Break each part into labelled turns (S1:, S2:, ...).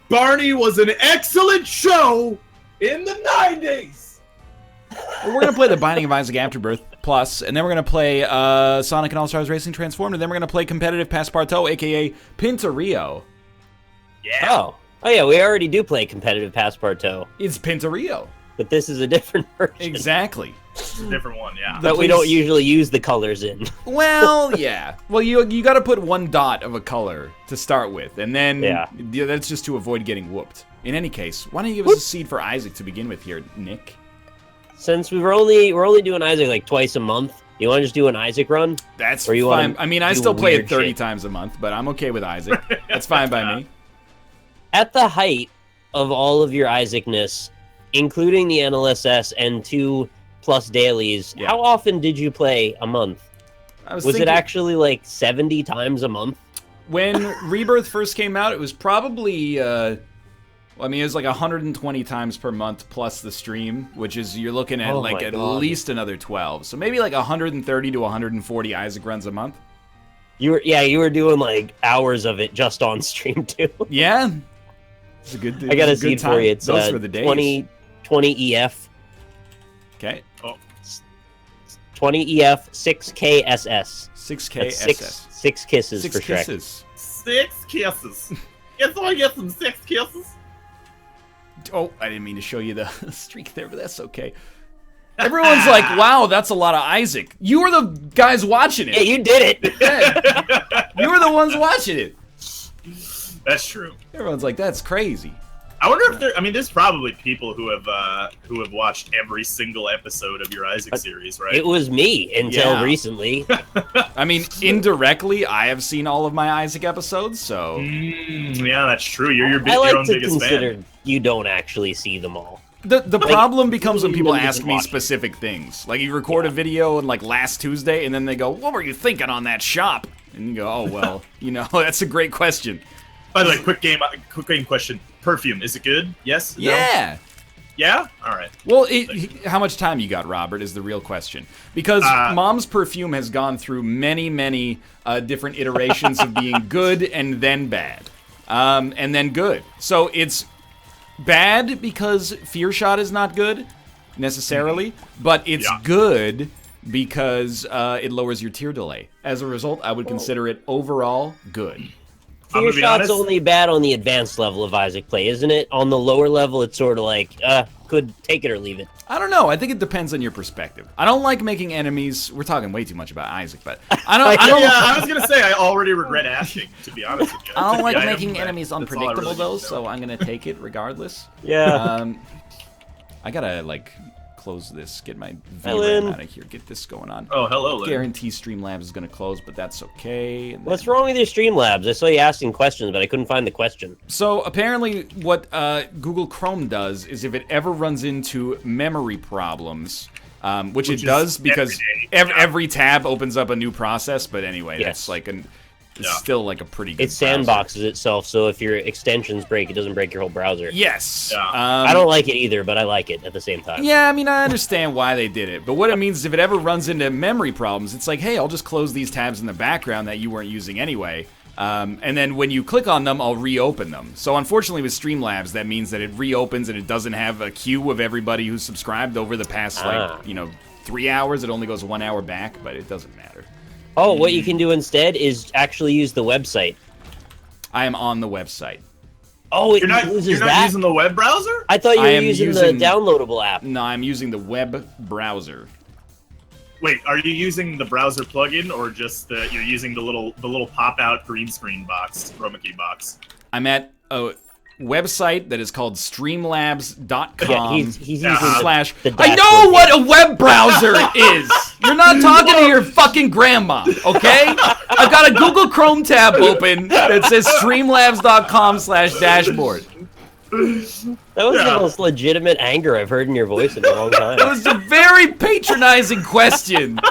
S1: Barney was an excellent show in the 90s!
S2: Well, we're going to play The Binding of Isaac Afterbirth Plus, and then we're going to play Sonic and All-Stars Racing Transformed, and then we're going to play Competitive Passepartout, a.k.a. Pinturillo.
S3: Yeah. Oh, yeah, we already do play Competitive Passepartout.
S2: It's Pinturillo.
S3: But this is a different version.
S2: Exactly.
S1: It's a different one, yeah.
S3: But we don't usually use the colors in.
S2: Well, yeah. Well, you got to put one dot of a color to start with, and then that's just to avoid getting whooped. In any case, why don't you give us a seed for Isaac to begin with here, Nick?
S3: Since we're only doing Isaac like twice a month, you want to just do an Isaac run?
S2: That's fine. I mean, I still play it 30 times a month, but I'm okay with Isaac. That's fine by me. At
S3: the height of all of your Isaacness, including the NLSS and 2+ dailies, how often did you play a month? Was it actually like 70 times a month?
S2: When Rebirth first came out, it was probably, it was like 120 times per month plus the stream, which is, you're looking at at least another 12. So maybe like 130 to 140 Isaac runs a month.
S3: You were doing like hours of it just on stream too.
S2: Yeah. It's a good.
S3: I got a seed for you. It's
S2: those were the days.
S3: 20 EF.
S2: Okay.
S3: Oh. 20 EF 6KSS.
S2: 6KSS.
S3: Six kisses
S2: six
S3: for Shrek.
S2: Kisses.
S1: 6 kisses. Yes, I get some 6 kisses.
S2: Oh, I didn't mean to show you the streak there, but that's okay. Everyone's like, wow, that's a lot of Isaac. You were the guys watching it.
S3: Yeah, you did it.
S2: Yeah. You were the ones watching it.
S1: That's true.
S2: Everyone's like, that's crazy.
S1: I wonder if there's probably people who have watched every single episode of your Isaac series, right?
S3: It was me until recently.
S2: I mean, indirectly, I have seen all of my Isaac episodes, so...
S1: yeah, that's true. You're your own biggest fan.
S3: You don't actually see them all.
S2: The problem becomes when people ask me specific things. Like, you record a video on, like, last Tuesday, and then they go, what were you thinking on that shop? And you go, oh, well, that's a great question.
S1: By the way, quick game question. Perfume, is it good? Yes? No?
S2: Yeah.
S1: Yeah? All right.
S2: Well, how much time you got, Robert, is the real question. Because Mom's Perfume has gone through many, many different iterations of being good and then bad. And then good. So it's bad because Fear Shot is not good, necessarily. But it's good because it lowers your tear delay. As a result, I would consider it overall good.
S3: Fear Shot's only bad on the advanced level of Isaac play, isn't it? On the lower level, it's sort of like, could take it or leave it.
S2: I don't know. I think it depends on your perspective. I don't like making enemies. We're talking way too much about Isaac, but I don't.
S1: I was gonna say I already regret asking. To be honest with you,
S2: I don't like making enemies unpredictable though, so I'm gonna take it regardless.
S3: Yeah.
S2: I gotta close this, get my VRAM out of here, get this going on.
S1: Oh, hello, Lynn.
S2: Guarantee Streamlabs is going to close, but that's okay.
S3: What's wrong with your Streamlabs? I saw you asking questions, but I couldn't find the question.
S2: So apparently what Google Chrome does is if it ever runs into memory problems, which it does because every tab opens up a new process, but anyway, that's like it's still like a pretty good
S3: sandboxes itself, so if your extensions break, it doesn't break your whole browser.
S2: Yes.
S1: Yeah.
S3: I don't like it either, but I like it at the same time.
S2: Yeah, I mean, I understand why they did it, but what it means is if it ever runs into memory problems, it's like, hey, I'll just close these tabs in the background that you weren't using anyway, and then when you click on them, I'll reopen them. So unfortunately with Streamlabs, that means that it reopens and it doesn't have a queue of everybody who's subscribed over the past, 3 hours. It only goes 1 hour back, but it doesn't matter.
S3: Oh, what you can do instead is actually use the website.
S2: I am on the website.
S3: Oh,
S1: you're not using the web browser?
S3: I thought you were using the downloadable app.
S2: No, I'm using the web browser.
S1: Wait, are you using the browser plugin or just you're using the little pop-out green screen box, chroma key box?
S2: I'm at a website that is called streamlabs.com
S3: he's using
S2: slash. I know what a web browser is. You're not talking to your fucking grandma, okay? I've got a Google Chrome tab open that says streamlabs.com/dashboard.
S3: That was the most legitimate anger I've heard in your voice in a long time.
S2: It was a very patronizing question.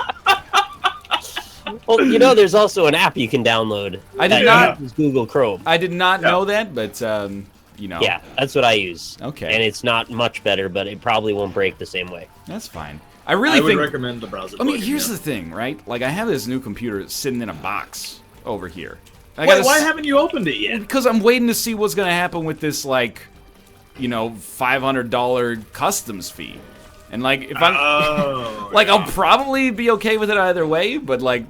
S3: Well, there's also an app you can download.
S2: I did not
S3: use Google Chrome.
S2: I did not know that, but
S3: Yeah, that's what I use.
S2: Okay.
S3: And it's not much better, but it probably won't break the same way.
S2: That's fine.
S1: I would recommend the browser.
S2: I mean, here's the thing, right? Like, I have this new computer sitting in a box over here.
S1: Why haven't you opened it yet?
S2: Because I'm waiting to see what's gonna happen with this, like, you know, $500 customs fee. And, like, if I'm... like, I'll probably be okay with it either way, but, like,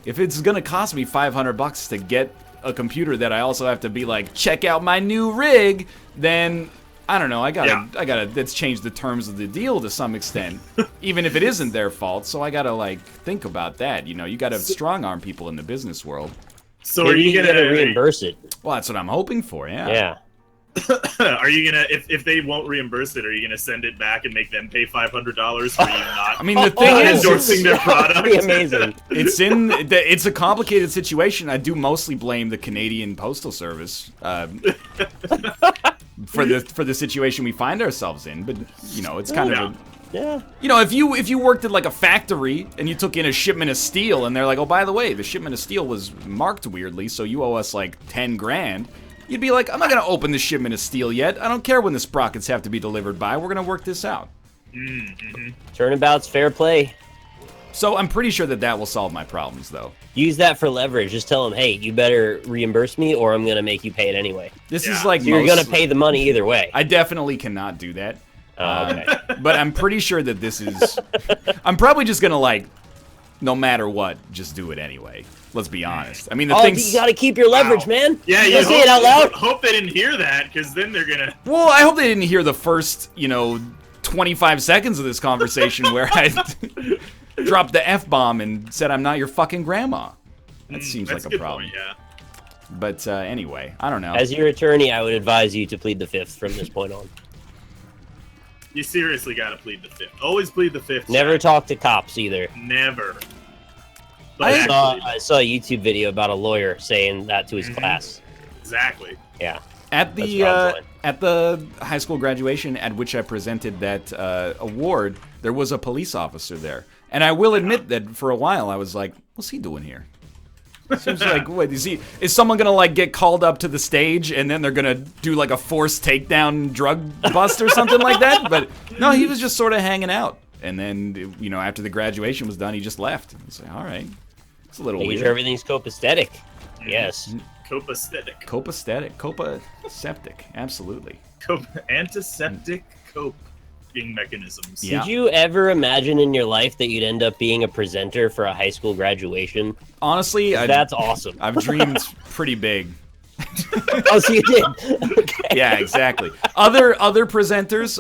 S2: if it's gonna cost me $500 to get a computer that I also have to be like, check out my new rig, then... I don't know, I gotta, let's change the terms of the deal to some extent, even if it isn't their fault, so I gotta, like, think about that, you know, you gotta strong-arm people in the business world.
S1: So are you gonna
S3: reimburse it?
S2: Well, that's what I'm hoping for, yeah.
S3: Yeah.
S1: Are you gonna, if they won't reimburse it, are you gonna send it back and make them pay $500 for you not
S2: I mean, the thing is,
S1: endorsing their product?
S3: That'd be amazing.
S2: It's a complicated situation. I do mostly blame the Canadian Postal Service, for the situation we find ourselves in, but you know, it's kind of
S3: yeah.
S2: You know, if you worked at like a factory and you took in a shipment of steel and they're like, oh, by the way, the shipment of steel was marked weirdly, so you owe us like 10 grand, you'd be like, I'm not gonna open the shipment of steel yet. I don't care when the sprockets have to be delivered by. We're gonna work this out.
S3: Turnabout's fair play.
S2: So I'm pretty sure that will solve my problems, though.
S3: Use that for leverage. Just tell them, hey, you better reimburse me or I'm going to make you pay it anyway.
S2: This is like...
S3: So you're going to pay the money either way.
S2: I definitely cannot do that.
S3: Okay.
S2: But I'm pretty sure that this is... I'm probably just going to, like, no matter what, just do it anyway. Let's be honest. I mean, the things...
S3: you got to keep your leverage, man.
S1: Yeah,
S3: you say it out loud.
S1: Hope they didn't hear that, because then they're going to...
S2: Well, I hope they didn't hear the first, you know, 25 seconds of this conversation where I... dropped the F-bomb and said I'm not your fucking grandma. That seems like a problem.
S1: Point, yeah.
S2: But anyway, I don't know.
S3: As your attorney, I would advise you to plead the fifth from this point on.
S1: You seriously gotta plead the fifth. Always plead the fifth.
S3: Never talk to cops either.
S1: Never.
S3: But I saw a YouTube video about a lawyer saying that to his class.
S1: Exactly.
S3: Yeah.
S2: At the high school graduation at which I presented that award, there was a police officer there. And I will admit that for a while I was like, what's he doing here? Seems like, what, is someone gonna like get called up to the stage and then they're gonna do like a forced takedown drug bust or something like that? But no, he was just sort of hanging out. And then, you know, after the graduation was done, he just left. I was like, all right, it's a little weird.
S3: Sure everything's copacetic. Yes.
S1: Copacetic.
S2: Copacetic. Copaseptic. Absolutely.
S1: Antiseptic coping mechanisms.
S2: Yeah.
S3: Did you ever imagine in your life that you'd end up being a presenter for a high school graduation?
S2: Honestly,
S3: that's awesome.
S2: I've dreamed pretty big.
S3: Oh, so you did? Okay.
S2: Yeah, exactly. Other presenters,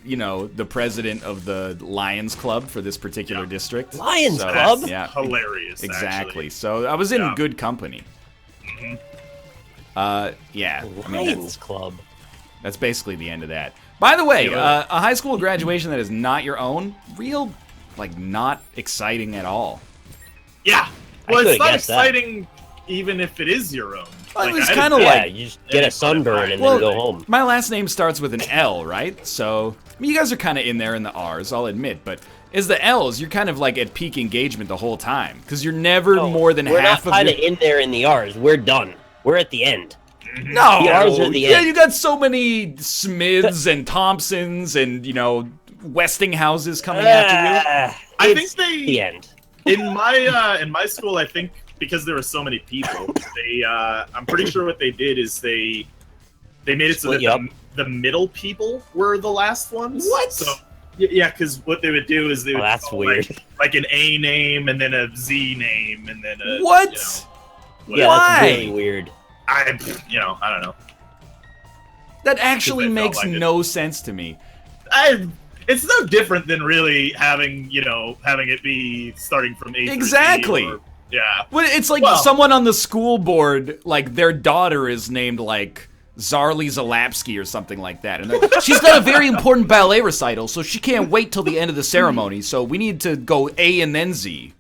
S2: you know, the president of the Lions Club for this particular district.
S3: Lions Club?
S2: Yeah,
S1: hilarious.
S2: Exactly.
S1: Actually.
S2: So I was in good company. Yeah.
S3: Lions Club.
S2: That's basically the end of that. By the way, a high school graduation that is not your own, like, not exciting at all.
S1: Yeah. Well, it's not exciting even if it is your own.
S2: Well, it's kind of like...
S3: you just get a sunburn and then go home.
S2: My last name starts with an L, right? So, I mean, you guys are kind of in there in the R's, I'll admit, but as the L's, you're kind of like at peak engagement the whole time, because you're never more than half of
S3: We're not kind of in there in the R's. We're done. We're at the end.
S2: No,
S3: the R's are the end.
S2: You got so many Smiths and Thompsons and, you know, Westinghouses coming after you.
S1: I think
S3: the end.
S1: In my school, I think because there were so many people, I'm pretty sure what they did is they made it so that the middle people were the last ones.
S2: What?
S1: So, yeah, because what they would do is they would
S3: that's weird.
S1: Like an A name and then a Z name and then a
S2: what?
S1: You know,
S3: that's really weird.
S1: I don't know.
S2: That actually makes no sense to me.
S1: It's no different than really having it be starting from A.
S2: Exactly.
S1: Yeah.
S2: Well, it's like someone on the school board, like their daughter is named like Zarly Zalapsky or something like that, and she's got a very important ballet recital, so she can't wait till the end of the ceremony. So we need to go A and then Z.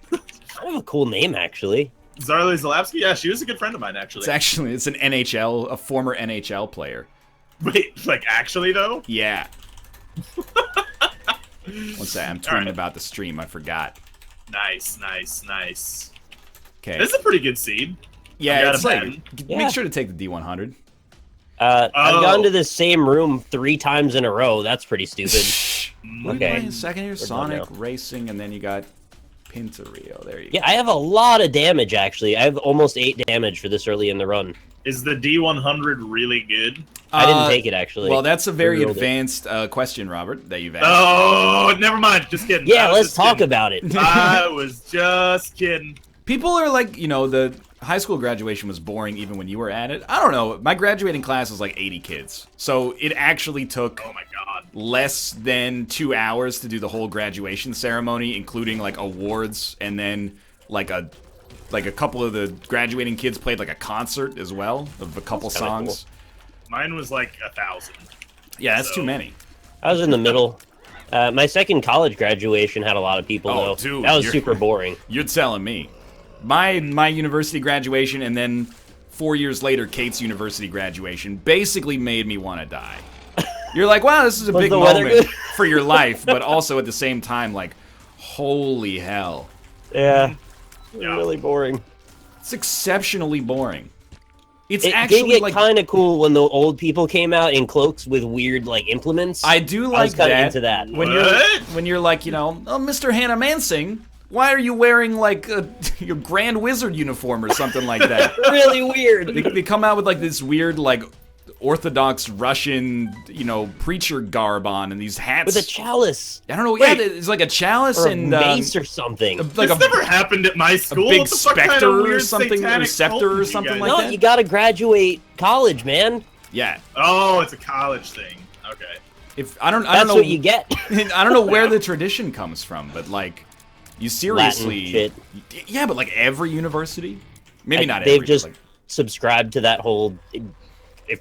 S3: Kind of a cool name, actually.
S1: Zarly Zalapsky? Yeah, she was a good friend of mine, actually.
S2: It's an NHL, a former NHL player.
S1: Wait, like actually though?
S2: Yeah. What's that? I'm tweeting about the stream. I forgot.
S1: Nice.
S2: Okay.
S1: This is a pretty good seed.
S2: Yeah, it's like, make sure to take the D100.
S3: I've gone to the same room 3 times in a row. That's pretty stupid.
S2: Okay. Second year Sonic Racing, and then you got Pinturillo. There you go.
S3: Yeah, I have a lot of damage, actually. I have almost 8 damage for this early in the run.
S1: Is the D100 really good?
S3: I didn't take it, actually.
S2: Well, that's a very advanced question, Robert, that you've asked.
S1: Oh, never mind. Just kidding.
S3: Yeah, let's talk about it.
S1: I was just kidding.
S2: People are like, you know, the high school graduation was boring even when you were at it. I don't know. My graduating class was like 80 kids. So it actually took
S1: oh my God.
S2: less than 2 hours to do the whole graduation ceremony, including like awards, and then like a couple of the graduating kids played like a concert as well of a couple songs.
S1: Cool. Mine was like 1,000.
S2: Yeah, that's too many.
S3: I was in the middle. My second college graduation had a lot of people, though.
S2: Dude,
S3: that was super boring.
S2: You're telling me. My university graduation and then 4 years later, Kate's university graduation basically made me want to die. You're like, wow, this is a big moment for your life, but also at the same time, like, holy hell.
S3: Yeah. Really boring.
S2: It's exceptionally boring. It
S3: did get like kind of cool when the old people came out in cloaks with weird like implements.
S2: I do like
S3: I was kind of into that.
S2: When you're like, you know, oh, Mr. Hannah Mansing, why are you wearing like your Grand Wizard uniform or something like that?
S3: Really weird.
S2: They come out with like this weird like Orthodox Russian, you know, preacher garb on and these hats
S3: with a chalice.
S2: I don't know. Yeah, it's like a chalice
S3: or
S2: and
S3: mace or something.
S1: Like this never happened at my school.
S2: A big specter or something, or scepter or something like that.
S3: No, you gotta graduate college, man.
S2: Yeah.
S1: Oh, it's a college thing. Okay.
S2: I don't know.
S3: That's what you get.
S2: I don't know where the tradition comes from, but like, you seriously.
S3: Latin shit.
S2: Yeah, but like every university, maybe not.
S3: They've
S2: every,
S3: just
S2: like,
S3: subscribed to that whole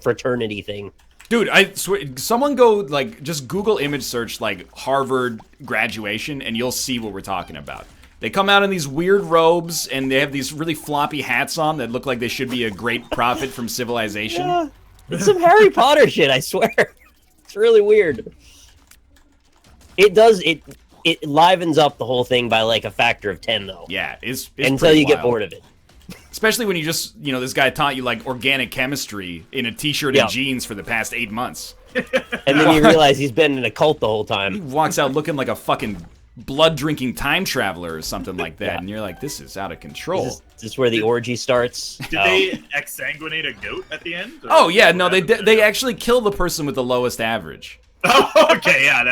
S3: fraternity thing.
S2: Dude, I swear, someone go like just Google image search like Harvard graduation, and you'll see what we're talking about. They come out in these weird robes, and they have these really floppy hats on that look like they should be a great prophet from civilization.
S3: Yeah, it's some Harry Potter shit, I swear. It's really weird. It livens up the whole thing by like a factor of 10, though.
S2: Yeah, it's
S3: until you get bored of it.
S2: Especially when you just, you know, this guy taught you like organic chemistry in a t-shirt and jeans for the past 8 months.
S3: And then you realize he's been in a cult the whole time.
S2: He walks out looking like a fucking blood-drinking time traveler or something like that, and you're like, this is out of control.
S3: Is this where the orgy starts?
S1: Did they exsanguinate a goat at the end?
S2: Oh, yeah, no, they actually kill the person with the lowest average.
S1: Oh, okay, yeah,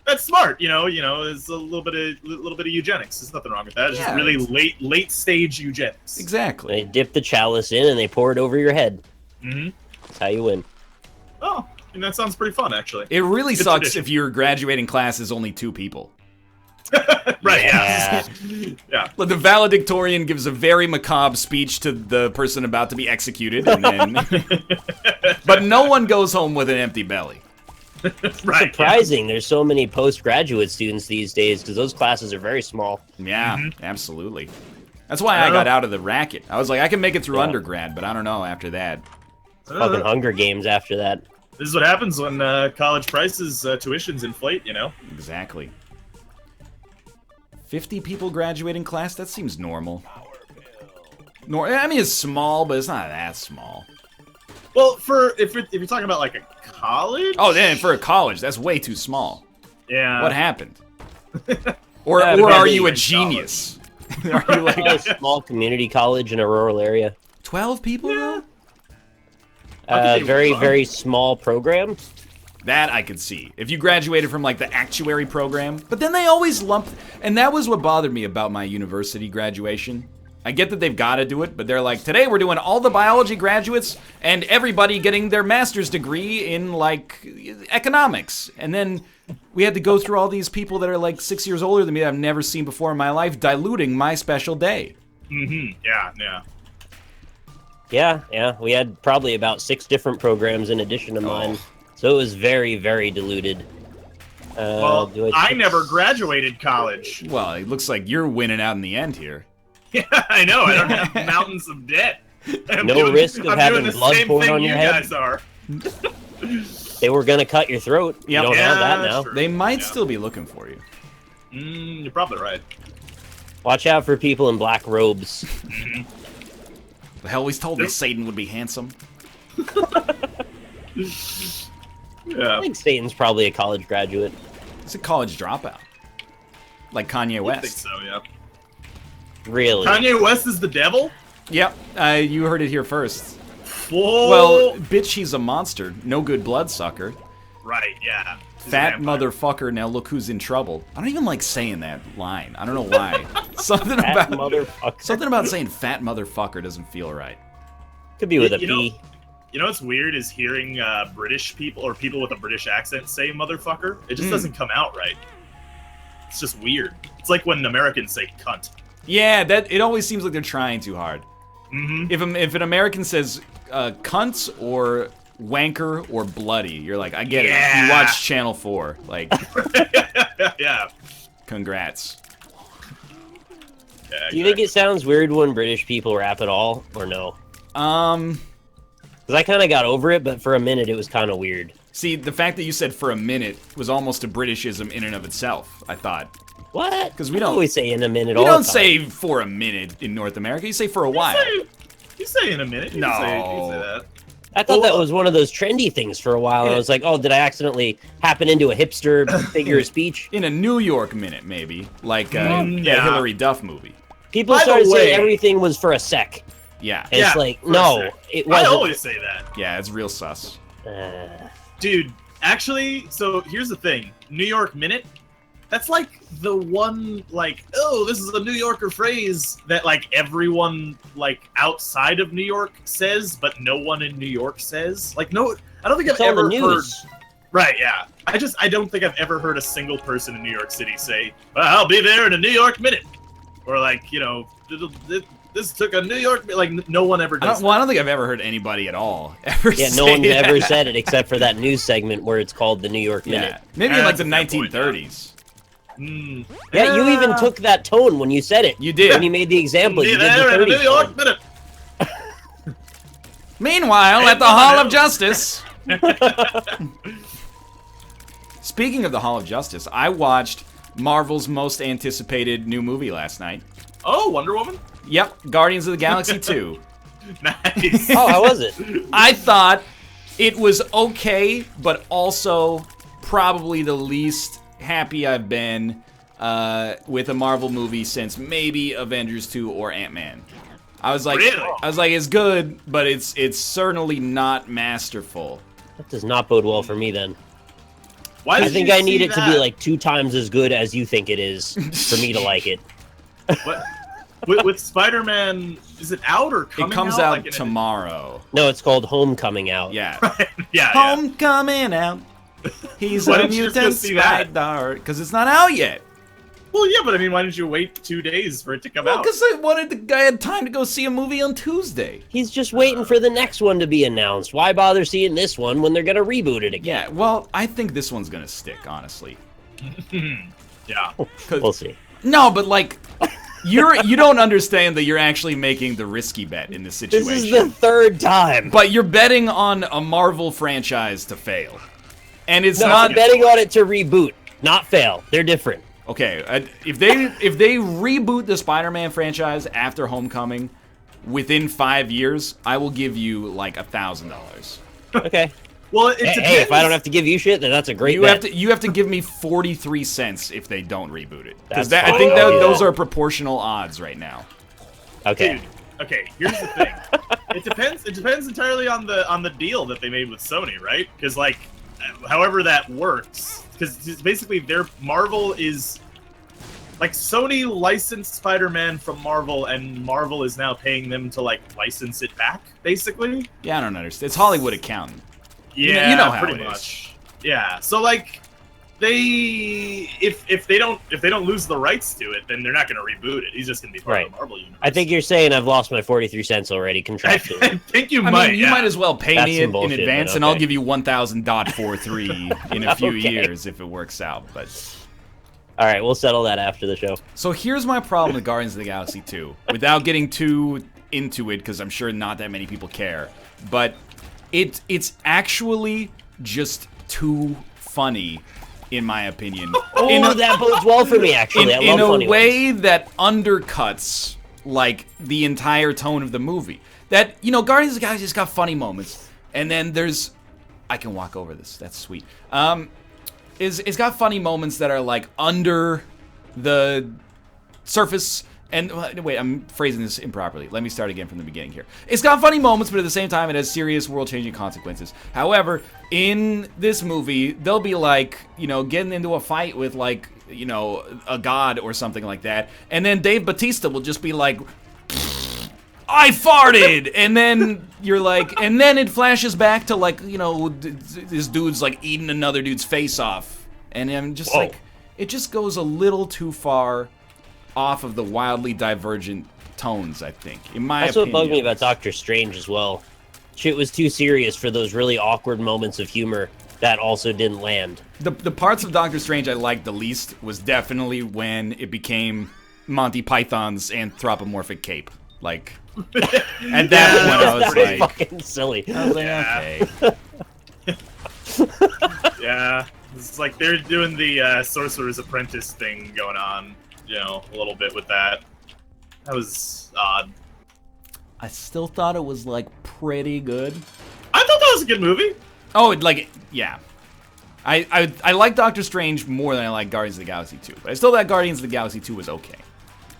S1: that's smart, you know. It's a little bit of eugenics. There's nothing wrong with that. It's just really late stage eugenics.
S2: Exactly.
S3: They dip the chalice in and they pour it over your head.
S1: Mm-hmm.
S3: That's how you win.
S1: Oh, and that sounds pretty fun, actually.
S2: It really sucks if your graduating class is only 2 people.
S1: Right.
S3: Yeah.
S1: Yeah.
S2: The valedictorian gives a very macabre speech to the person about to be executed, and then, but no one goes home with an empty belly.
S1: Right.
S3: Surprising. There's so many postgraduate students these days because those classes are very small.
S2: Yeah, absolutely. That's why I got out of the racket. I was like, I can make it through undergrad, but I don't know after that.
S3: Fucking Hunger Games after that.
S1: This is what happens when college prices, tuitions inflate, you know?
S2: Exactly. 50 people graduating class? That seems normal. I mean, it's small, but it's not that small.
S1: Well, if you're talking about like a college?
S2: Oh, then for a college, that's way too small.
S1: Yeah.
S2: What happened? Or are you a genius? Are you like
S3: a small community college in a rural area?
S2: 12 people?
S1: Yeah.
S3: Very, very small program.
S2: That I could see. If you graduated from like the actuary program, but then they always lump, and that was what bothered me about my university graduation. I get that they've got to do it, but they're like, today we're doing all the biology graduates and everybody getting their master's degree in like economics. And then we had to go through all these people that are like 6 years older than me that I've never seen before in my life, diluting my special day.
S1: Mm-hmm. Yeah.
S3: Yeah. We had probably about 6 different programs in addition to mine. So it was very, very diluted.
S1: Well, I never graduated college.
S2: Well, it looks like you're winning out in the end here.
S1: Yeah, I know. I don't have mountains of debt.
S3: No risk of having blood poured on your head.
S1: Guys are.
S3: They were going to cut your throat.
S2: Yep.
S3: You don't have that now.
S2: True. They might still be looking for you.
S1: You're probably right.
S3: Watch out for people in black robes.
S2: The hell, always told me Satan would be handsome.
S1: Yeah.
S3: I think Satan's probably a college graduate.
S2: He's a college dropout. like Kanye West.
S1: I think so, yeah.
S3: Really?
S1: Kanye West is the devil?
S2: Yep, you heard it here first.
S1: Whoa.
S2: Well, bitch, he's a monster. No good bloodsucker.
S1: Right, yeah.
S2: Fat motherfucker, now look who's in trouble. I don't even like saying that line. I don't know why. Something about saying fat motherfucker doesn't feel right.
S3: Could be with a P.
S1: You know what's weird is hearing British people or people with a British accent say motherfucker. It just doesn't come out right. It's just weird. It's like when Americans say cunt.
S2: Yeah, it always seems like they're trying too hard.
S1: Mm-hmm.
S2: If an American says cunts or wanker or bloody, you're like, I get it. You watch Channel 4. Like,
S1: yeah.
S2: Congrats.
S1: Yeah,
S3: Do you think it sounds weird when British people rap at all, or no? Because I kind of got over it, but for a minute it was kind of weird.
S2: See, the fact that you said for a minute was almost a Britishism in and of itself, I thought.
S3: What?
S2: Because we don't
S3: always say in a minute.
S2: You don't say for a minute in North America. You say for a while.
S1: You say in a minute. You say that.
S3: I thought that was one of those trendy things for a while, and I was like, oh, did I accidentally happen into a hipster figure of speech?
S2: In a New York minute, maybe. Like that Hillary Duff movie.
S3: People started saying everything was for a sec.
S2: Yeah.
S3: And it's like, no, it wasn't.
S1: I always say that.
S2: Yeah, it's real sus.
S1: Dude, actually, so here's the thing. New York minute, that's like the one, like, oh, this is a New Yorker phrase that, like, everyone, like, outside of New York says, but no one in New York says. Like, no, I don't think I've ever heard... Right, yeah. I don't think I've ever heard a single person in New York City say, well, I'll be there in a New York minute. Or, like, you know, this took a New York... Like, no one ever does
S2: I don't think I've ever heard anybody at all ever say
S3: no one's ever said it except for that news segment where it's called the New York Minute.
S2: Maybe in, like, the 1930s.
S3: Yeah, you even took that tone when you said it.
S2: You did.
S3: When you made the example, you did the 30s
S1: New York minute.
S2: Meanwhile, at the Hall of Justice. Speaking of the Hall of Justice, I watched Marvel's most anticipated new movie last night.
S1: Oh, Wonder Woman?
S2: Yep, Guardians of the Galaxy 2.
S1: Nice.
S3: Oh, how was it?
S2: I thought it was okay, but also probably the least happy I've been with a Marvel movie since maybe Avengers 2 or Ant-Man. I was like, it's good, but it's certainly not masterful.
S3: That does not bode well for me then.
S1: Why
S3: I think I need it to be like 2 times as good as you think it is for me to like it.
S1: What? With Spider-Man, is it out or coming out?
S2: It comes out like tomorrow.
S3: No, it's called Homecoming Out.
S2: Yeah.
S1: Right. Yeah.
S2: Homecoming out. He's a mutant spider. Because it's not out yet.
S1: Well, yeah, but I mean, why didn't you wait 2 days for it to come out?
S2: Because I wanted the guy had time to go see a movie on Tuesday.
S3: He's just waiting for the next one to be announced. Why bother seeing this one when they're going to reboot it again?
S2: Yeah, well, I think this one's going to stick, honestly.
S1: Yeah.
S3: We'll see.
S2: No, but like, you don't understand that you're actually making the risky bet in this situation.
S3: This is the 3rd time.
S2: But you're betting on a Marvel franchise to fail. And it's
S3: I'm betting on it to reboot, not fail. They're different.
S2: Okay, if they reboot the Spider-Man franchise after Homecoming within 5 years, I will give you like $1,000.
S3: Okay.
S1: Well, it depends.
S3: Hey, if I don't have to give you shit, then that's a great bet.
S2: You have to give me 43 cents if they don't reboot it. Because I think those are proportional odds right now.
S3: Okay.
S1: Dude, okay, here's the thing. It depends entirely on the deal that they made with Sony, right? Because like, however that works. Because basically, Marvel is like Sony licensed Spider-Man from Marvel, and Marvel is now paying them to like license it back, basically.
S2: Yeah, I don't understand. It's Hollywood accounting.
S1: Yeah,
S2: you know how
S1: pretty much. Yeah, so like if they don't lose the rights to it, then they're not going to reboot it. He's just going to be part of the Marvel universe.
S3: I think you're saying I've lost my 43 cents already contractually.
S1: I think you might.
S2: You might as well pay me it in advance, and I'll give you 1,000.43 in a few years if it works out. But
S3: all right, we'll settle that after the show.
S2: So here's my problem with Guardians of the Galaxy 2, without getting too into it, because I'm sure not that many people care. But it's actually just too funny, in my opinion.
S3: That bodes well for me, actually. I love funny
S2: in a way that undercuts, like, the entire tone of the movie. That, you know, Guardians of the Galaxy just got funny moments. And then there's... I can walk over this. That's sweet. It's got funny moments that are, like, the surface. And wait, I'm phrasing this improperly. Let me start again from the beginning here. It's got funny moments, but at the same time, it has serious world-changing consequences. However, in this movie, they'll be like, getting into a fight with like, a god or something like that, and then Dave Bautista will just be like, I farted, and then you're like, and then it flashes back to like, this dude's like eating another dude's face off, and I'm just like, it just goes a little too far off of the wildly divergent tones, I think, in my opinion.
S3: That's what bugged me about Doctor Strange as well. Shit was too serious for those really awkward moments of humor that also didn't land.
S2: The parts of Doctor Strange I liked the least was definitely when it became Monty Python's anthropomorphic cape. Like, at that point I was like...
S3: fucking silly.
S2: I was like,
S1: okay. Yeah. It's like they're doing the Sorcerer's Apprentice thing going on. A little bit with that. That was odd.
S2: I still thought it was, like, pretty good.
S1: I thought that was a good movie.
S2: Oh, yeah. I like Doctor Strange more than I like Guardians of the Galaxy 2. But I still thought Guardians of the Galaxy 2 was okay.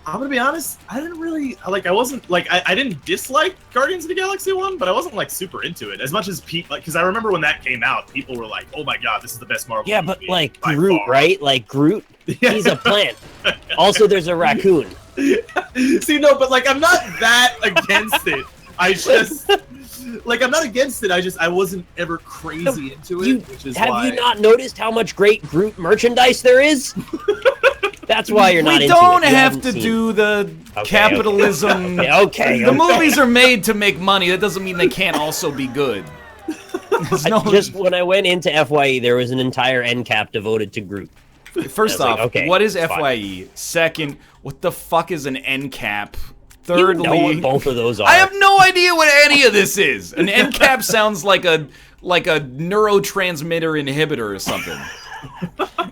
S1: I'm gonna be honest, I didn't really, I wasn't, I didn't dislike Guardians of the Galaxy 1, but I wasn't, super into it. As much as people, because I remember when that came out, people were like, oh my god, this is the best Marvel movie.
S3: Yeah, but, Groot, right? Like, Groot, he's a plant. Also, there's a raccoon.
S1: See, no, but, I'm not that against it. I just... I'm not against it. I wasn't ever crazy into it, which is why.
S3: Have you not noticed how much great Groot merchandise there is? That's why you're not into it.
S2: We don't have to do the capitalism.
S3: Okay.
S2: The movies are made to make money. That doesn't mean they can't also be good.
S3: Just when I went into FYE, there was an entire end cap devoted to Groot.
S2: First off, what is FYE? Second, what the fuck is an end cap? Thirdly,
S3: you know what both of those are.
S2: I have no idea what any of this is. An end cap sounds like a neurotransmitter inhibitor or something.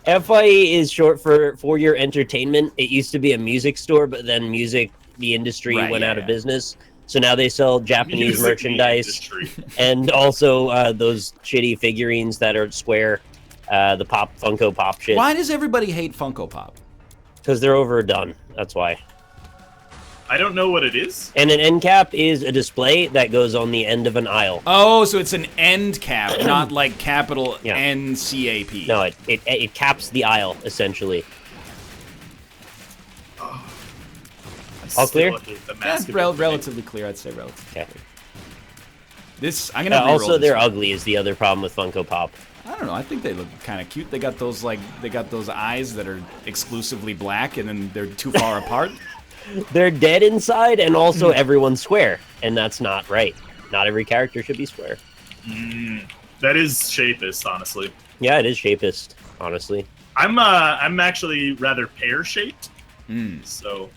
S3: FYE is short for your entertainment. It used to be a music store, but then the industry went out of business. So now they sell Japanese merchandise and also those shitty figurines that are square, the Funko Pop shit.
S2: Why does everybody hate Funko Pop?
S3: Because they're overdone. That's why.
S1: I don't know what it is.
S3: And an end cap is a display that goes on the end of an aisle.
S2: Oh, so it's an end cap, not like capital NCAP.
S3: No, it caps the aisle, essentially. All clear?
S2: Relatively clear, I'd say relatively clear. This, I'm gonna
S3: also, they're ugly is the other problem with Funko Pop.
S2: I don't know, I think they look kind of cute. They got those, those eyes that are exclusively black, and then they're too far apart.
S3: They're dead inside, and also everyone's square, and that's not right. Not every character should be square.
S1: That is shapist, honestly.
S3: Yeah, it is shapist, honestly.
S1: I'm actually rather pear-shaped, so,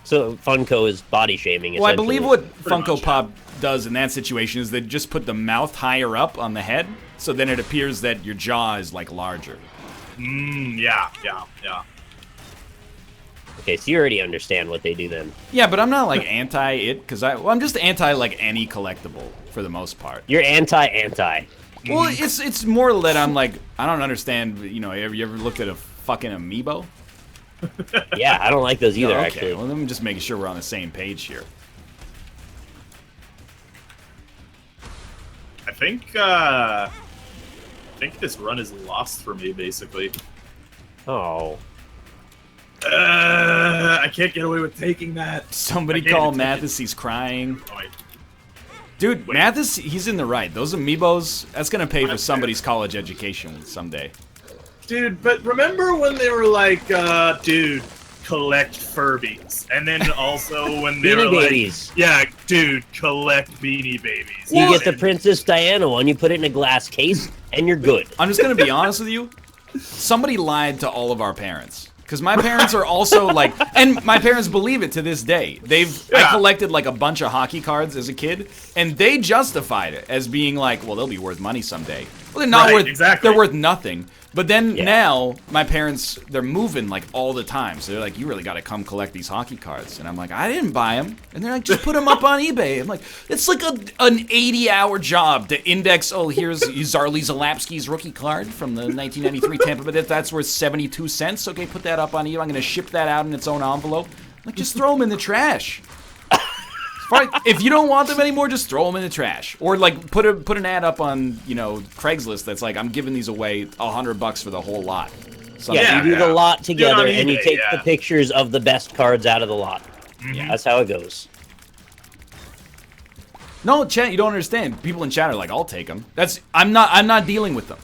S3: So Funko is body shaming,
S2: well, I believe what Funko Pop does in that situation is they just put the mouth higher up on the head, so then it appears that your jaw is, larger.
S1: Yeah.
S3: Okay, so you already understand what they do then.
S2: Yeah, but I'm not anti it because I'm just anti any collectible for the most part.
S3: You're anti.
S2: Well, it's more that I'm I don't understand. You ever looked at a fucking amiibo?
S3: Yeah, I don't like those either.
S2: Okay,
S3: actually.
S2: Well, I'm just making sure we're on the same page here.
S1: I think this run is lost for me, basically.
S3: Oh.
S1: I can't get away with taking that.
S2: Somebody call Mathis, he's crying.
S1: Oh,
S2: Dude, Mathis, he's in the right. Those amiibos, that's going to pay for somebody's college education someday.
S1: Dude, but remember when they were dude, collect Furbies. And then also when they
S3: Beanie
S1: were
S3: Babies.
S1: yeah, dude, collect Beanie Babies.
S3: You get the Princess Diana one, you put it in a glass case, and you're good.
S2: I'm just going to be honest with you. Somebody lied to all of our parents. Because my parents are also and my parents believe it to this day. I collected a bunch of hockey cards as a kid, And they justified it as being like, well, they'll be worth money someday. Well, they're not worth.
S1: Exactly.
S2: They're worth nothing. But then now, my parents, they're moving like all the time. So they're like, you really got to come collect these hockey cards. And I'm like, I didn't buy them. And they're like, just put them up on eBay. I'm like, it's like an 80-hour job to index. Oh, here's Zarly Zalapski's rookie card from the 1993 Tampa Bay. That's worth 72 cents. Okay, put that up on eBay. I'm going to ship that out in its own envelope. I'm like, just throw them in the trash. If you don't want them anymore, just throw them in the trash, or like put an ad up on Craigslist that's like, I'm giving these away $100 for the whole lot.
S3: You do the lot together and you take the pictures of the best cards out of the lot. Yeah, that's how it goes.
S2: No, chat, you don't understand. People in chat are like, I'll take them. I'm not dealing with them.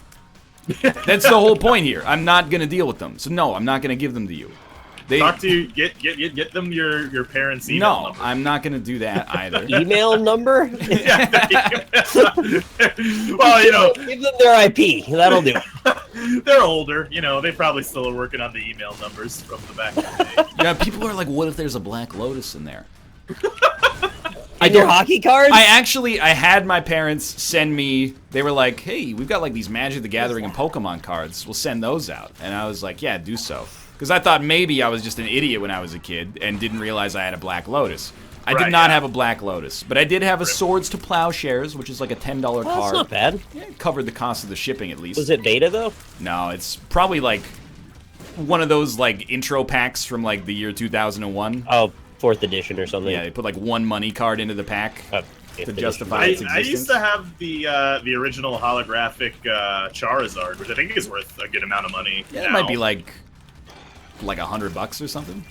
S2: That's the whole point here. I'm not gonna deal with them. So no, I'm not gonna give them to you.
S1: Talk to get them your parents' email number.
S2: I'm not gonna do that either.
S3: Email number?
S1: Well,
S3: give them their IP. That'll do it.
S1: They're older, they probably still are working on the email numbers from the back of the day.
S2: Yeah, people are like, what if there's a Black Lotus in there?
S3: Your hockey cards?
S2: I had my parents send me, they were like, hey, we've got like these Magic the Gathering and Pokemon cards. We'll send those out. And I was like, yeah, do so. Because I thought maybe I was just an idiot when I was a kid and didn't realize I had a Black Lotus. I did not have a Black Lotus, but I did have a Swords to Plowshares, which is like a $10 card.
S3: That's not bad.
S2: Yeah, it covered the cost of the shipping at least.
S3: Was it beta though?
S2: No, it's probably like one of those like intro packs from like the year 2001.
S3: Oh, 4th edition or something.
S2: Yeah, they put like one money card into the pack to justify its existence.
S1: I used to have the original holographic Charizard, which I think is worth a good amount of money.
S2: Yeah, it might be like $100 or something.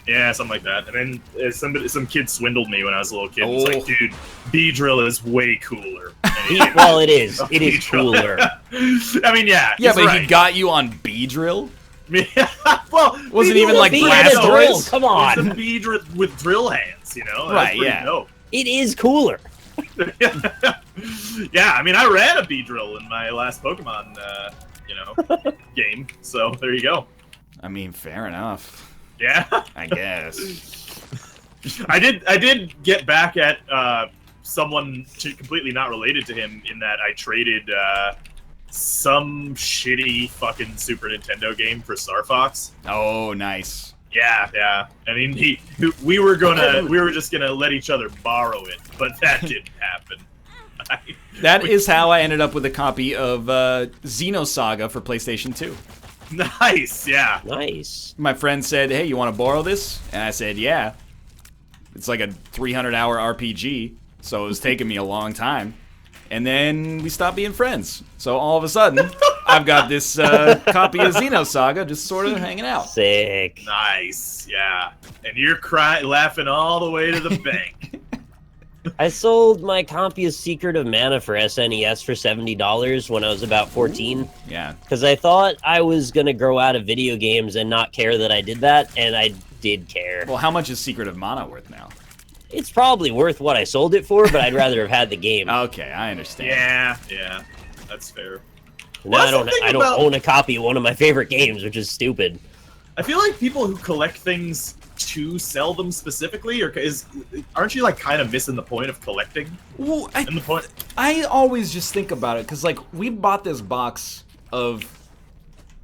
S1: Yeah, something like that. And then some kid swindled me when I was a little kid. It's like, dude, B-Drill is way cooler.
S3: Well, it is. It is cooler.
S1: I mean, yeah.
S2: Yeah, but he got you on B-Drill?
S1: Well,
S2: was it even like Blastoise?
S3: Come on.
S1: It's a B-Drill with drill hands,
S2: Right, yeah.
S1: Dope.
S3: It is cooler.
S1: Yeah, I mean, I ran a B-Drill in my last Pokemon, game. So there you go.
S2: I mean, fair enough.
S1: Yeah,
S2: I guess.
S1: I did get back at someone completely not related to him in that I traded some shitty fucking Super Nintendo game for Star Fox.
S2: Oh, nice.
S1: Yeah. I mean, we were just gonna let each other borrow it, but that didn't happen.
S2: That is how I ended up with a copy of Xenosaga for PlayStation 2.
S1: Nice, yeah.
S3: Nice.
S2: My friend said, hey, you want to borrow this? And I said, yeah. It's like a 300-hour RPG, so it was taking me a long time. And then we stopped being friends. So all of a sudden, I've got this copy of Xenosaga just sort of hanging out.
S3: Sick.
S1: Nice, yeah. And you're laughing all the way to the bank.
S3: I sold my copy of Secret of Mana for SNES for $70 when I was about 14.
S2: Yeah.
S3: Because I thought I was going to grow out of video games and not care that I did that, and I did care.
S2: Well, how much is Secret of Mana worth now?
S3: It's probably worth what I sold it for, but I'd rather have had the game.
S2: Okay, I understand.
S1: Yeah. That's fair.
S3: Now I don't own a copy of one of my favorite games, which is stupid.
S1: I feel like people who collect things to sell them specifically, aren't you like kind of missing the point of collecting?
S2: Well, I always just think about it because like we bought this box of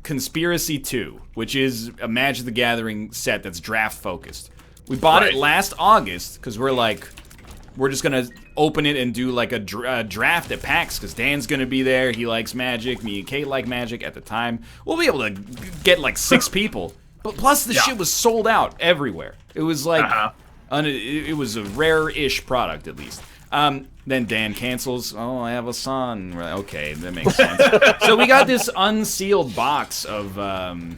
S2: Conspiracy 2, which is a Magic the Gathering set that's draft focused. We bought it last August because we're just gonna open it and do like a draft at PAX because Dan's gonna be there. He likes Magic. Me and Kate like Magic at the time. We'll be able to get like 6 people. But plus, the shit was sold out everywhere. It was like, it was a rare-ish product, at least. Then Dan cancels. Oh, I have a son. Okay, that makes sense. So we got this unsealed box of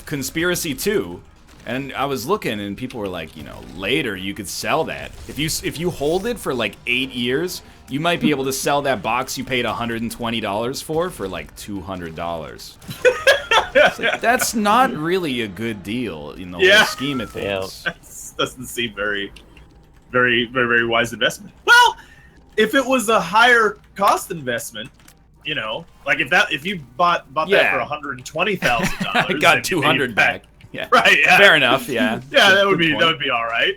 S2: Conspiracy 2, and I was looking, and people were like, later you could sell that. If you hold it for like 8 years, you might be able to sell that box you paid $120 for like $200. Like, that's not really a good deal in the whole scheme of things.
S1: Yeah. That doesn't seem very, very, very, very wise investment. Well, if it was a higher cost investment, like if you bought that for $120,000,
S2: I got $200 back. Yeah,
S1: right. Yeah.
S2: Fair enough. Yeah.
S1: Yeah, that would be all right.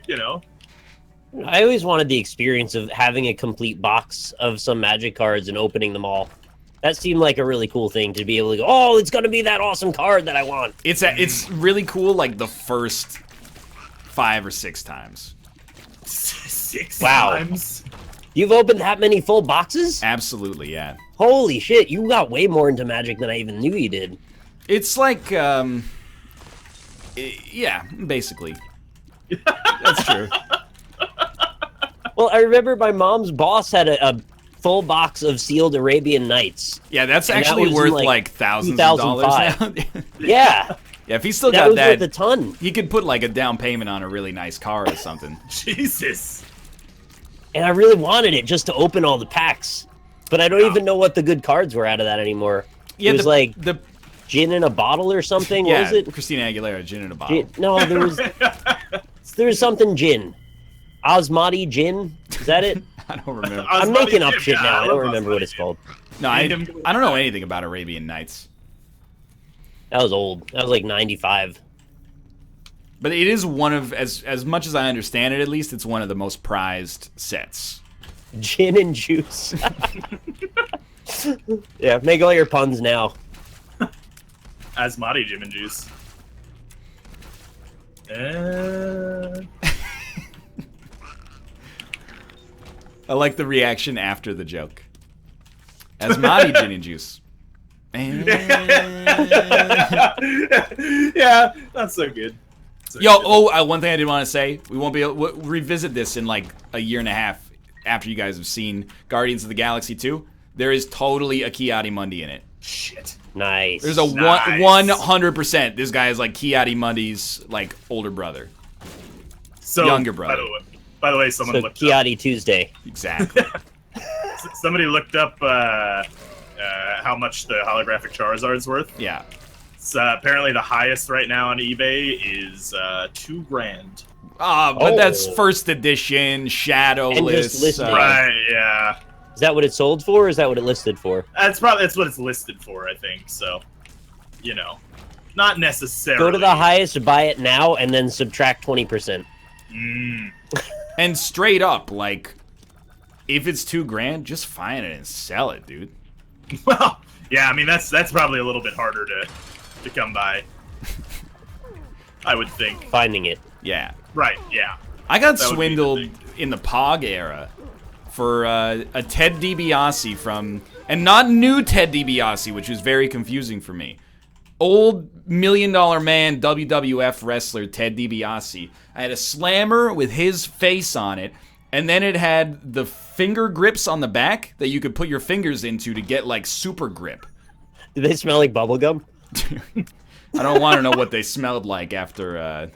S3: I always wanted the experience of having a complete box of some Magic cards and opening them all. That seemed like a really cool thing to be able to go, oh, it's going to be that awesome card that I want.
S2: It's really cool, like, the first 5 or 6 times.
S1: 6
S3: Wow.
S1: times?
S3: You've opened that many full boxes?
S2: Absolutely, yeah.
S3: Holy shit, you got way more into Magic than I even knew you did.
S2: It's like, yeah, basically. That's true.
S3: Well, I remember my mom's boss had a full box of sealed Arabian Nights.
S2: Yeah, that's
S3: And
S2: actually
S3: that was
S2: worth,
S3: in,
S2: like, thousands of dollars now.
S3: Yeah.
S2: Yeah, if he still
S3: That
S2: got
S3: was
S2: that,
S3: worth a ton.
S2: he could put, like, a down payment on a really nice car or something.
S1: Jesus.
S3: And I really wanted it just to open all the packs. But I don't even know what the good cards were out of that anymore.
S2: Yeah,
S3: it was like
S2: the
S3: gin in a bottle or something.
S2: yeah,
S3: What was it?
S2: Christina Aguilera, gin in a bottle.
S3: No, there was something gin. Osmati gin. Is that it?
S2: I don't remember.
S3: I'm making up shit
S1: yeah,
S3: now. I don't
S1: love
S3: remember what
S1: Osmati
S3: it's called.
S2: No, I don't know anything about Arabian Nights.
S3: That was old. That was like 95.
S2: But it is one of, as much as I understand it, at least, it's one of the most prized sets.
S3: Gin and juice. Yeah, make all your puns now.
S1: Asmati gin and juice.
S2: I like the reaction after the joke. Asmati gin and juice.
S1: Yeah, not so good.
S2: One thing I did want to say, we won't be able we'll revisit this in like a year and a half after you guys have seen Guardians of the Galaxy 2. There is totally a Ki-Adi-Mundi in it.
S1: Shit.
S3: Nice.
S2: There's a 100%. This guy is like Ki-Adi-Mundi's like older brother.
S1: So,
S2: Younger brother.
S1: By the way, someone
S3: so
S1: looked
S3: Ki-Adi Tuesday.
S2: Exactly.
S1: somebody looked up how much the holographic Charizard's worth.
S2: Yeah.
S1: So apparently the highest right now on eBay is $2,000.
S2: But that's first edition, shadowless.
S3: And just listed.
S1: Right, yeah.
S3: Is that what it sold for, or is that what it listed for?
S1: That's what it's listed for, I think. So, you know, not necessarily.
S3: Go to the highest, buy it now, and then subtract 20%.
S2: And straight up, like, if it's $2,000, just find it and sell it, dude.
S1: Well, yeah, I mean that's probably a little bit harder to come by. I would think.
S3: Finding it.
S2: Yeah.
S1: Right, yeah.
S2: I got
S1: That would be the
S2: swindled
S1: thing.
S2: in the POG era for a Ted DiBiase from, and not new Ted DiBiase, which was very confusing for me. Old $1 Million Man WWF wrestler Ted DiBiase. I had a slammer with his face on it, and then it had the finger grips on the back that you could put your fingers into to get like super grip.
S3: Do they smell like bubblegum?
S2: I don't want to know what they smelled like after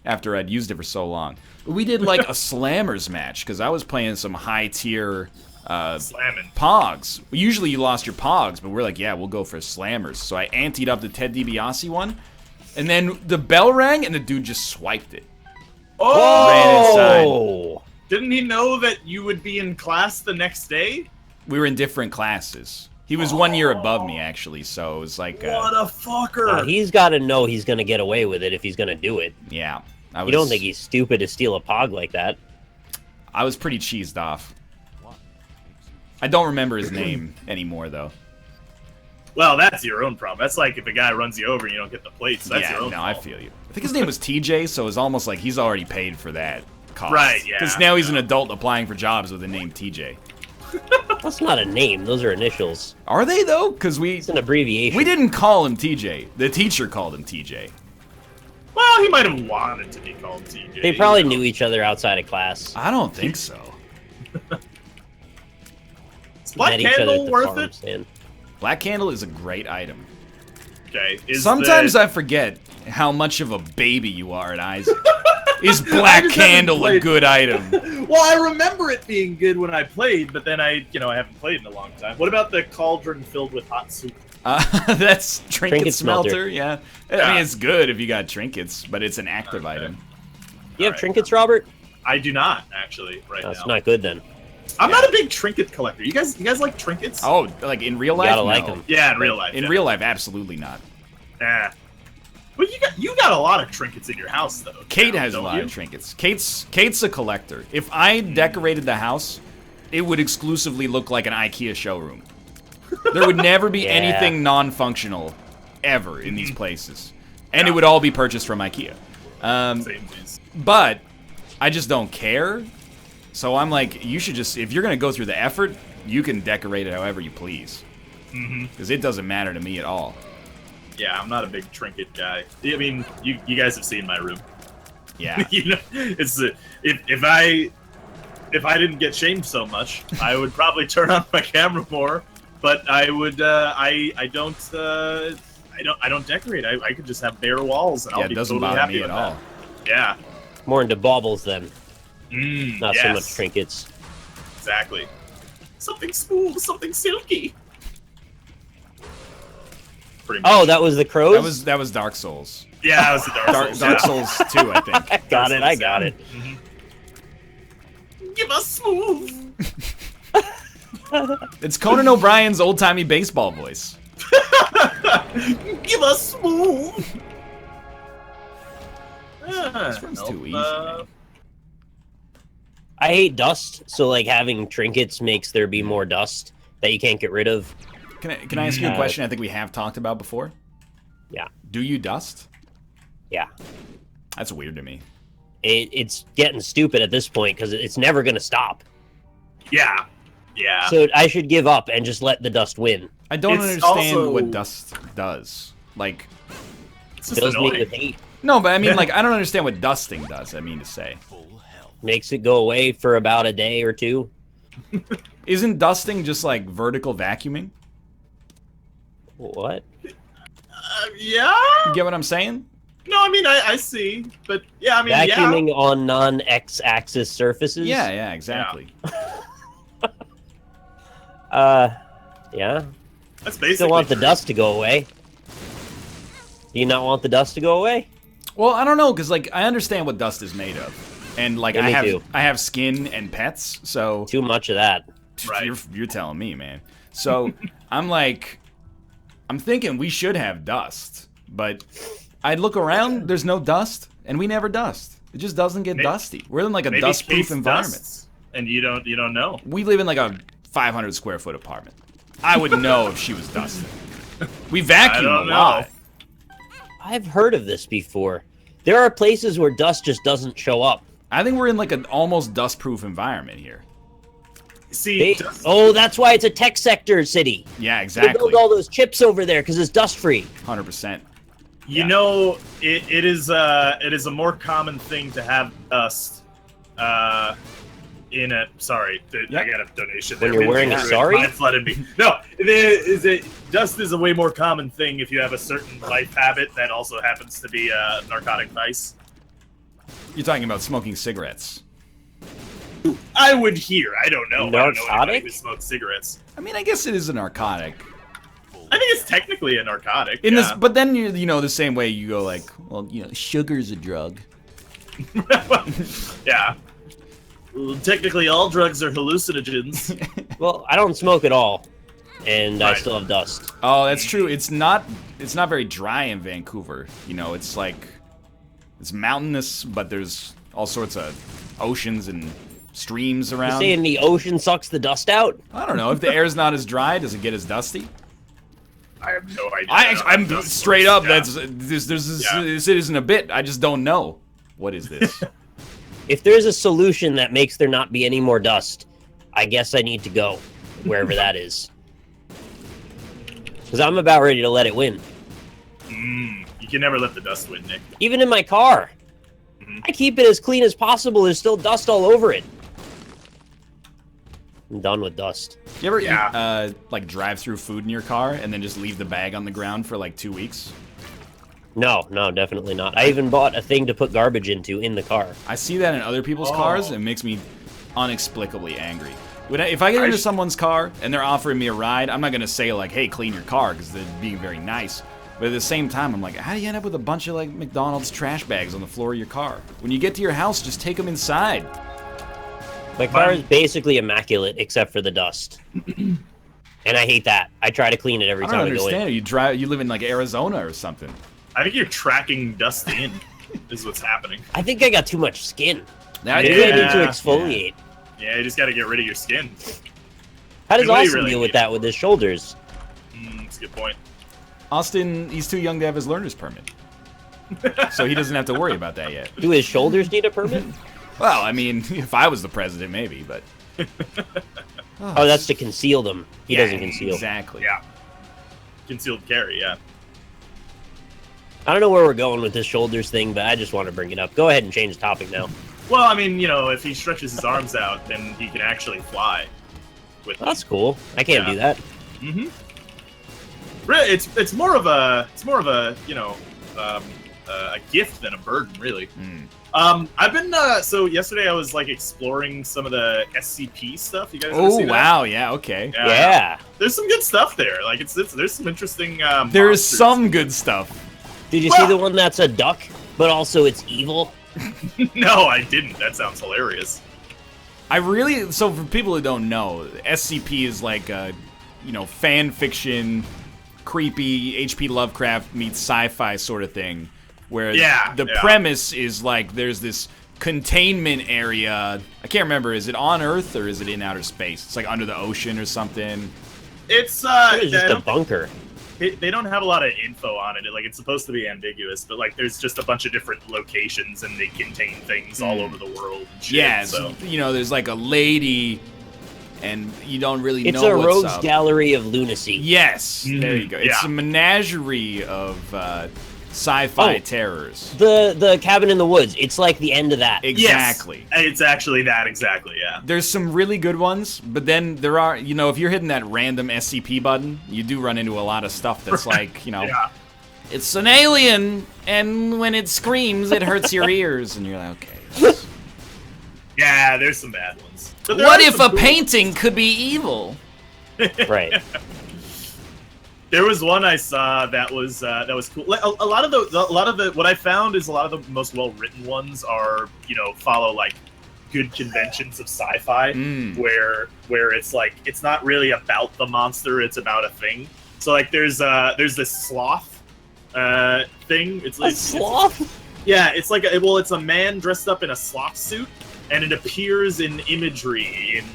S2: I'd used it for so long. We did like a slammers match because I was playing some high tier
S1: Slamming.
S2: Pogs. Usually you lost your Pogs, but we're like, yeah, we'll go for slammers. So I anteed up the Ted DiBiase one, and then the bell rang and the dude just swiped it. Ran inside.
S3: Oh!
S1: Didn't he know that you would be in class the next day?
S2: We were in different classes. He was 1 year above me, actually, so it was like...
S1: What a fucker!
S3: He's got to know he's going to get away with it if he's going to do it.
S2: Yeah.
S3: You don't think he's stupid to steal a Pog like that?
S2: I was pretty cheesed off. I don't remember his name anymore, though.
S1: Well, that's your own problem. That's like if a guy runs you over and you don't get the plates. That's
S2: Yeah,
S1: your own
S2: no,
S1: fault.
S2: I feel you. I think his name was TJ, so it's almost like he's already paid for that cost.
S1: Right, yeah.
S2: Because now he's an adult applying for jobs with the name TJ.
S3: That's not a name. Those are initials.
S2: Are they, though? Because
S3: It's an abbreviation.
S2: we didn't call him TJ. The teacher called him TJ.
S1: Well, he might have wanted to be called TJ.
S3: They probably knew each other outside of class.
S2: I don't think so.
S1: Is Black
S3: Met each other at
S1: Candle
S3: the
S1: worth
S3: farm
S1: it?
S3: stand.
S2: Black Candle is a great item.
S1: Okay.
S2: Sometimes I forget how much of a baby you are at Isaac. Is Black
S1: just haven't
S2: Candle a
S1: played-
S2: good item?
S1: Well, I remember it being good when I played, but then I haven't played in a long time. What about the cauldron filled with hot soup?
S2: That's Trinket
S3: Smelter.
S2: Smelter, yeah. I mean, it's good if you got trinkets, but it's an active item.
S3: You have
S1: Alright.
S3: trinkets, Robert?
S1: I do not actually right
S3: That's
S1: now.
S3: not good then.
S1: I'm not a big trinket collector. You guys like trinkets?
S2: Oh, like in real life?
S3: gotta like
S2: No.
S3: 'em.
S1: Yeah, in real life.
S2: In
S1: yeah.
S2: real life, absolutely not.
S1: Nah. But you got a lot of trinkets in your house, though.
S2: Kate has a lot of trinkets. Kate's a collector. If I decorated the house, it would exclusively look like an IKEA showroom. There would never be anything non-functional ever in these places. And it would all be purchased from IKEA. But I just don't care. So I'm like, you should just, if you're going to go through the effort, you can decorate it however you please. Because it doesn't matter to me at all.
S1: Yeah, I'm not a big trinket guy. I mean, you guys have seen my room.
S2: Yeah.
S1: You know, it's if I didn't get shamed so much, I would probably turn on my camera more. But I would I don't decorate. I could just have bare walls, and I'll be totally happy with that. Yeah.
S3: More into baubles then. Not so much trinkets.
S1: Exactly. Something smooth, something silky.
S3: Oh, that was the crows?
S2: That was Dark Souls.
S1: Yeah, that was the Dark Souls.
S2: Dark Souls 2, I think.
S3: I got it.
S1: Give us smooth.
S2: It's Conan O'Brien's old-timey baseball voice.
S1: Give us smooth.
S2: This one's too easy, man.
S3: I hate dust, so like having trinkets makes there be more dust that you can't get rid of.
S2: Can I ask you a question I think we have talked about before?
S3: Yeah.
S2: Do you dust?
S3: Yeah.
S2: That's weird to me.
S3: It's getting stupid at this point because it's never going to stop.
S1: Yeah. Yeah.
S3: So I should give up and just let the dust win.
S2: I don't understand what dust does. Like,
S3: fills me with hate.
S2: No, but I mean, like, I don't understand what dusting does, I mean to say.
S3: Makes it go away for about a day or two.
S2: Isn't dusting just like vertical vacuuming?
S3: What?
S1: Yeah?
S2: You get what I'm saying?
S1: No, I mean, I see. But, yeah, I mean,
S3: vacuuming on non-X-axis surfaces?
S2: Yeah, exactly.
S3: Yeah.
S1: That's basically
S3: Still want the dust to go away. Do you not want the dust to go away?
S2: Well, I don't know, because, like, I understand what dust is made of. And, like,
S3: yeah,
S2: I have skin and pets, so...
S3: Too much of that.
S2: Right. You're telling me, man. So, I'm like... I'm thinking we should have dust, but I look around, there's no dust, and we never dust. It just doesn't get dusty. We're in like a dust-proof environment.
S1: And you don't know.
S2: We live in like a 500 square foot apartment. I would know if she was dusting. We vacuum a lot.
S3: I've heard of this before. There are places where dust just doesn't show up.
S2: I think we're in like an almost dust-proof environment here.
S1: See,
S3: that's why it's a tech sector city.
S2: Yeah, exactly.
S3: They build all those chips over there because it's dust-free.
S2: 100%.
S1: You know, it is a more common thing to have dust in a... Sorry, I got a donation there.
S3: When you're wearing a sorry?
S1: No, dust is a way more common thing if you have a certain life habit that also happens to be a narcotic vice.
S2: You're talking about smoking cigarettes.
S1: I would hear. I don't know.
S3: Narcotic?
S1: I don't know anybody who smokes cigarettes.
S2: I mean, I guess it is a narcotic.
S1: I think it's technically a narcotic.
S2: But then you know the same way you go like, well, you know, sugar's a drug.
S1: Yeah. Well, technically, all drugs are hallucinogens.
S3: Well, I don't smoke at all, and I still have dust.
S2: Oh, that's true. It's not very dry in Vancouver. You know, it's like it's mountainous, but there's all sorts of oceans and streams around.
S3: You saying the ocean sucks the dust out?
S2: I don't know. If the air's not as dry, does it get as dusty?
S1: I have no idea.
S2: I'm straight up. Yeah. This isn't a bit. I just don't know. What is this?
S3: If there's a solution that makes there not be any more dust, I guess I need to go wherever that is. Because I'm about ready to let it win.
S1: You can never let the dust win, Nick.
S3: Even in my car. I keep it as clean as possible. There's still dust all over it. I'm done with dust.
S2: You ever eat, like drive through food in your car and then just leave the bag on the ground for like 2 weeks?
S3: No, definitely not. I even bought a thing to put garbage into in the car.
S2: I see that in other people's cars, and it makes me inexplicably angry. If I get into someone's car and they're offering me a ride, I'm not going to say like, hey, clean your car, because they're being very nice. But at the same time, I'm like, how do you end up with a bunch of like McDonald's trash bags on the floor of your car? When you get to your house, just take them inside.
S3: My car is basically immaculate except for the dust. And I hate that. I try to clean it every time I go in.
S2: You live in like Arizona or something.
S1: I think you're tracking dust in. Is what's happening.
S3: I think I got too much skin.
S2: That
S3: Maybe I need to exfoliate.
S1: Yeah, you just got to get rid of your skin.
S3: How does Austin
S1: really
S3: deal with that with his shoulders?
S1: That's a good point.
S2: Austin, he's too young to have his learner's permit. So he doesn't have to worry about that yet.
S3: Do his shoulders need a permit?
S2: Well, I mean, if I was the president, maybe, but...
S3: Oh, that's to conceal them. He doesn't conceal.
S2: Exactly.
S1: Yeah. Concealed carry, yeah.
S3: I don't know where we're going with this shoulders thing, but I just want to bring it up. Go ahead and change the topic now.
S1: Well, I mean, if he stretches his arms out, then he can actually fly.
S3: That's cool. I can't do that.
S1: Mm-hmm. It's more of a a gift than a burden, really. I've been so yesterday I was like exploring some of the SCP stuff. You guys ever see that?
S2: Wow, yeah, okay.
S3: Yeah.
S1: There's some good stuff there. Like there's some interesting.
S2: There is some good stuff.
S3: Did you see the one that's a duck, but also it's evil?
S1: No, I didn't. That sounds hilarious.
S2: So for people who don't know, SCP is like a, fan fiction, creepy H.P. Lovecraft meets sci-fi sort of thing, where the premise is like there's this containment area. I can't remember, is it on Earth or is it in outer space? It's like under the ocean or something.
S3: It's just a bunker.
S1: They don't have a lot of info on it. It's supposed to be ambiguous, but there's just a bunch of different locations and they contain things all over the world. And shit,
S2: yeah,
S1: so
S2: there's like a lady, and you don't really
S3: know
S2: what's up.
S3: It's a rogues gallery of lunacy.
S2: Yes, there you go. It's a menagerie of sci-fi terrors.
S3: The cabin in the woods. It's like the end of that.
S2: Exactly.
S1: Yes, it's actually that exactly. Yeah.
S2: There's some really good ones, but then there are, if you're hitting that random SCP button, you do run into a lot of stuff that's like, it's an alien, and when it screams, it hurts your ears, and you're like, okay.
S1: Yeah, there's some bad ones.
S2: What if a painting could be evil?
S3: Right.
S1: There was one I saw that was cool. A lot of the what I found is a lot of the most well written ones are follow like good conventions of sci-fi where it's like it's not really about the monster, it's about a thing. So like there's this sloth thing. It's like
S3: sloth.
S1: It's like it's a man dressed up in a sloth suit. And it appears in imagery in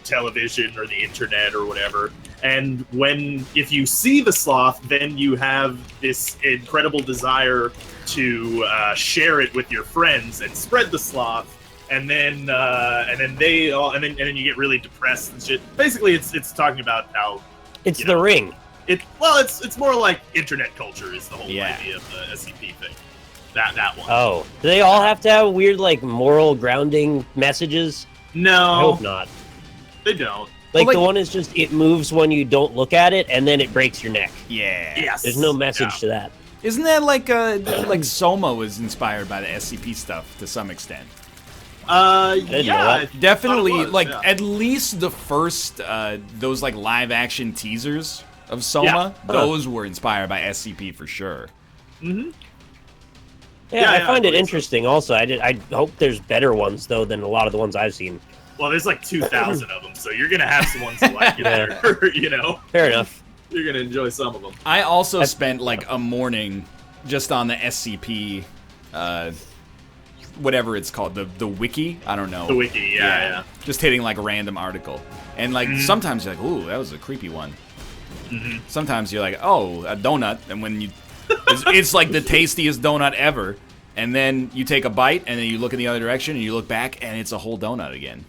S1: television or the internet or whatever. And if you see the sloth, then you have this incredible desire to share it with your friends and spread the sloth. And then you get really depressed and shit. Basically, it's talking about how
S3: it's the Ring.
S1: It's more like internet culture is the whole idea of the SCP thing. That one.
S3: Oh, do they all have to have weird moral grounding messages?
S1: No,
S3: I hope not.
S1: They don't.
S3: The one is just it moves when you don't look at it, and then it breaks your neck.
S2: Yeah.
S1: Yes.
S3: There's no message to that.
S2: Isn't that like Soma was inspired by the SCP stuff to some extent?
S1: Yeah,
S2: definitely. At least the first those live action teasers of Soma, those were inspired by SCP for sure.
S1: Mm-hmm.
S3: Yeah, I find it interesting. Also, I hope there's better ones though than a lot of the ones I've seen.
S1: Well, there's 2,000 of them, so you're gonna have some ones you like it there,
S3: Fair enough.
S1: You're gonna enjoy some of them.
S2: I also spent a morning just on the SCP, whatever it's called, the wiki. I don't know.
S1: The wiki, yeah.
S2: Just hitting a random article, and sometimes you're like, ooh, that was a creepy one.
S1: Mm-hmm.
S2: Sometimes you're like, oh, a donut, and when you. It's like the tastiest donut ever, and then you take a bite, and then you look in the other direction, and you look back, and it's a whole donut again.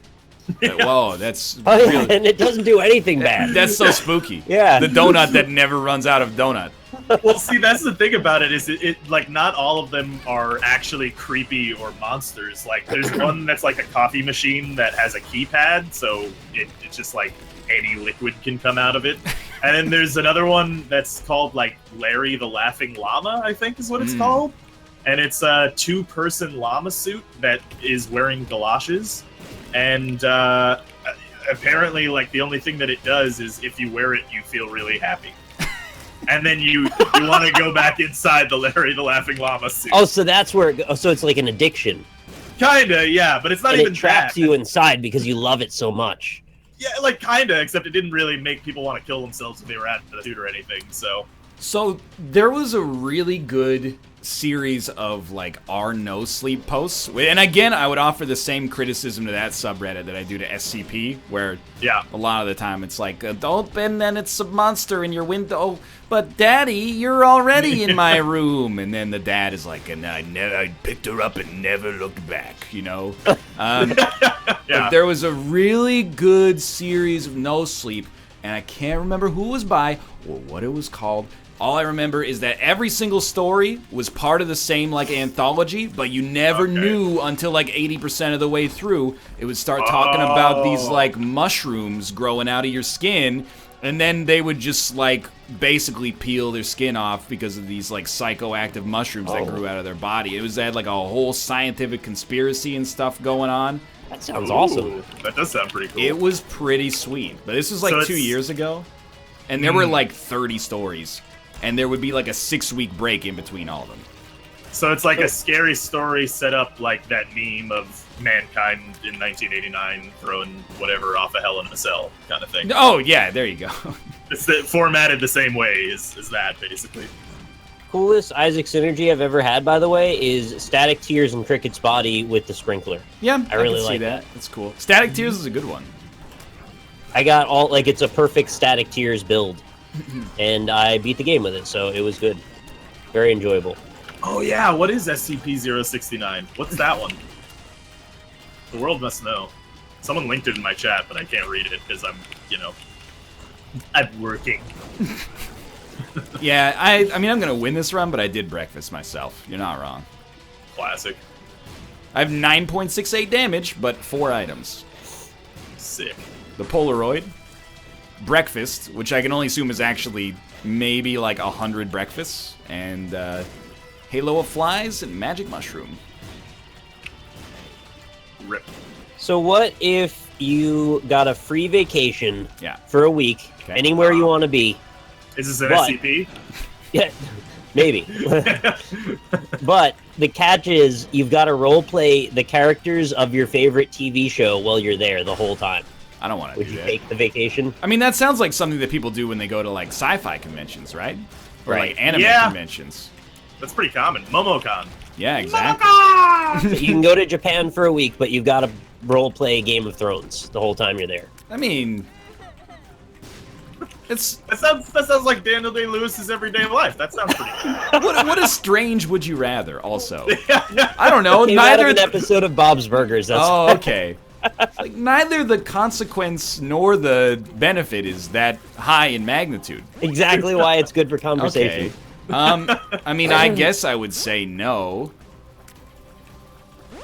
S2: Whoa, that's really...
S3: and it doesn't do anything bad.
S2: That's so spooky.
S3: Yeah,
S2: the donut that never runs out of donut.
S1: Well, see, that's the thing about it is it not all of them are actually creepy or monsters. There's one that's a coffee machine that has a keypad, so it's just any liquid can come out of it. And then there's another one that's called Larry the Laughing Llama, I think is what it's called. And it's a 2-person llama suit that is wearing galoshes. And apparently the only thing that it does is if you wear it, you feel really happy. And then you want to go back inside the Larry the Laughing Llama suit.
S3: Oh, so that's where so it's like an addiction.
S1: Kinda, yeah, but it's not even
S3: it traps you inside because you love it so much.
S1: Yeah, kinda, except it didn't really make people want to kill themselves if they were at the suit or anything, so...
S2: So there was a really good series of like our no sleep posts, and again I would offer the same criticism to that subreddit that I do to SCP, where a lot of the time it's like open and it's a monster in your window, but daddy, you're already in my room, and then the dad is like, and I picked her up and never looked back, you know. But there was a really good series of no sleep, and I can't remember who it was by or what it was called. All I remember is that every single story was part of the same, like, anthology, but you never knew until, like, 80% of the way through. It would start talking about these, like, mushrooms growing out of your skin, and then they would just, like, basically peel their skin off because of these, like, psychoactive mushrooms that grew out of their body. It had, like, a whole scientific conspiracy and stuff going on.
S3: That sounds awesome.
S1: That does sound pretty cool.
S2: It was pretty sweet. But this was, like, 2 years ago, and there were, like, 30 stories. And there would be like a 6-week break in between all of them.
S1: So it's like a scary story set up like that meme of mankind in 1989 throwing whatever off a Hell in a Cell kind of thing.
S2: Oh, yeah, there you go.
S1: It's formatted the same way as that, basically.
S3: Coolest Isaac synergy I've ever had, by the way, is Static Tears and Cricket's body with the sprinkler.
S2: Yeah,
S3: I really
S2: can
S3: like
S2: see that. That's cool. Static Tears is a good one.
S3: I got all, like, it's a perfect Static Tears build. And I beat the game with it, so it was good. Very enjoyable.
S1: Oh yeah, what is SCP-069? What's that one? The world must know. Someone linked it in my chat, but I can't read it because I'm working.
S2: Yeah, I mean, I'm going to win this run, but I did breakfast myself. You're not wrong.
S1: Classic.
S2: I have 9.68 damage, but 4 items.
S1: Sick.
S2: The Polaroid. Breakfast, which I can only assume is actually maybe like 100 breakfasts, and Halo of Flies and Magic Mushroom.
S1: Rip.
S3: So what if you got a free vacation for a week, anywhere you want to be?
S1: Is this an SCP?
S3: Yeah, maybe. But the catch is you've got to roleplay the characters of your favorite TV show while you're there the whole time.
S2: I don't want to do that.
S3: Would you take the vacation?
S2: I mean, that sounds like something that people do when they go to, like, sci-fi conventions, right? Or, like, anime conventions.
S1: That's pretty common. MomoCon.
S2: Yeah, exactly.
S3: So you can go to Japan for a week, but you've got to roleplay Game of Thrones the whole time you're there.
S2: I mean,
S1: that sounds like Daniel Day-Lewis's everyday life. That sounds pretty cool.
S2: What a strange would you rather, also. I don't know.
S3: Neither an episode of Bob's Burgers. That's
S2: okay. Like, neither the consequence nor the benefit is that high in magnitude.
S3: Exactly why it's good for conversation.
S2: Okay. I mean, I guess I would say no.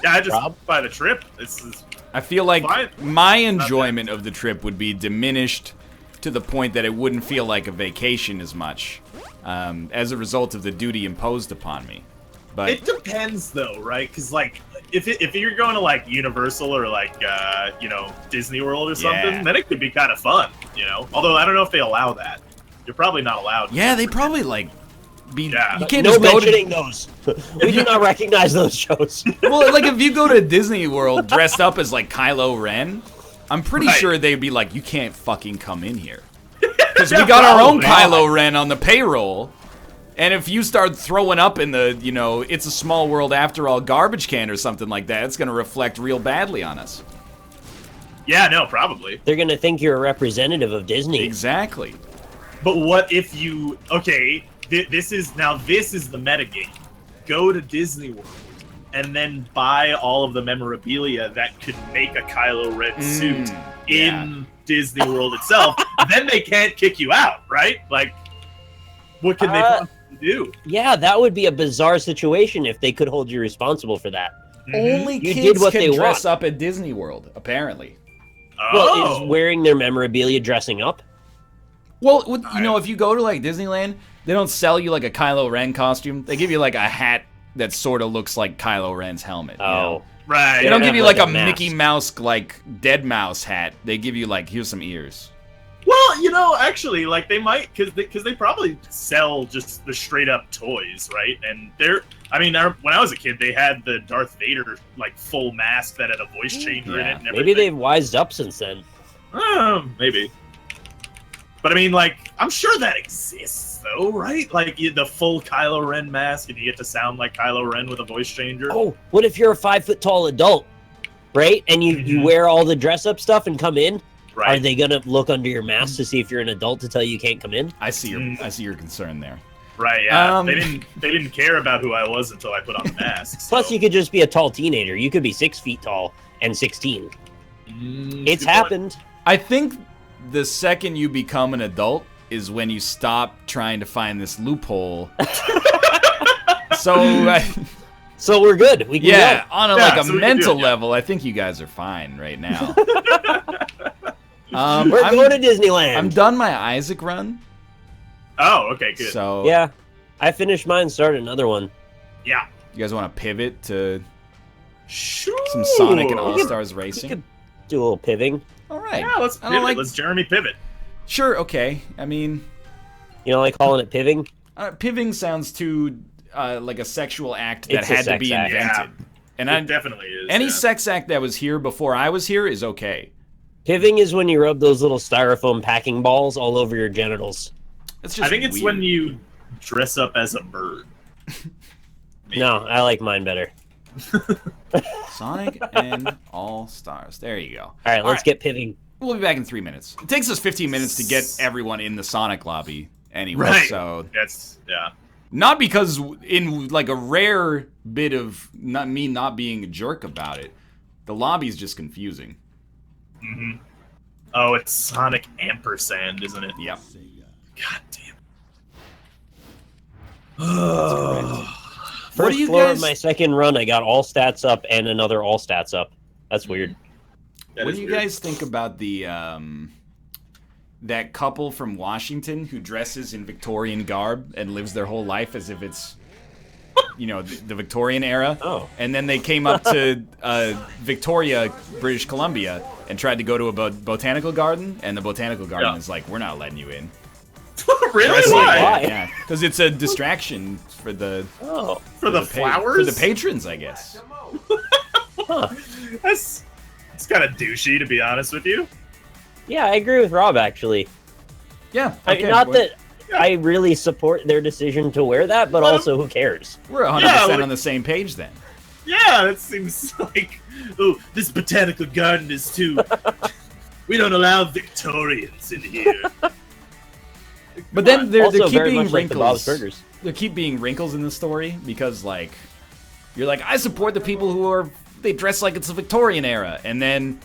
S1: Yeah, I just buy the trip.
S2: I feel like my enjoyment of the trip would be diminished to the point that it wouldn't feel like a vacation as much as a result of the duty imposed upon me. But
S1: it depends, though, right? Because, like, if you're going to, like, Universal or, like, Disney World or something, then it could be kind of fun, you know? Although, I don't know if they allow that. You're probably not allowed.
S2: Yeah, they probably, like, you can't
S3: no
S2: just go
S3: mentioning those. We do not recognize those shows.
S2: Well, like, if you go to Disney World dressed up as, like, Kylo Ren, I'm pretty sure they'd be like, you can't fucking come in here. Because we got our own Kylo Ren on the payroll. And if you start throwing up in the, It's a Small World After All garbage can or something like that, it's going to reflect real badly on us.
S1: Yeah, no, probably.
S3: They're going to think you're a representative of Disney.
S2: Exactly.
S1: But what if you... Okay, this is the metagame. Go to Disney World and then buy all of the memorabilia that could make a Kylo Ren suit in Disney World itself. Then they can't kick you out, right? Like, what can they possibly do?
S3: Yeah, that would be a bizarre situation if they could hold you responsible for that.
S2: Only kids can dress up at Disney World, apparently.
S3: Well, is wearing their memorabilia dressing up?
S2: Well, if you go to, like, Disneyland, they don't sell you, like, a Kylo Ren costume. They give you, like, a hat that sort of looks like Kylo Ren's helmet.
S3: Oh.
S1: Right.
S2: They don't give you, like, a Mickey Mouse, like, dead mouse hat. They give you, like, here's some ears.
S1: Well, actually, like, they might, because they probably sell just the straight-up toys, right? And when I was a kid, they had the Darth Vader, like, full mask that had a voice changer in it and everything.
S3: Maybe they've wised up since then.
S1: Maybe. But, I mean, like, I'm sure that exists, though, right? Like the full Kylo Ren mask, and you get to sound like Kylo Ren with a voice changer.
S3: Oh, what if you're a 5-foot-tall adult, right? And you wear all the dress-up stuff and come in? Right. Are they gonna look under your mask to see if you're an adult to tell you can't come in?
S2: I see your concern there.
S1: Right. Yeah. They didn't care about who I was until I put on the mask. So.
S3: Plus, you could just be a tall teenager. You could be 6 feet tall and 16. It's happened.
S2: I think the second you become an adult is when you stop trying to find this loophole.
S3: So we're good. We can go.
S2: On a mental level, I think you guys are fine right now.
S3: We're going to Disneyland.
S2: I'm done my Isaac run.
S1: Oh, okay, good.
S2: So
S3: yeah, I finished mine. Started another one.
S1: Yeah.
S2: You guys want to pivot to
S1: sure.
S2: some Sonic and All Stars Racing?
S3: We could do a little pivoting.
S2: All right.
S1: Yeah, let's pivot. Let's Jeremy pivot.
S2: Sure. Okay. I mean,
S3: you don't like calling it pivoting?
S2: Pivoting sounds too like a sexual act that had to be invented.
S1: Yeah.
S2: And
S1: it definitely is.
S2: Any sex act that was here before I was here is okay.
S3: Pivoting is when you rub those little styrofoam packing balls all over your genitals.
S1: I think it's when you dress up as a bird.
S3: No, I like mine better.
S2: Sonic and All Stars. There you go.
S3: All right, let's get pivoting.
S2: We'll be back in 3 minutes. It takes us 15 minutes to get everyone in the Sonic lobby anyway.
S1: Right.
S2: So
S1: yeah.
S2: Not because in like a rare bit of not being a jerk about it, the lobby's just confusing.
S1: Mm-hmm. Oh, it's Sonic ampersand, isn't it?
S2: Yep.
S1: God damn.
S3: First floor of my second run, I got all stats up and another all stats up. That's weird.
S2: What do you guys think about the that couple from Washington who dresses in Victorian garb and lives their whole life as if it's, the Victorian era?
S3: Oh.
S2: And then they came up to Victoria, British Columbia, and tried to go to a botanical garden, and the botanical garden is like, we're not letting you in.
S1: Really? Why?
S2: Yeah, because it's a distraction for the
S1: for the flowers,
S2: for the patrons, I guess.
S3: Huh.
S1: It's kind of douchey, to be honest with you.
S3: Yeah, I agree with Rob, actually.
S2: Yeah.
S3: Okay, I really support their decision to wear that, but also, who cares?
S2: We're 100% on the same page then.
S1: Yeah, it seems like, this botanical garden is too... we don't allow Victorians in here.
S2: But then there keep
S3: very
S2: being
S3: much like the Bob's
S2: wrinkles.
S3: Burgers.
S2: There keep being wrinkles in the story because, like, you're like, I support the people who they dress like it's the Victorian era, and then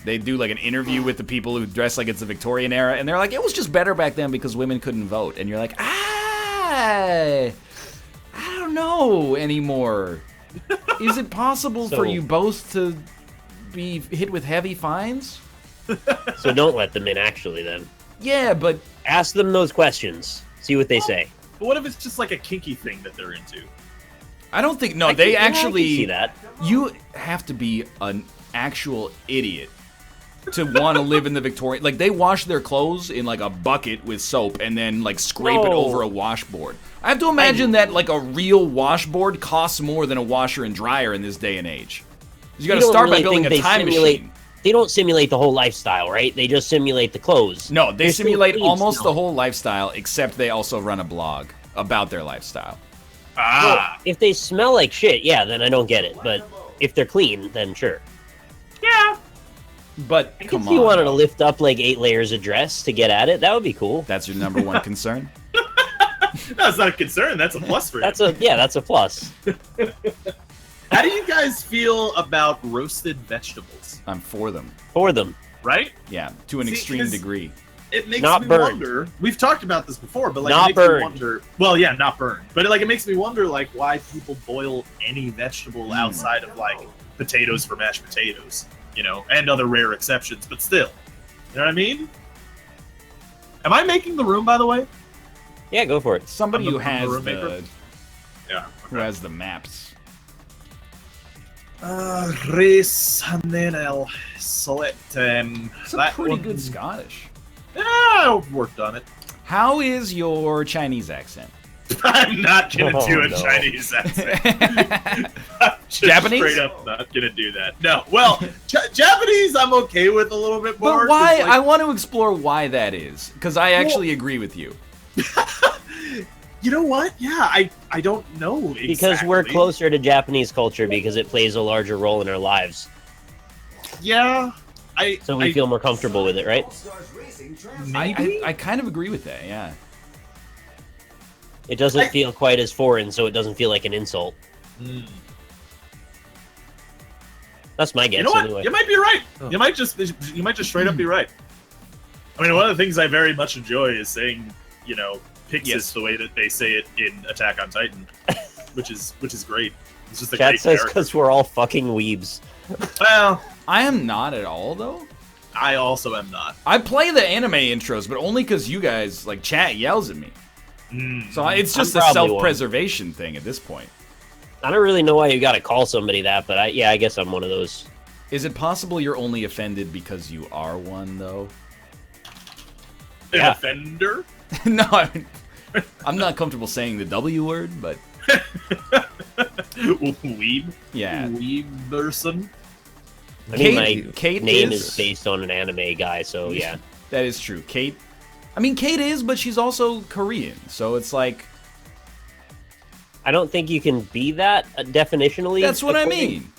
S2: they do like an interview with the people who dress like it's the Victorian era, and they're like, it was just better back then because women couldn't vote, and you're like, I don't know anymore. Is it possible for you both to be hit with heavy fines?
S3: So don't let them in, actually, then.
S2: Yeah, but
S3: ask them those questions. See what they say.
S1: But what if it's just like a kinky thing that they're into?
S2: I don't think. No, they actually.
S3: See that.
S2: You have to be an actual idiot to want to live in the Victorian. Like, they wash their clothes in like a bucket with soap and then like scrape it over a washboard. I have to imagine that like a real washboard costs more than a washer and dryer in this day and age. You got to start by building a time machine.
S3: They don't simulate the whole lifestyle, right? They just simulate the clothes.
S2: No, they simulate almost the whole lifestyle, except they also run a blog about their lifestyle.
S3: Well, if they smell like shit, yeah, then I don't get it. But if they're clean, then sure.
S1: Yeah.
S2: But
S3: I can see you wanted to lift up like 8 layers of dress to get at it. That would be cool.
S2: That's your number one concern?
S1: That's not a concern. That's a plus for you.
S3: That's a plus.
S1: How do you guys feel about roasted vegetables?
S2: I'm for them.
S3: For them.
S1: Right?
S2: Yeah, to an extreme degree.
S1: It makes
S3: not
S1: me
S3: burned.
S1: wonder. We've talked about this before, but like
S3: not
S1: it makes
S3: burned.
S1: me wonder. Well, yeah, not burned. But it makes me wonder like why people boil any vegetable outside of like potatoes for mashed potatoes, and other rare exceptions, but still. You know what I mean? Am I making the room, by the way?
S3: Yeah, go for it.
S2: Somebody who has
S1: who
S2: has the maps.
S1: Res Hanenel Select.
S2: It's a pretty good Scottish.
S1: Yeah, I've worked on it.
S2: How is your Chinese accent?
S1: I'm not gonna do a Chinese accent. I'm just
S2: Japanese?
S1: straight up not gonna do that. No. Well, Japanese I'm okay with a little bit more.
S2: But why?
S1: Like,
S2: I want to explore why that is, because I actually agree with you.
S1: You know what? Yeah, I don't know exactly.
S3: Because we're closer to Japanese culture because it plays a larger role in our lives.
S1: Yeah.
S3: So we feel more comfortable with it, right?
S1: Maybe?
S2: I kind of agree with that, yeah.
S3: It doesn't feel quite as foreign, so it doesn't feel like an insult. That's my guess.
S1: You know what?
S3: Anyway.
S1: You might be right. You might just straight up be right. I mean, one of the things I very much enjoy is saying, Pixis the way that they say it in Attack on Titan, which is great. It's just a
S3: Chat
S1: great
S3: says
S1: character.
S3: because we're all fucking weebs.
S1: Well,
S2: I am not at all, though.
S1: I also am not.
S2: I play the anime intros, but only because you guys, like, chat yells at me. So it's just a self-preservation thing at this point.
S3: I don't really know why you gotta call somebody that, but I guess I'm one of those.
S2: Is it possible you're only offended because you are one, though?
S1: An offender?
S2: No, I'm not comfortable saying the W word, but...
S1: Weeb?
S2: Yeah.
S1: Weeberson?
S3: I mean, my name is based on an anime guy, so yeah.
S2: That is true. Kate is, but she's also Korean, so it's like...
S3: I don't think you can be that definitionally.
S2: That's what I mean.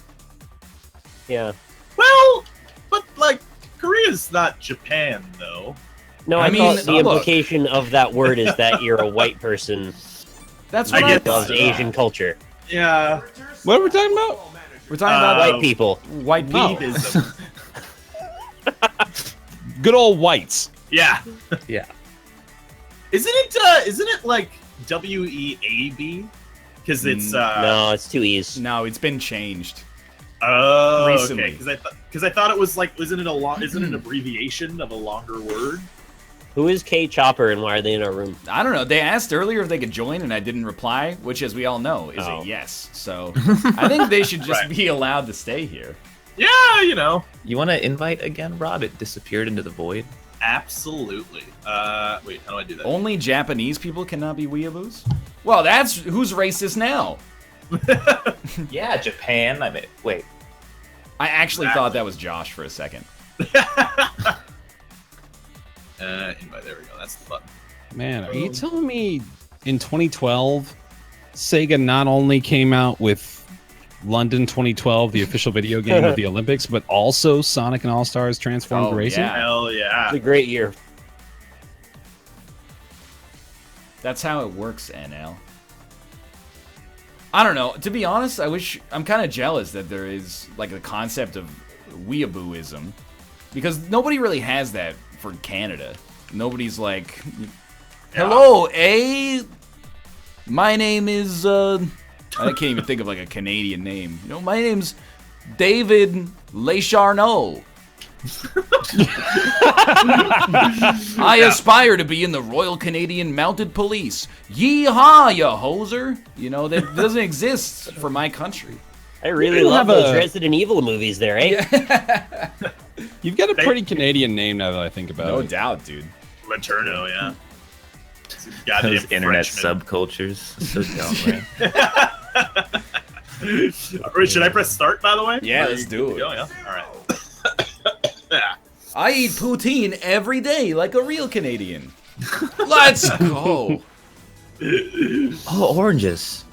S3: Yeah.
S1: Well, but, like, Korea's not Japan, though.
S3: No, I mean, the implication of that word is that you're a white person.
S2: That's what I
S3: loves Asian culture.
S1: Yeah.
S4: What are we talking about?
S2: We're talking about
S3: white people.
S2: White people.
S4: Good old whites.
S1: Yeah.
S4: Yeah.
S1: Isn't it like WEAB? Because it's
S3: no, it's 2 E's.
S2: No, it's been changed.
S1: Oh,
S2: recently.
S1: Okay. Because I thought it was like, isn't it an abbreviation of a longer word?
S3: Who is Kate Chopper and why are they in our room?
S2: I don't know. They asked earlier if they could join, and I didn't reply, which, as we all know, is a yes. So I think they should just be allowed to stay here.
S1: Yeah,
S5: You want to invite again, Rob? It disappeared into the void.
S1: Absolutely. Wait, how do I do that?
S2: Only Japanese people cannot be weeaboos? Well, that's who's racist now.
S5: Yeah, Japan. I mean, wait.
S2: I actually thought that was Josh for a second.
S1: Invite. There we go. That's the button.
S4: Man, are you telling me in 2012, Sega not only came out with London 2012, the official video game of the Olympics, but also Sonic and All-Stars Transformed Racing?
S2: Yeah.
S1: Hell yeah.
S3: It's a great year.
S2: That's how it works, NL. I don't know. To be honest, I'm kind of jealous that there is like a concept of weeabooism, because nobody really has that for Canada. Nobody's like, hello, my name is I can't even think of like a Canadian name. My name's David Lescharneau. I aspire to be in the Royal Canadian Mounted Police. Yeehaw, you hoser! That doesn't exist for my country.
S3: I really love those Resident Evil movies there, eh?
S2: Yeah.
S4: You've got a pretty Canadian name now that I think about it.
S2: No doubt, dude.
S1: Laterno, yeah.
S5: Those internet subcultures. So dumb,
S1: right? Should I press start, by the way?
S2: Yeah, let's do it.
S1: Yeah. All right.
S2: I eat poutine every day like a real Canadian. Let's go.
S5: Oh, oranges.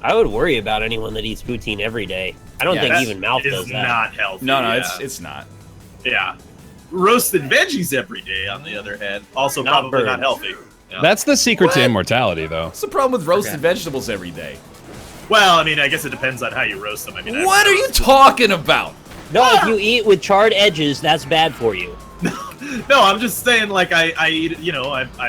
S3: I would worry about anyone that eats poutine every day. I don't think even Mouth does that.
S1: It's not healthy.
S2: No, it's not.
S1: Yeah. Roasted veggies every day, on the other hand, also probably not healthy. Yeah.
S4: That's the secret to immortality, though.
S2: What's the problem with roasted vegetables every day?
S1: Well, I mean, I guess it depends on how you roast them. I mean,
S2: what are you talking about?
S3: No, if you eat with charred edges, that's bad for you.
S1: No, I'm just saying, like, I eat, I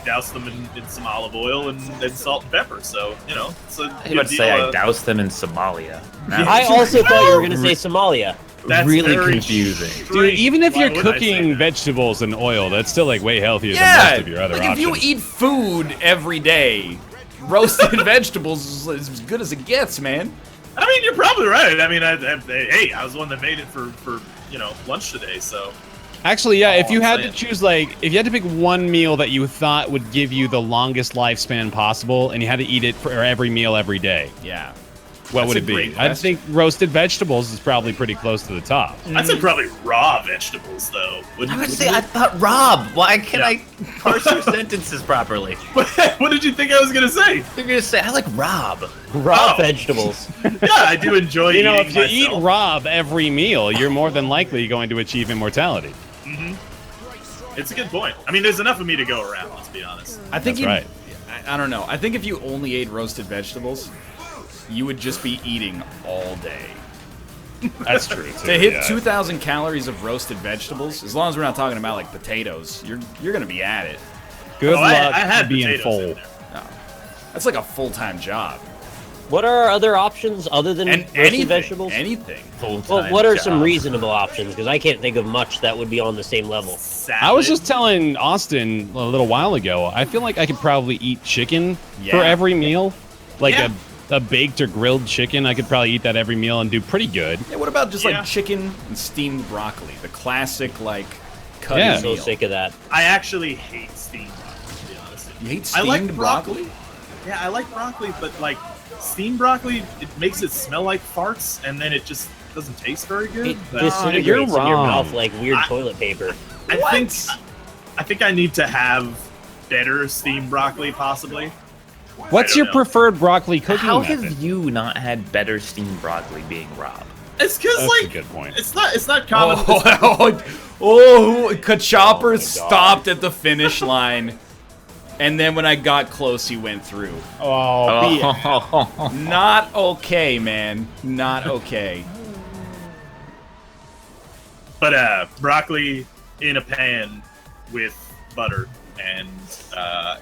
S1: douse them in some olive oil and salt and pepper. So, it's a
S5: I would say I doused them in Somalia.
S3: I also thought you were going to say Somalia.
S1: That's
S5: really confusing.
S4: Dude, even if you're cooking vegetables in oil, that's still like way healthier than most of your other options.
S2: If you eat food every day, roasted vegetables is as good as it gets, man.
S1: I mean, you're probably right. I mean, hey, I was the one that made it for lunch today, so.
S4: Actually, yeah, if you had to choose, like, if you had to pick one meal that you thought would give you the longest lifespan possible, and you had to eat it for every meal every day,
S2: Yeah.
S4: what would it be? I think roasted vegetables is probably pretty close to the top.
S1: I'd say probably raw vegetables, though.
S5: I would say I thought Rob. Why can't I parse your sentences properly?
S1: What did you think I was gonna say?
S5: You're gonna say I like Rob.
S3: Raw vegetables.
S1: Yeah, I do enjoy.
S4: You know,
S1: eating
S4: if you eat
S1: myself.
S4: Rob every meal, you're more than likely going to achieve immortality.
S1: It's a good point. I mean, there's enough of me to go around. Let's be honest.
S2: I think
S4: That's right.
S2: I don't know. I think if you only ate roasted vegetables, you would just be eating all day.
S4: That's true, too.
S2: To hit 2,000 calories of roasted vegetables, as long as we're not talking about like potatoes, you're gonna be at it.
S4: Good luck
S1: I had
S4: being
S1: potatoes
S4: full.
S1: in there.
S2: No. That's like a full-time job.
S3: What are our other options other than
S2: And
S3: roasted
S2: anything,
S3: vegetables?
S2: anything.
S3: Well, what are some reasonable options? Because I can't think of much that would be on the same level.
S4: I was just telling Austin a little while ago, I feel like I could probably eat chicken for every meal. Like a baked or grilled chicken, I could probably eat that every meal and do pretty good.
S2: Yeah, what about just like chicken and steamed broccoli? The classic, like, cutting
S3: I'm so
S2: meal.
S3: sick of that.
S1: I actually hate steamed broccoli, to be honest with you.
S2: You hate steamed
S1: I like
S2: broccoli?
S1: Yeah, I like broccoli, but like steamed broccoli, it makes it smell like farts, and then it just doesn't taste very good.
S3: It
S1: But
S3: disintegrates
S4: you're
S3: in your
S4: wrong.
S3: mouth like weird toilet paper.
S1: I think I need to have better steamed broccoli, possibly.
S4: What's your preferred broccoli cooking
S5: How
S4: method?
S5: have you not had better steamed broccoli being Rob?
S1: It's because
S4: That's
S1: like
S4: a good point.
S1: it's not common.
S2: Kachopper stopped at the finish line, and then when I got close, he went through. Not okay, man. Not okay.
S1: But broccoli in a pan with butter and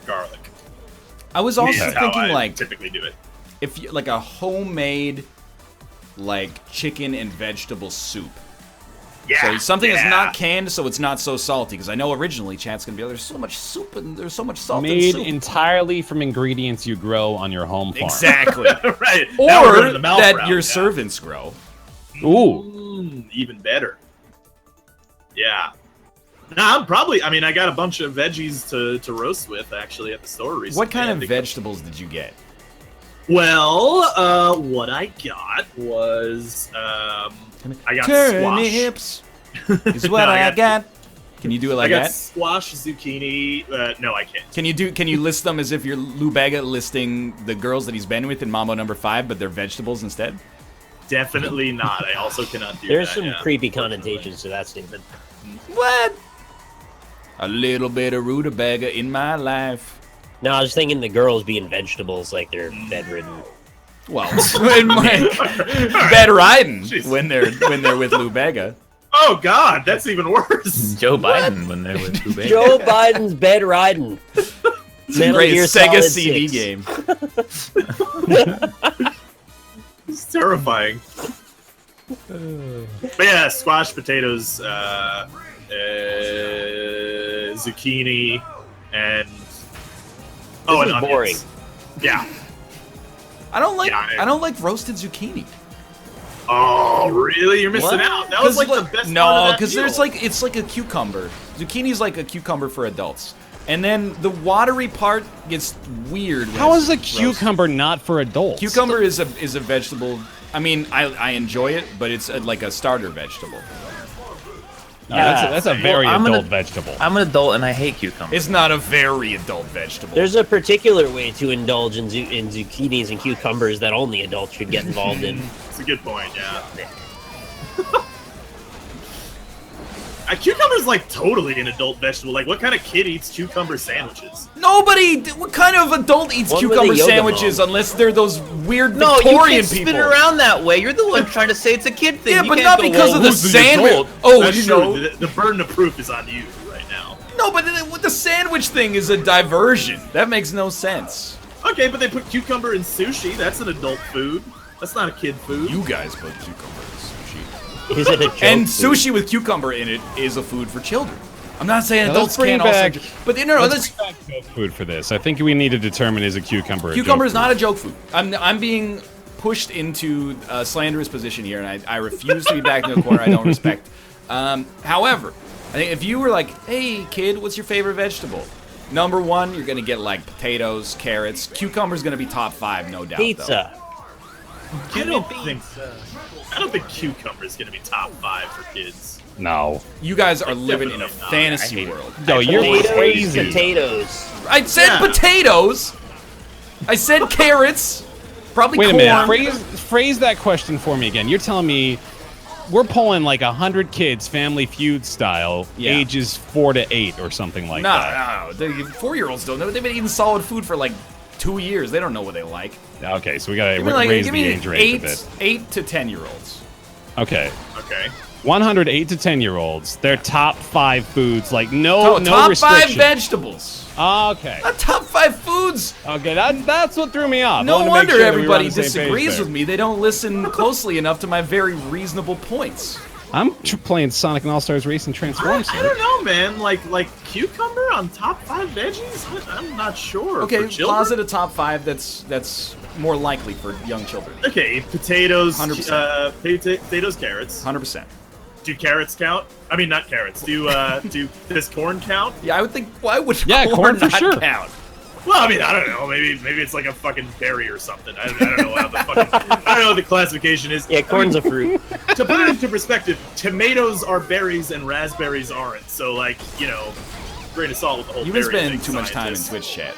S1: garlic.
S2: I was also
S1: is how
S2: thinking,
S1: I
S2: like,
S1: typically do it.
S2: if you, like a homemade, like, chicken and vegetable soup.
S1: Yeah.
S2: So something that's not canned, so it's not so salty. Because I know originally chat's gonna be, oh, there's so much soup and there's so much salt in
S4: Made
S2: soup.
S4: entirely from ingredients you grow on your home farm.
S2: Exactly.
S1: Right. Now we're going
S2: Or
S1: the mouth
S2: that
S1: route,
S2: your
S1: yeah.
S2: servants grow.
S4: Ooh.
S1: Even better. Yeah. Nah, I'm probably. I mean, I got a bunch of veggies to roast with actually at the store recently.
S2: What kind
S1: I
S2: of
S1: think
S2: vegetables did you get?
S1: Well, what I got was I got squash.
S2: Turnips is what
S1: No,
S2: I got. Can you do it like
S1: I got
S2: that?
S1: squash, zucchini. No, I can't.
S2: Can you list them as if you're Lou Bega listing the girls that he's been with in Mambo Number 5, but they're vegetables instead?
S1: Definitely not. I also cannot do
S3: There's
S1: that.
S3: some
S1: yeah.
S3: creepy connotations to that statement.
S2: What? A little bit of rutabaga in my life.
S3: No, I was thinking the girls being vegetables like they're bedridden.
S2: Well, bed riding
S1: Jeez.
S2: when they're with Lou Bega.
S1: Oh God, that's even worse.
S5: Joe Biden when they're with Uber.
S3: Joe Biden's bed riding.
S2: It's a great Sega CD game.
S1: It's terrifying. But yeah, squash, potatoes, zucchini, and
S3: This
S1: and
S3: is
S1: onions.
S3: boring.
S1: Yeah.
S2: I don't like
S1: Yeah,
S2: roasted zucchini.
S1: Oh, really? You're missing
S5: What?
S1: out. That was like the best
S2: No,
S1: part of that
S2: because
S1: meal.
S2: there's like it's like a cucumber. Zucchini's like a cucumber for adults, and then the watery part gets weird. when
S4: How
S2: it's
S4: is a
S2: roasted.
S4: cucumber not for adults?
S2: Cucumber is a vegetable. I mean, I enjoy it, but it's like a starter vegetable.
S4: That's a very
S5: I'm
S4: adult
S5: gonna-
S4: vegetable.
S5: I'm an adult and I hate cucumbers.
S2: It's not a very adult vegetable.
S3: There's a particular way to indulge in zucchinis and cucumbers that only adults should get involved in.
S1: It's a good point, yeah. Cucumber's like totally an adult vegetable. Like, what kind of kid eats cucumber sandwiches?
S2: Nobody. What kind of adult eats
S3: One with
S2: cucumber
S3: a yoga
S2: sandwiches
S3: mom.
S2: unless they're those weird
S5: No, you
S2: Victorian
S5: can't
S2: people?
S5: spin it around that way. You're the one trying to say it's a kid thing.
S2: Yeah,
S5: You
S2: but
S5: can't
S2: not
S5: go,
S2: because
S5: well,
S2: of the
S5: who's
S2: sandwich.
S5: adult?
S2: Oh,
S1: That's
S2: you
S1: true.
S2: know.
S1: The burden of proof is on you right now.
S2: No, but the sandwich thing is a diversion. That makes no sense.
S1: Okay, but they put cucumber in sushi. That's an adult food. That's not a kid food.
S2: You guys put cucumber in sushi.
S3: Is it a joke?
S2: And
S3: food?
S2: sushi with cucumber in it is a food for children. I'm not saying
S4: Now,
S2: adults
S4: let's bring
S2: can't
S4: back-
S2: also. But no,
S4: Let's bring back joke food for this. I think we need to determine is a cucumber.
S2: cucumber is
S4: a joke
S2: not a joke food. I'm being pushed into a slanderous position here, and I refuse to be backed in a corner I don't respect. However, I think if you were like, hey, kid, what's your favorite vegetable? Number 1, you're going to get, like, potatoes, carrots. Cucumber's going to be top 5, no doubt,
S3: Pizza.
S1: I don't think cucumber is going to be top 5 for kids.
S4: No.
S2: You guys are living in a
S1: Definitely not.
S2: fantasy world.
S4: No, you're
S3: Potatoes,
S4: crazy.
S3: potatoes.
S2: I said potatoes. I said carrots. Probably
S4: Wait a
S2: corn.
S4: minute. Phrase that question for me again. You're telling me we're pulling like 100 kids, Family Feud style, ages 4 to 8 or something like that.
S2: No. The 4-year-olds don't know. They've been eating solid food for like 2 years. They don't know what they like.
S4: Okay, so we gotta
S2: Like,
S4: raise
S2: give
S4: the
S2: me
S4: age range a bit.
S2: 8 to 10-year-olds.
S4: Okay.
S1: Okay.
S4: 108 to 10-year-olds. Their top 5 foods, like no
S2: top 5
S4: restriction.
S2: vegetables.
S4: Okay.
S2: Top 5 foods.
S4: Okay, that's what threw me off. I
S2: No
S4: wanted to make
S2: wonder
S4: sure that we were on
S2: everybody
S4: the same page
S2: disagrees
S4: there.
S2: with me. They don't listen closely enough to my very reasonable points.
S4: I'm playing Sonic and All-Stars Racing Transforms.
S1: I don't know, man. Like cucumber on top 5 veggies? I'm not sure.
S2: Okay,
S1: For children?
S2: posit a top 5 that's more likely for young children.
S1: Okay, potatoes,
S2: 100%.
S1: Potatoes, carrots.
S2: 100%.
S1: Do carrots count? I mean, not carrots. Does corn count?
S2: Yeah, I would think. Why would
S4: corn for
S2: not
S4: sure.
S2: count?
S1: Well, I mean, I don't know. Maybe it's like a fucking berry or something. I don't know how the fucking I don't know what the classification is.
S3: Yeah, corn's a fruit.
S1: To put it into perspective, tomatoes are berries and raspberries aren't. So, like, grain of salt with the whole.
S2: You've been
S1: berry
S2: spending
S1: thing,
S2: too much time in
S1: scientists.
S2: Twitch chat.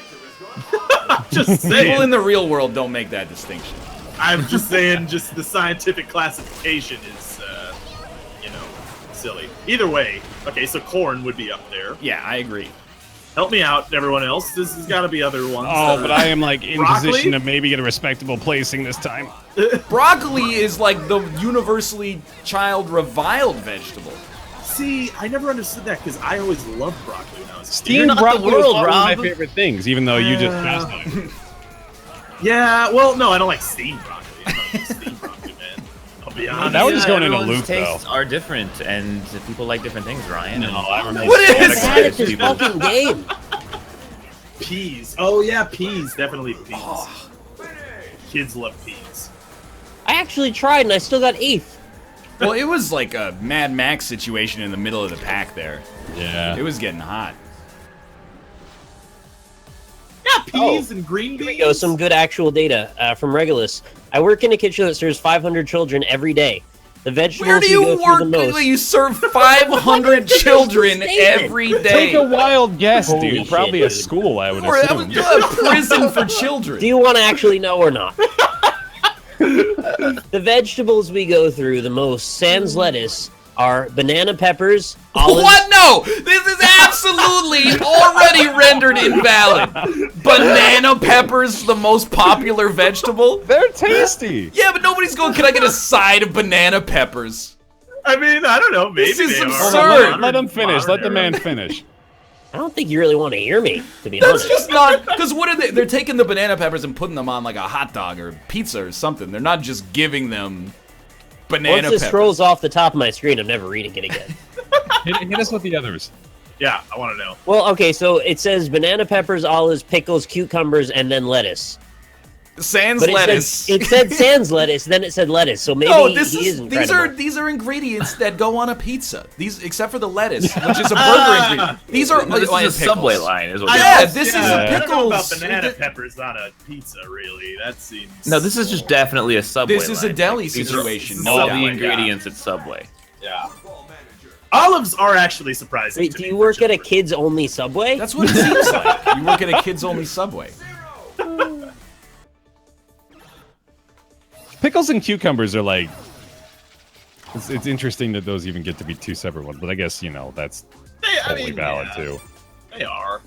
S1: Just
S2: People
S1: saying.
S2: in the real world don't make that distinction.
S1: I'm just saying, just the scientific classification is, silly. Either way, okay, so corn would be up there.
S2: Yeah, I agree.
S1: Help me out, everyone else. This has got to be other ones.
S4: Oh, but I am like in
S1: Broccoli?
S4: position to maybe get a respectable placing this time.
S2: Broccoli is like the universally child reviled vegetable.
S1: See, I never understood that because I always loved broccoli when I was a kid.
S4: Steamed
S5: not the
S4: broccoli
S5: world,
S4: was one of my
S5: Rob.
S4: favorite things, even though you just passed on it.
S1: Yeah, well, no, I don't like steamed broccoli. I don't like steamed broccoli, man. I'll be honest.
S4: That was just going into
S5: everyone's
S4: Luke, though.
S5: tastes are different, and people like different things, Ryan.
S4: No, I remember.
S2: What is
S3: What's bad at this fucking game?
S1: Peas. Oh, yeah, peas. Definitely peas. Kids love peas.
S3: I actually tried and I still got 8th.
S2: Well, it was like a Mad Max situation in the middle of the pack there.
S4: Yeah.
S2: It was getting hot.
S1: Yeah, peas and green beans.
S3: Here we go, some good actual data from Regulus. I work in a kitchen that serves 500 children every day. The vegetables
S2: Where do
S3: we
S2: you
S3: go through
S2: work?
S3: the most.
S2: You serve 500 children every
S4: Take a
S2: day.
S4: wild guess,
S3: Holy
S4: dude.
S3: shit,
S4: Probably a
S3: dude.
S4: school, I would
S2: Or that was
S4: assume.
S2: a prison for children.
S3: Do you want to actually know or not? The vegetables we go through the most, sans lettuce, are banana peppers, olives.
S2: What? No! This is absolutely already rendered invalid. Banana peppers, the most popular vegetable?
S4: They're tasty.
S2: Yeah, but nobody's going, can I get a side of banana peppers?
S1: I mean, I don't know. Maybe
S2: This is
S1: they are.
S2: absurd.
S4: Let him finish. Let the
S1: Modern
S4: man
S1: era.
S4: finish.
S3: I don't think you really want to hear me, to be
S2: That's
S3: honest.
S2: just not, because what are they? They're taking the banana peppers and putting them on like a hot dog or pizza or something. They're not just giving them banana
S3: Once this
S2: peppers.
S3: scrolls off the top of my screen, I'm never reading it again.
S4: Hit us with the others.
S1: Yeah, I want to know.
S3: Well, okay, so it says banana peppers, olives, pickles, cucumbers, and then lettuce.
S2: Sans
S3: But
S2: lettuce.
S3: it said sans lettuce, then it said lettuce, so maybe
S2: No,
S3: he is incredible.
S2: these are ingredients that go on a pizza. These, except for the lettuce, which is a burger ingredient. These are
S5: This
S2: and
S5: is a
S2: pickles.
S5: Subway line, is what
S2: Yeah,
S5: it is.
S2: this is
S1: I
S2: a
S1: don't know about
S2: pickles.
S1: banana peppers on a pizza, really. That seems...
S5: No, this is just definitely a Subway
S2: This is a
S5: line.
S2: deli
S5: These are
S2: situation, no
S5: all
S2: doubt.
S5: the ingredients at Subway.
S1: Yeah. Olives are actually surprising
S3: Wait,
S1: to
S3: do
S1: me
S3: you
S1: for
S3: work at a
S1: children.
S3: kids only Subway?
S2: That's what it seems like. You work at a kids only Subway.
S4: Pickles and cucumbers are like. It's interesting that those even get to be two separate ones, but I guess that's totally valid too.
S1: They are.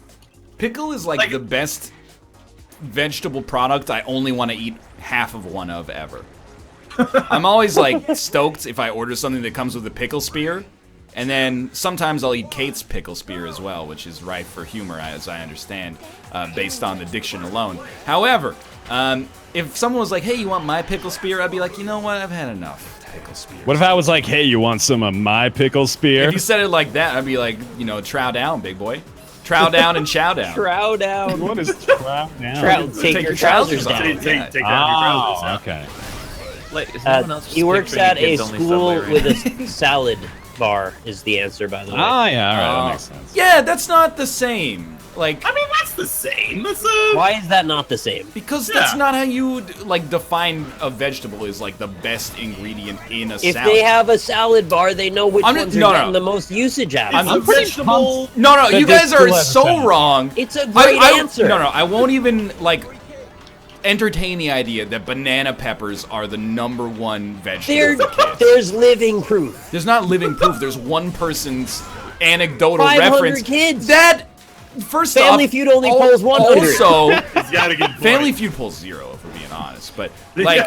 S2: Pickle is like the best vegetable product I only want to eat half of one of ever. I'm always like stoked if I order something that comes with a pickle spear. And then sometimes I'll eat Kate's pickle spear as well, which is rife for humor, as I understand, based on the diction alone. However, if someone was like, hey, you want my pickle spear? I'd be like, you know what? I've had enough pickle spear.
S4: What if I was like, hey, you want some of my pickle spear?
S2: If you said it like that, I'd be like, trow down, big boy. Trow down and chow down.
S3: Trow down.
S4: What is trout now?
S3: Trout, take your trousers down.
S1: Take down your trousers.
S4: Okay.
S5: Like, is no one else just
S3: He works
S5: picturing
S3: at a
S5: kids-only
S3: school
S5: Subway
S3: with
S5: right
S3: a salad bar is the answer, by the way.
S4: Ah, yeah, all right, that makes sense.
S2: Yeah, that's not the same. Like,
S1: I mean, that's the same.
S3: Why is that not the same?
S2: because that's not how you like define a vegetable as like the best ingredient in a
S3: If
S2: salad.
S3: they have a salad bar, they know which ones are getting the most usage out of it.
S1: It's a vegetable.
S2: No, you
S4: this
S2: guys are
S4: still has a
S2: so
S4: salad.
S2: wrong.
S3: It's a great answer.
S2: No, I won't even like entertain the idea that banana peppers are the #1 vegetable for kids.
S3: There's living proof.
S2: There's not living proof. There's one person's anecdotal
S3: 500
S2: reference.
S3: kids.
S2: That first
S3: Family
S2: off,
S3: Feud only pulls 100.
S2: Also,
S1: He's got a good point.
S2: Family Feud pulls 0, if we're being honest. But like,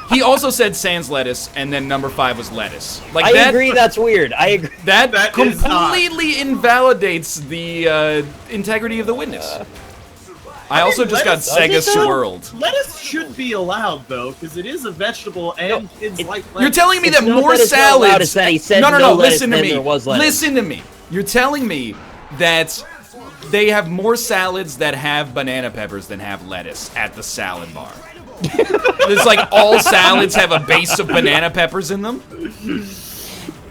S2: he also said sans lettuce, and then #5 was lettuce. Like
S3: I agree. That's weird. I agree.
S2: That
S1: is
S2: completely invalidates the integrity of the witness. I also just got Sega swirled.
S1: Lettuce should be allowed though, because it is a vegetable, and kids like lettuce.
S2: You're telling me
S3: It's
S2: that
S3: not
S2: more
S3: that it's not allowed,
S2: salads.
S3: it's that he said
S2: no,
S3: no lettuce,
S2: listen to
S3: then
S2: me.
S3: there was lettuce.
S2: Listen to me. You're telling me that they have more salads that have banana peppers than have lettuce at the salad bar. It's like all salads have a base of banana peppers in them.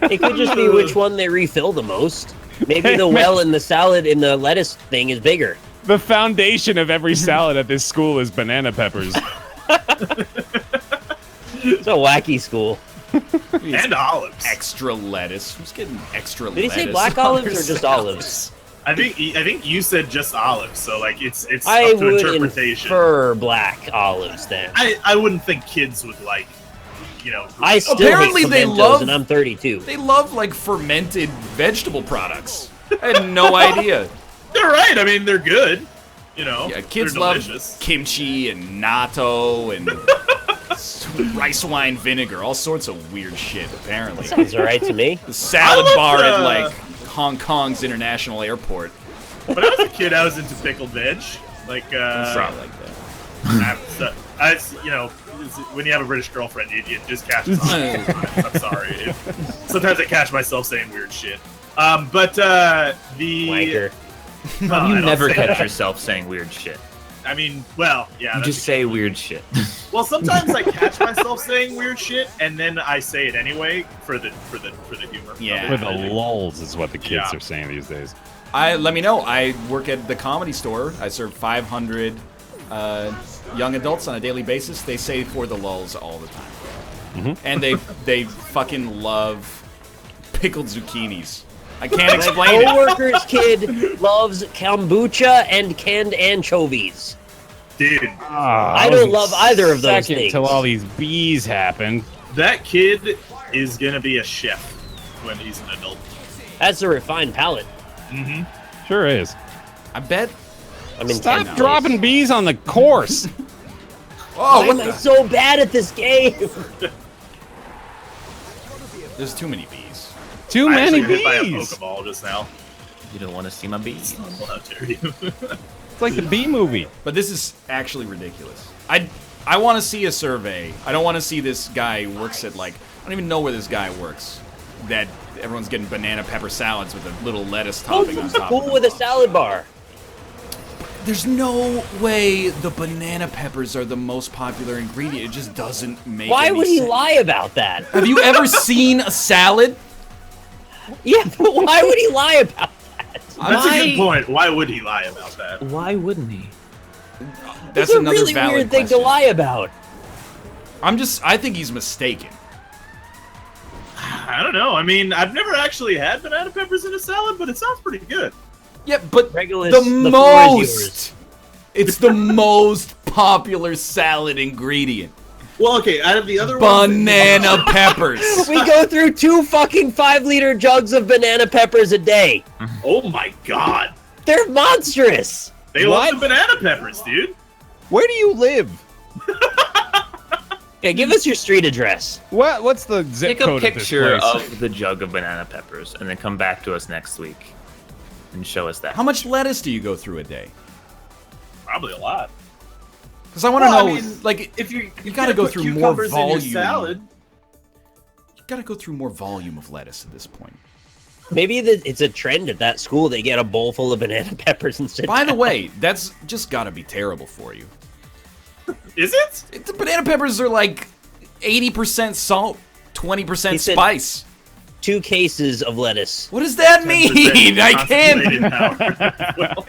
S3: It could just be which one they refill the most. Maybe the well in the salad in the lettuce thing is bigger.
S4: The foundation of every salad at this school is banana peppers.
S3: It's a wacky school.
S1: and olives.
S2: Extra lettuce. Who's getting extra
S3: Did he
S2: lettuce?
S3: say black
S2: on
S3: olives
S2: their
S3: or just
S2: salads?
S3: olives?
S1: I think you said just olives, so like it's
S3: I
S1: up to
S3: would
S1: interpretation.
S3: infer black olives then.
S1: I wouldn't think kids would like, you know.
S3: I still
S2: Apparently
S3: hate
S2: they
S3: pimentos,
S2: love-
S3: and I'm 32.
S2: They love like fermented vegetable products. I had no idea.
S1: They're right. I mean, they're good. You know,
S2: Yeah, kids
S1: they're
S2: love
S1: delicious.
S2: kimchi and natto and rice wine vinegar, all sorts of weird shit. Apparently,
S3: Sounds alright to me.
S2: the salad
S1: I love
S2: bar at
S1: the-
S2: like Hong Kong's international airport.
S1: When I was a kid, I was into pickled veg. Like,
S2: Something like that.
S1: you know, when you have a British girlfriend, you just catch yourself. I'm sorry. Sometimes I catch myself saying weird shit. But the
S3: Wanker.
S1: Oh, I
S5: You
S1: don't
S5: never
S1: say
S5: catch
S1: that.
S5: yourself saying weird shit.
S1: I mean, well, yeah.
S5: You
S1: that's
S5: just say weird shit.
S1: Well, sometimes I catch myself saying weird shit, and then I say it anyway for the humor.
S2: Yeah.
S4: For the lulls is what the kids
S1: Yeah.
S4: are saying these days.
S2: Let me know. I work at the Comedy Store. I serve 500 young adults on a daily basis. They say for the lulls all the time, and they fucking love pickled zucchinis. I can't explain it.
S3: Coworker's kid loves kombucha and canned anchovies.
S1: Dude,
S3: I don't love either of those things.
S4: Until all these bees happened.
S1: that kid is gonna be a chef when he's an adult.
S3: That's a refined palate.
S4: Sure is.
S2: I bet.
S3: I'm in
S4: Stop
S3: 10th
S4: dropping
S3: place.
S4: bees on the course.
S2: Oh,
S3: Why
S2: what
S3: am I
S2: the?
S3: so bad at this game?
S2: There's too many bees.
S4: Too
S1: I
S4: many
S1: actually hit by a
S4: bees.
S1: Pokeball just now.
S5: You don't want to see my bees.
S1: Well, how dare you?
S4: It's like the bee movie.
S2: But this is actually ridiculous. I want to see a survey. I don't want to see this guy who works at like I don't even know where this guy works. That everyone's getting banana pepper salads with a little lettuce topping on top.
S3: Cool with a salad bar.
S2: There's no way the banana peppers are the most popular ingredient. It just doesn't make
S3: Why
S2: any
S3: would he
S2: sense.
S3: lie about that?
S2: Have you ever seen a salad?
S3: Yeah, but why would he lie about that?
S1: That's a good point. Why would he lie about that?
S5: Why wouldn't he?
S2: That's
S3: It's a
S2: another
S3: really
S2: valid
S3: weird thing to
S2: question.
S3: lie about.
S2: I think he's mistaken.
S1: I don't know. I mean, I've never actually had banana peppers in a salad, but it sounds pretty good.
S2: Yeah, but
S3: Regulus,
S2: the
S3: the floor is yours.
S2: most. It's the most popular salad ingredient.
S1: Well, okay, out of the other ones,
S2: Banana peppers.
S3: We go through 2 fucking 5-liter jugs of banana peppers a day.
S1: oh my god,
S3: They're monstrous.
S1: they love the banana peppers, dude.
S4: Where do you live?
S3: Yeah, give us your street address.
S4: What's the zip
S5: Take a
S4: code
S5: picture
S4: of this place?
S5: of the jug of banana peppers and then come back to us next week and show us that.
S2: How much lettuce do you go through a day?
S1: Probably a lot.
S2: Because I want to
S1: Well,
S2: know,
S1: I mean,
S2: like,
S1: If you
S2: gotta go
S1: put
S2: through more
S1: cucumbers in
S2: volume.
S1: your salad,
S2: You gotta go through more volume of lettuce at this point.
S3: Maybe it's a trend at that school. They get a bowl full of banana peppers and sit
S2: By the
S3: down.
S2: way, that's just gotta be terrible for you.
S1: is it?
S2: The banana peppers are like 80% salt, 20%
S3: He said-
S2: spice.
S3: 2 cases of lettuce.
S2: What does that mean? I can't.
S1: Well,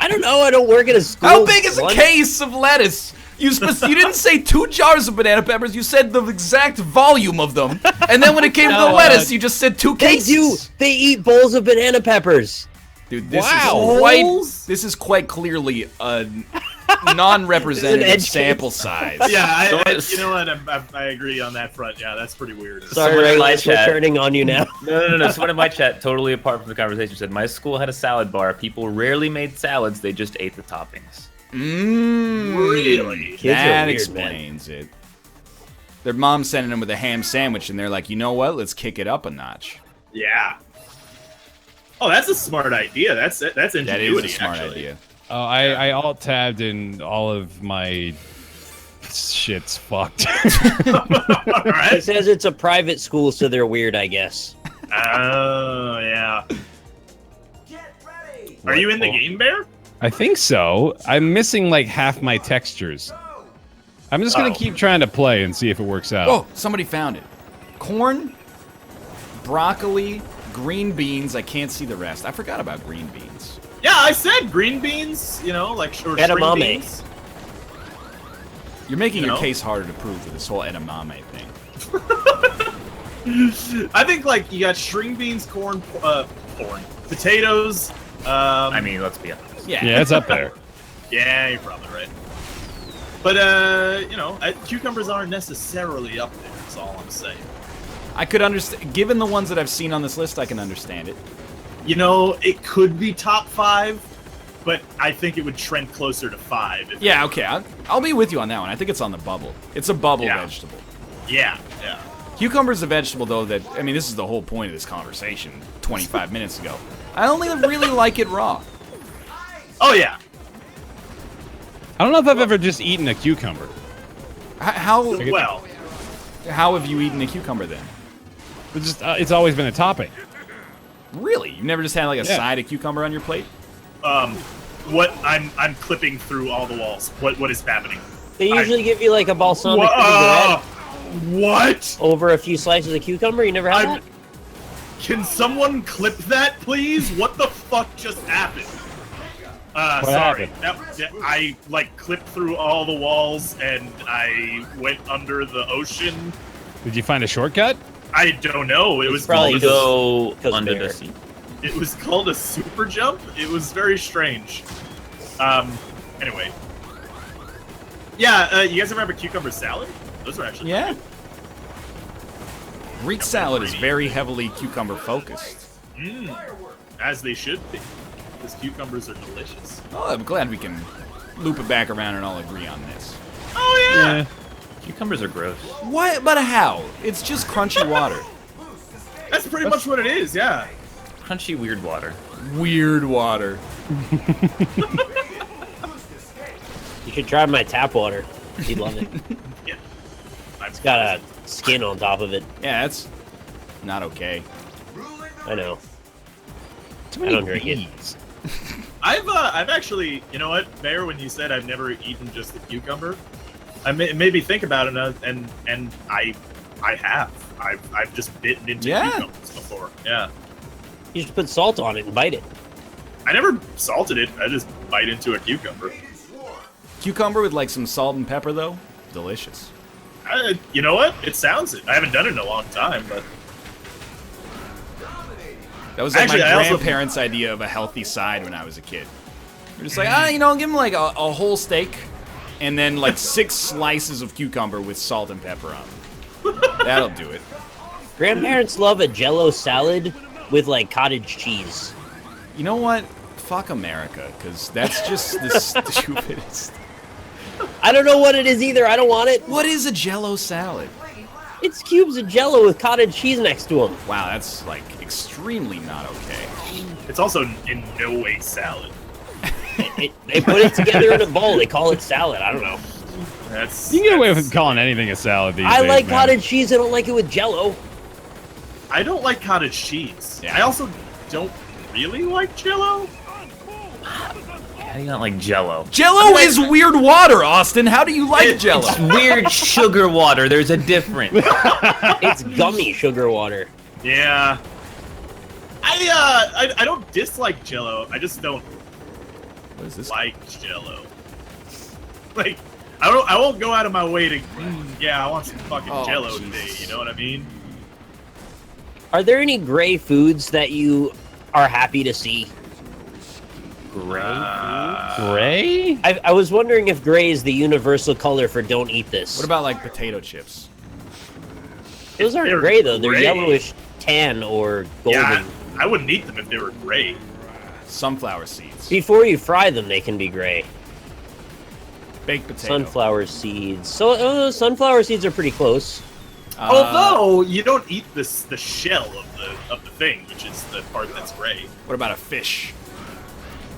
S3: I don't know. I don't work at a school.
S2: How big is a
S3: lunch.
S2: case of lettuce? You didn't say 2 jars of banana peppers. You said the exact volume of them. And then when it came to the lettuce, you just said 2 cases.
S3: They eat bowls of banana peppers.
S2: Dude, this
S3: Wow.
S2: is quite clearly a non-representative sample size.
S1: yeah, you know what? I agree on that front. Yeah, that's pretty weird.
S3: Sorry,
S5: Someone in my
S3: Regulus, we're
S5: chat-
S3: turning on you now.
S5: No. Someone in my chat, totally apart from the conversation, said my school had a salad bar. People rarely made salads; they just ate the toppings.
S1: Really?
S3: Kids are
S2: That
S3: weird,
S2: explains it. Their mom's sending them with a ham sandwich, and they're like, you know what? Let's kick it up a notch.
S1: Yeah. Oh, that's a smart idea. That's ingenuity.
S2: That is a smart
S1: actually.
S2: idea.
S4: Oh, I alt-tabbed and all of my shit's fucked.
S1: All
S3: It
S1: right.
S3: says it's a private school, so they're weird, I guess.
S1: Oh, yeah. Are you in the game, Bear?
S4: I think so. I'm missing like half my textures. I'm just gonna keep trying to play and see if it works out.
S2: Oh, somebody found it. Corn, broccoli, green beans. I can't see the rest. I forgot about green beans.
S1: Yeah, I said green beans. You know, like short string
S3: Edamame.
S1: beans.
S2: You're making
S1: You
S2: your
S1: know?
S2: case harder to prove with this whole edamame thing.
S1: I think like you got string beans, corn, potatoes.
S5: I mean, let's be honest.
S4: Yeah, it's up there.
S1: Yeah, you're probably right. But you know, cucumbers aren't necessarily up there. That's all I'm saying.
S2: I could understand. Given the ones that I've seen on this list, I can understand it.
S1: You know, it could be top 5, but I think it would trend closer to 5.
S2: Yeah, okay. I'll be with you on that one. I think it's on the bubble. It's a bubble vegetable.
S1: Yeah.
S2: Cucumber's a vegetable, though, that, I mean, this is the whole point of this conversation 25 minutes ago. I only really like it raw.
S1: Oh yeah.
S4: I don't know if I've ever just eaten a cucumber.
S2: How
S1: Well,
S2: have you eaten a cucumber, then?
S4: It's always been a topping.
S2: Really? You've never just had, like, a side of cucumber on your plate?
S1: what I'm clipping through all the walls. What is happening?
S3: They usually give you like a balsamic
S1: Wha-
S3: vinaigrette
S1: What?
S3: over a few slices of cucumber. You never had that?
S1: Can someone clip that, please? What the fuck just happened? Sorry. I like clipped through all the walls and I went under the ocean.
S4: Did you find a shortcut?
S1: I don't know. It was
S3: probably
S1: called
S5: Go under
S3: bear.
S5: the sea.
S1: it was called a super jump. It was very strange. Anyway. Yeah, you guys ever have a cucumber salad? Those are actually
S2: Yeah. Greek salad is very heavily cucumber focused.
S1: as they should be. Because cucumbers are delicious.
S2: Oh, I'm glad we can loop it back around and all agree on this.
S1: Oh yeah.
S5: Cucumbers are gross.
S2: Why? But how? It's just crunchy water.
S1: That's pretty much what it is, yeah.
S5: Crunchy, weird water.
S2: Weird water.
S3: You should try my tap water. You'd love it.
S1: Yeah.
S3: It's got a skin on top of it.
S2: Yeah, that's not okay.
S3: I know.
S4: Too
S3: I
S4: many
S3: don't drink it.
S4: bees.
S1: I've actually, you know what, Bear, when you said I've never eaten just the cucumber, it made me think about it, and I have. I've just bitten into cucumbers before. Yeah.
S3: You should put salt on it and bite it.
S1: I never salted it. I just bite into a cucumber.
S2: Cucumber with like some salt and pepper, though, delicious.
S1: You know what? It sounds it. I haven't done it in a long time, but
S2: That was like
S1: Actually,
S2: my
S1: I also-
S2: grandparents' idea of a healthy side when I was a kid. We're just like, you know, give them like a whole steak, and then like 6 slices of cucumber with salt and pepper on them. That'll do it.
S3: Grandparents love a Jell-O salad with like cottage cheese.
S2: You know what? Fuck America, because that's just the stupidest.
S3: I don't know what it is either. I don't want it.
S2: What is a Jell-O salad?
S3: It's cubes of Jell-O with cottage cheese next to them.
S2: Wow, that's like extremely not okay.
S1: it's also in no way salad.
S3: They put it together in a bowl. They call it salad. I don't know.
S4: You can get away with calling anything a salad these days.
S3: I like
S4: man.
S3: cottage cheese. I don't like it with Jell-O.
S1: I don't like cottage cheese.
S2: Yeah.
S1: I also don't really like Jell-O.
S5: How do you not like Jell-O?
S2: Jell-O is weird water, Austin. How do you like Jell-O?
S5: It's weird sugar water. There's a difference.
S3: It's gummy sugar water.
S1: Yeah. I don't dislike Jello. I just don't
S2: What is this?
S1: like Jello. Like, I won't go out of my way to. Yeah, I want some fucking Jello today. You know what I mean?
S3: Are there any gray foods that you are happy to see?
S5: Gray?
S4: Gray?
S3: I was wondering if gray is the universal color for don't eat this.
S2: What about like potato chips?
S3: Those aren't
S1: They're
S3: gray though. They're
S1: gray.
S3: yellowish tan or golden.
S1: Yeah, I wouldn't eat them if they were gray.
S2: Sunflower seeds.
S3: Before you fry them, they can be gray.
S2: Baked potato.
S3: Sunflower seeds. So sunflower seeds are pretty close.
S1: Although you don't eat the shell of the thing, which is the part that's gray.
S2: What about a fish?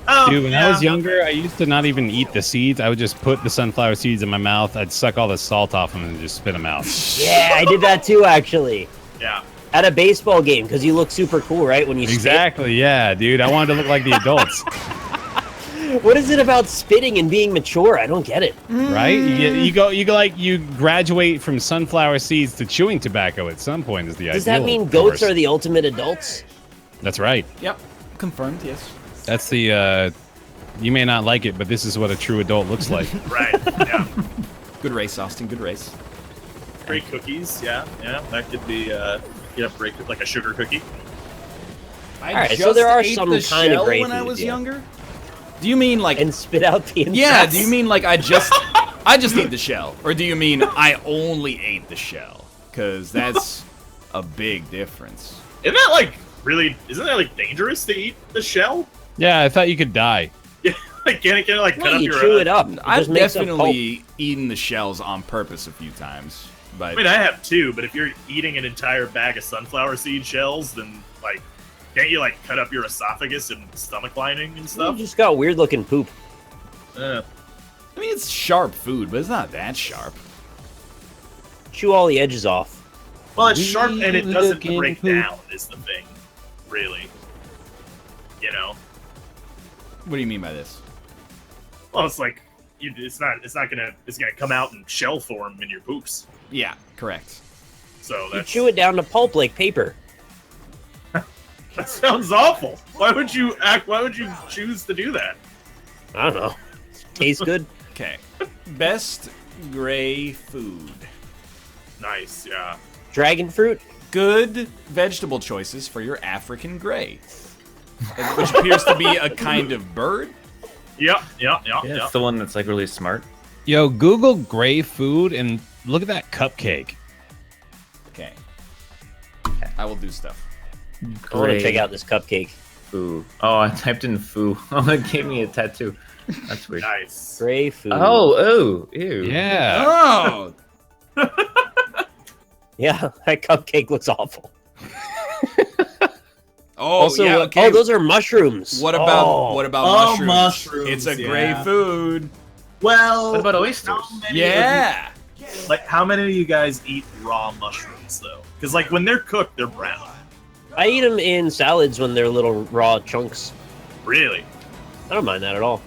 S1: Oh,
S4: Dude, when
S1: yeah.
S4: I was younger, I used to not even eat the seeds. I would just put the sunflower seeds in my mouth. I'd suck all the salt off them and just spit them out.
S3: Yeah, I did that too, actually.
S1: Yeah.
S3: At a baseball game, because you look super cool, right? When you
S4: Exactly, yeah, dude. I wanted to look like the adults,
S3: spit. What is it about spitting and being mature? I don't get it.
S4: right? You go like you graduate from sunflower seeds to chewing tobacco at some point is the ideal.
S3: Does that mean
S4: of
S3: goats
S4: course.
S3: are the ultimate adults?
S4: That's right.
S2: Yep. Confirmed, yes.
S4: That's the you may not like it, but this is what a true adult looks like.
S1: Right. Yeah.
S2: Good race, Austin. Good race.
S1: Great cookies. Yeah. Yeah. That could be break like a sugar cookie.
S2: I
S3: Alright, so there are
S2: ate
S3: some
S2: the
S3: kind of
S2: shell
S3: gray
S2: when I
S3: food,
S2: was
S3: yeah.
S2: younger. Do you mean like?
S3: And spit out the inside.
S2: Yeah. Do you mean like I just ate the shell, or do you mean I only ate the shell? Because that's a big difference.
S1: Isn't that like really? Isn't that like dangerous to eat the shell?
S4: Yeah, I thought you could die.
S1: Yeah. Like can it like
S3: No,
S1: cut up
S3: you
S1: your?
S3: chew it up. It
S2: I've
S3: just makes a pulp.
S2: definitely eaten the shells on purpose a few times, but
S1: I mean, I have too, but if you're eating an entire bag of sunflower seed shells, then like, can't you like cut up your esophagus and stomach lining and
S3: You
S1: stuff?
S3: just got weird looking poop.
S2: I mean it's sharp food, but it's not that sharp.
S3: Chew all the edges off.
S1: Well, it's sharp and it doesn't
S4: Weird-looking
S1: break
S4: poop.
S1: down. Is the thing, really? You know?
S2: What do you mean by this?
S1: Well, it's like it's gonna come out in shell form in your poops.
S2: Yeah, correct.
S1: So
S3: You
S1: that's
S3: chew it down to pulp like paper.
S1: that sounds awful. Why would you choose to do that?
S3: I don't know. Tastes good.
S2: Okay. Best gray food.
S1: Nice, yeah.
S3: Dragon fruit.
S2: Good vegetable choices for your African gray, which appears to be a kind of bird.
S1: Yep.
S5: Yeah, it's the one that's like really smart.
S4: Yo, Google gray food and look at that cupcake.
S2: Okay. I will do stuff.
S3: I want to
S5: Gray
S3: check out this cupcake.
S5: Foo. Oh, I typed in foo. Oh, it gave me a tattoo. That's weird.
S1: Nice.
S3: Gray food.
S5: Oh, ew.
S4: Yeah.
S2: Oh,
S3: Yeah, that cupcake looks awful.
S2: also, yeah, okay.
S3: Oh, those are mushrooms.
S2: What about
S1: Oh,
S2: mushrooms?
S1: mushrooms,
S2: It's a
S1: yeah.
S2: gray food.
S1: Well,
S5: What about oysters?
S1: how many
S2: Yeah.
S1: Like, how many of you guys eat raw mushrooms, though? Because, like, when they're cooked, they're brown.
S3: I eat them in salads when they're little raw chunks.
S1: Really?
S3: I don't mind that at all.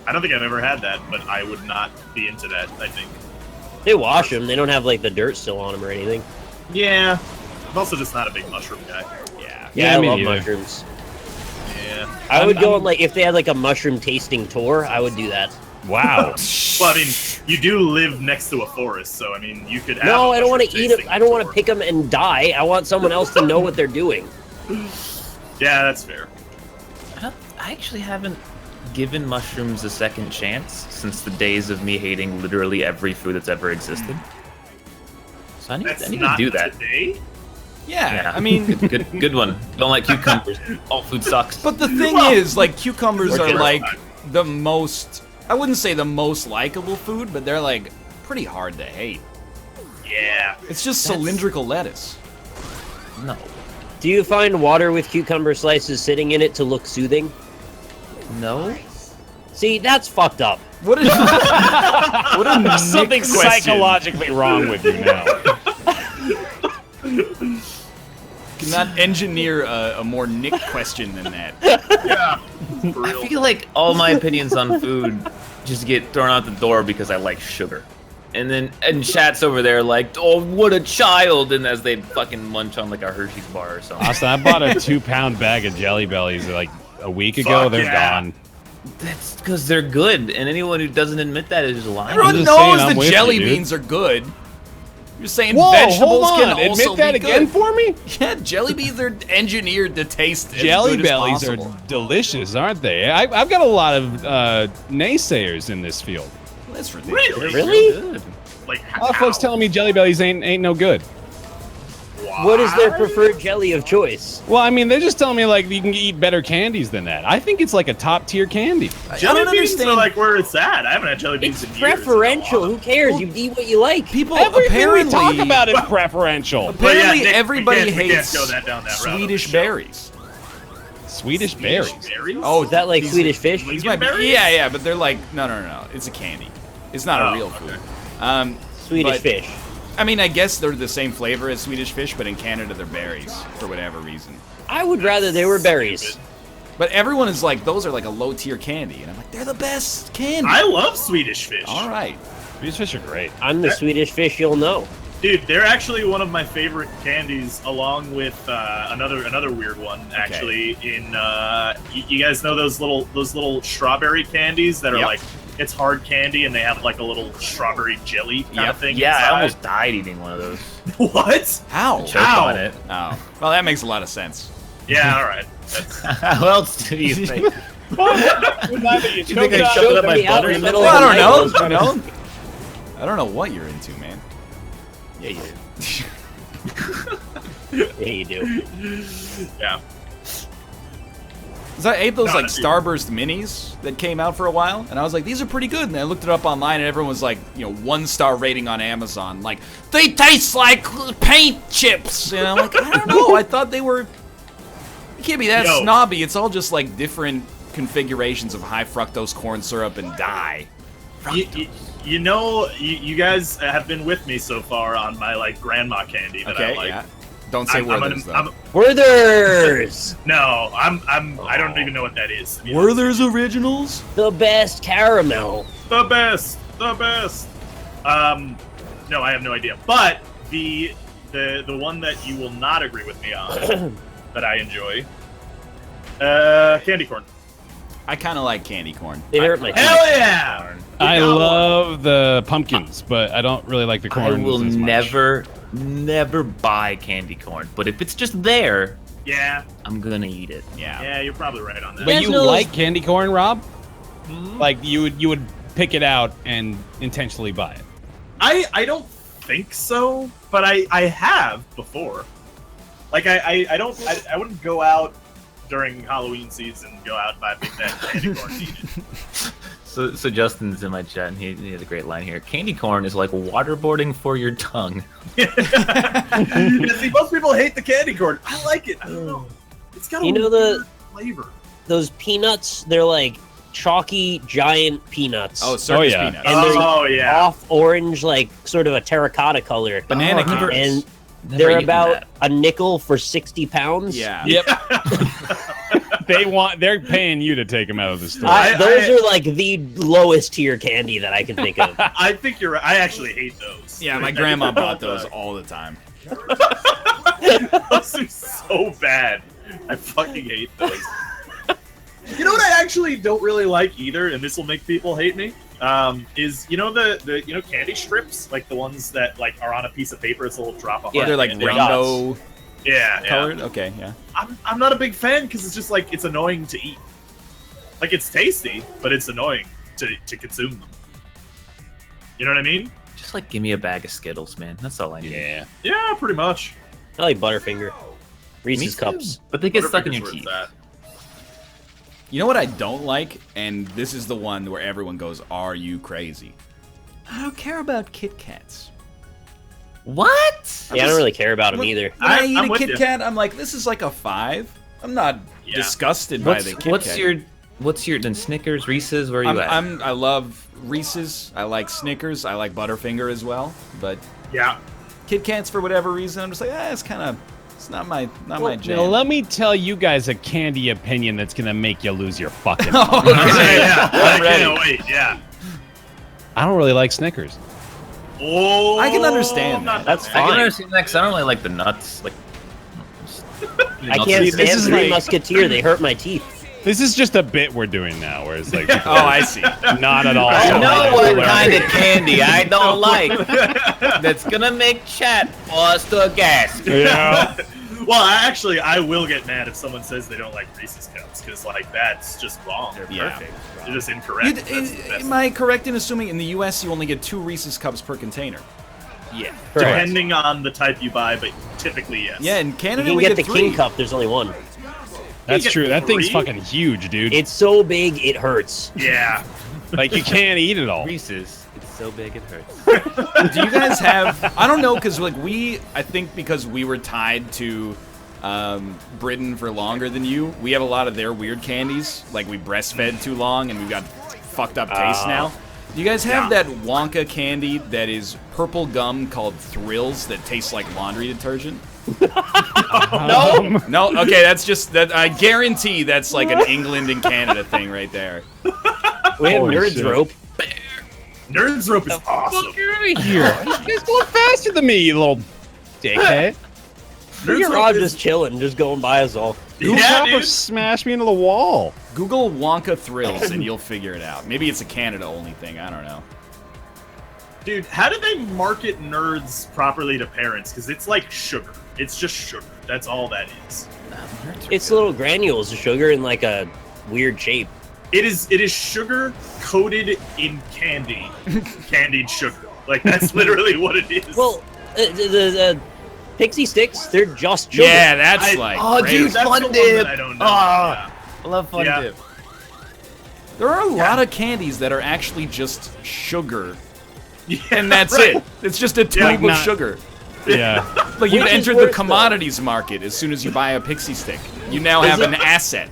S1: I don't think I've ever had that, but I would not be into that, I think.
S3: They wash them. They don't have like the dirt still on them or anything.
S1: Yeah. I'm also just not a big mushroom guy.
S2: Yeah.
S3: Yeah, I
S4: me
S3: love
S4: neither.
S3: mushrooms.
S1: Yeah.
S3: I would go
S4: I'm-
S3: on like if they had like a mushroom tasting tour. I would do that.
S4: Wow.
S1: Well, I mean, you do live next to a forest, so, I mean, you could have
S3: No,
S1: a
S3: I don't want to
S1: mushroom
S3: eat them.
S1: tasting
S3: I don't want to
S1: tour.
S3: pick them and die. I want someone else to know what they're doing.
S1: Yeah, that's fair.
S5: I actually haven't given mushrooms a second chance since the days of me hating literally every food that's ever existed. So I need
S1: That's
S5: to
S1: not
S5: do that.
S1: today?
S2: Yeah. I mean,
S5: Good one. Don't like cucumbers. All food sucks.
S2: but the thing
S1: Well,
S2: is, like, cucumbers
S3: we're
S2: are
S3: different.
S2: like the most. I wouldn't say the most likable food, but they're like pretty hard to hate.
S1: Yeah.
S2: It's just cylindrical lettuce.
S5: No.
S3: Do you find water with cucumber slices sitting in it to look soothing?
S5: No?
S3: See, that's fucked up.
S2: What a what a Nick
S4: Something
S2: question.
S4: psychologically wrong with you now.
S2: Cannot engineer a more Nick question than that.
S1: Yeah. For
S5: I
S1: real.
S5: feel like all my opinions on food just get thrown out the door because I like sugar. And chat's over there like, oh, what a child, and as they fucking munch on like a Hershey's bar or something.
S4: Austin, I bought a 2-pound bag of Jelly Bellies like a week ago.
S1: Fuck
S4: They're
S1: yeah.
S4: gone.
S5: That's because they're good, and anyone who doesn't admit that is just lying.
S2: Everyone
S4: just
S2: knows
S4: saying, I'm
S2: the
S4: with
S2: jelly
S4: you, dude.
S2: beans are good. You're saying
S4: Whoa,
S2: vegetables
S4: hold
S2: can
S4: on.
S2: also
S4: Admit that
S2: be
S4: again
S2: good.
S4: for me?
S2: Yeah, jelly beans are engineered to taste
S4: Jelly
S2: as good
S4: Bellies
S2: as
S4: are
S2: possible.
S4: delicious, aren't they? I've got a lot of naysayers in this field.
S2: That's ridiculous.
S1: Really?
S5: Good.
S1: Like,
S4: A lot of folks telling me Jelly Bellies ain't no good.
S3: What is their preferred jelly of choice?
S4: Well, I mean, they're just telling me like you can eat better candies than that. I think it's like a top tier candy.
S1: Jelly
S2: don't
S1: beans
S2: understand.
S1: are like where it's at. I haven't had jelly beans
S3: It's
S1: in years.
S3: preferential. Who cares? You eat what you like.
S2: People
S4: Everything
S2: apparently
S4: we talk about is preferential.
S1: But yeah,
S2: apparently
S1: Nick,
S2: everybody
S1: we can't
S2: hates
S1: go down that route on
S2: Swedish
S1: the show.
S2: berries.
S4: Swedish berries.
S1: Berries?
S2: Oh,
S3: Is that like
S2: these-
S3: Swedish fish?
S2: These might be,
S1: Lingonberries?
S2: yeah, but they're like no. It's a candy. It's not a
S1: Oh,
S2: real
S1: okay.
S2: food.
S3: Swedish
S2: but-
S3: fish.
S2: I mean, I guess they're the same flavor as Swedish fish, but in Canada they're berries for whatever reason.
S3: I would rather they were berries.
S2: But everyone is like, those are like a low tier candy, and I'm like, they're the best candy.
S1: I love Swedish fish.
S2: All right.
S4: Swedish fish are great.
S3: I'm the Swedish fish you'll know.
S1: Dude, they're actually one of my favorite candies, along with another weird one. Actually, in you guys know those little strawberry candies that are
S2: Yep.
S1: like, it's hard candy and they have like a little strawberry jelly kind
S2: Yep.
S1: of thing.
S5: Yeah, I
S1: inside.
S5: almost died eating one of those.
S1: What?
S2: How?
S5: Choked
S1: Ow.
S5: on it.
S2: Oh, well, that makes a lot of sense.
S1: Yeah, all right. That's,
S5: How else do you think?
S4: You
S5: You think I
S3: Choked
S5: shoved it up my
S3: me out
S5: butt or
S3: in the middle
S5: something?
S3: of
S2: Well,
S3: the
S2: I
S3: night.
S2: don't know. I don't know what you're into, man.
S5: Yeah, you did.
S3: Yeah, you do.
S1: yeah.
S2: So I ate those
S1: No,
S2: like
S1: dude.
S2: Starburst minis that came out for a while, and I was like, these are pretty good. And I looked it up online, and everyone was like, 1-star rating on Amazon, like, they taste like paint chips. And I'm like, I don't know. I thought they were. You can't be that
S1: Yo.
S2: snobby. It's all just like different configurations of high fructose corn syrup and dye.
S1: You guys have been with me so far on my like grandma candy that I
S2: Okay,
S1: like.
S2: yeah. Don't say Werther's though.
S3: Werther's!
S1: No, I don't even know what that is. to be honest.
S2: Werther's originals?
S3: The best caramel.
S1: The best. No, I have no idea. But the one that you will not agree with me on that I enjoy, candy corn.
S2: I kind of like candy corn.
S3: It hurt my
S1: Hell
S3: teeth.
S1: yeah!
S4: I
S1: We got one.
S4: love the pumpkins, but I don't really like the
S5: I
S4: corn.
S5: will
S4: as much.
S5: never buy candy corn. But if it's just there,
S1: Yeah,
S5: I'm gonna eat it.
S2: Yeah.
S1: yeah, you're probably right on that.
S4: But
S3: Guys
S4: you
S3: know those-
S4: like candy corn, Rob?
S1: Mhm.
S4: Like you would pick it out and intentionally buy it.
S1: I don't think so, but I have before. Like I wouldn't go out during Halloween season, go out and buy a big bag of candy corn and eat it.
S5: So Justin's in my chat, and he has a great line here. Candy corn is like waterboarding for your tongue.
S1: Yeah, see, most people hate the candy corn. I like it. I don't know. It's got a
S3: You know the-
S1: weird flavor.
S3: Those peanuts, they're like chalky giant peanuts.
S2: Oh, circus
S4: yeah.
S2: peanuts.
S3: And they're
S1: Oh yeah.
S3: off orange, like sort of a terracotta color.
S2: Banana
S5: Oh, never-
S2: cuties.
S3: And
S5: Never
S3: they're
S5: eaten
S3: about
S5: that.
S3: a nickel for 60 pounds.
S2: Yeah.
S4: Yep. They're paying you to take them out of the store.
S3: Those are like the lowest tier candy that I can think of.
S1: I think you're right. I actually hate those.
S2: Yeah, my grandma bought those all the time.
S1: Those are so bad. I fucking hate those. You know what I actually don't really like either, and this will make people hate me. Is the candy strips, like the ones that like are on a piece of paper. It's a little drop of
S3: Yeah,
S2: They're like
S1: candy.
S2: rainbow
S1: Yeah,
S2: colored. Okay, yeah.
S1: I'm not a big fan because it's just like it's annoying to eat. Like it's tasty, but it's annoying to consume them. You know what I mean?
S5: Just like give me a bag of Skittles, man. That's all I need.
S4: Yeah.
S1: Yeah, pretty much.
S3: I like Butterfinger.
S5: Me
S3: Reese's
S5: too.
S3: Cups.
S5: But they get stuck in
S1: Butterfinger's
S5: your
S1: where
S5: teeth.
S1: it's at.
S2: You know what I don't like, and this is the one where everyone goes, "Are you crazy?" I don't care about Kit Kats.
S5: What?
S3: Yeah, I don't really care about them either.
S2: When I
S1: I'm
S2: eat a
S1: with
S2: Kit
S1: you.
S2: Kat, I'm like, this is like a 5. I'm not
S1: Yeah.
S2: disgusted by the Kit Kat.
S5: What's your then Snickers, Reese's? Where are you at?
S2: I love Reese's. I like Snickers. I like Butterfinger as well. But
S1: Yeah.
S2: Kit Kats, for whatever reason, I'm just like, it's not my
S4: Now,
S2: jam.
S4: let me tell you guys a candy opinion that's gonna make you lose your fucking
S2: Oh,
S4: mind.
S1: Yeah, I
S2: I'm ready.
S1: can't wait. Yeah.
S4: I don't really like Snickers.
S1: Oh,
S2: I can understand that.
S3: That's
S5: I
S3: fine.
S5: can understand that because I don't really like the nuts. Like,
S3: I can't
S4: This
S3: stand
S4: is
S3: Three
S4: like-
S3: Musketeer. They hurt my teeth.
S4: This is just a bit we're doing now, where it's like,
S2: Oh, I see.
S4: not at all.
S5: I know what
S4: Hilarious.
S5: kind of candy I don't like. That's gonna make chat bust a gas.
S4: Yeah.
S1: Well, I will get mad if someone says they don't like Reese's Cups, because like that's just wrong. They're
S2: Yeah.
S1: perfect. They're just incorrect.
S2: Am I correct in assuming in the U.S. you only get 2 Reese's Cups per container?
S5: Yeah.
S3: Correct.
S1: Depending on the type you buy, but typically yes.
S2: Yeah, in
S3: You
S2: Canada
S3: can
S2: we
S3: get the
S2: 3.
S3: King Cup. There's only one.
S4: That's
S1: get
S4: true. That thing's
S1: 3?
S4: fucking huge, dude.
S3: It's so big it hurts.
S1: Yeah.
S4: Like, you can't eat it all.
S5: Reese's. It's so big it hurts.
S2: Do you guys have? I don't know, because like I think because we were tied to Britain for longer than you, we have a lot of their weird candies. Like we breastfed too long, and we've got fucked up taste now. Do you guys have that Wonka candy that is purple gum called Thrills that tastes like laundry detergent?
S3: No.
S2: No, okay, that's just that. I guarantee that's like an England and Canada thing right there.
S3: We have
S4: Holy
S3: Nerds
S4: shit.
S3: Rope.
S1: Nerds Rope is awesome.
S4: Get out of here. You guys go faster than me, you little dickhead.
S1: Nerds
S3: You're
S1: Rope
S3: all
S1: is-
S3: just chilling, just going by us all.
S1: Yeah,
S4: Copper
S1: dude.
S4: smashed me into the wall.
S2: Google Wonka Thrills and you'll figure it out. Maybe it's a Canada only thing. I don't know.
S1: Dude, how do they market Nerds properly to parents? Because it's like sugar. It's just sugar. That's all that is.
S3: It's little granules of sugar in like a weird shape.
S1: It is sugar coated in candy, candied sugar. Like that's literally what it is.
S3: Well, the Pixie Sticks, they're just sugar.
S2: Yeah, that's
S1: I-
S2: like.
S5: Oh,
S2: crazy.
S5: dude,
S1: that's
S5: Fun
S1: the one
S5: Dip.
S1: that I don't know.
S5: Ah. I love Fun
S1: Yeah.
S5: Dip.
S2: There are a lot of candies that are actually just sugar,
S1: Yeah,
S2: and that's
S1: right.
S2: it. It's just a tube
S1: Yeah,
S2: of
S4: not-
S2: sugar.
S4: Yeah.
S2: Like you've
S3: Which is
S2: entered the
S3: worse, though?
S2: commodities market as soon as you buy a Pixie Stick. You now have an asset.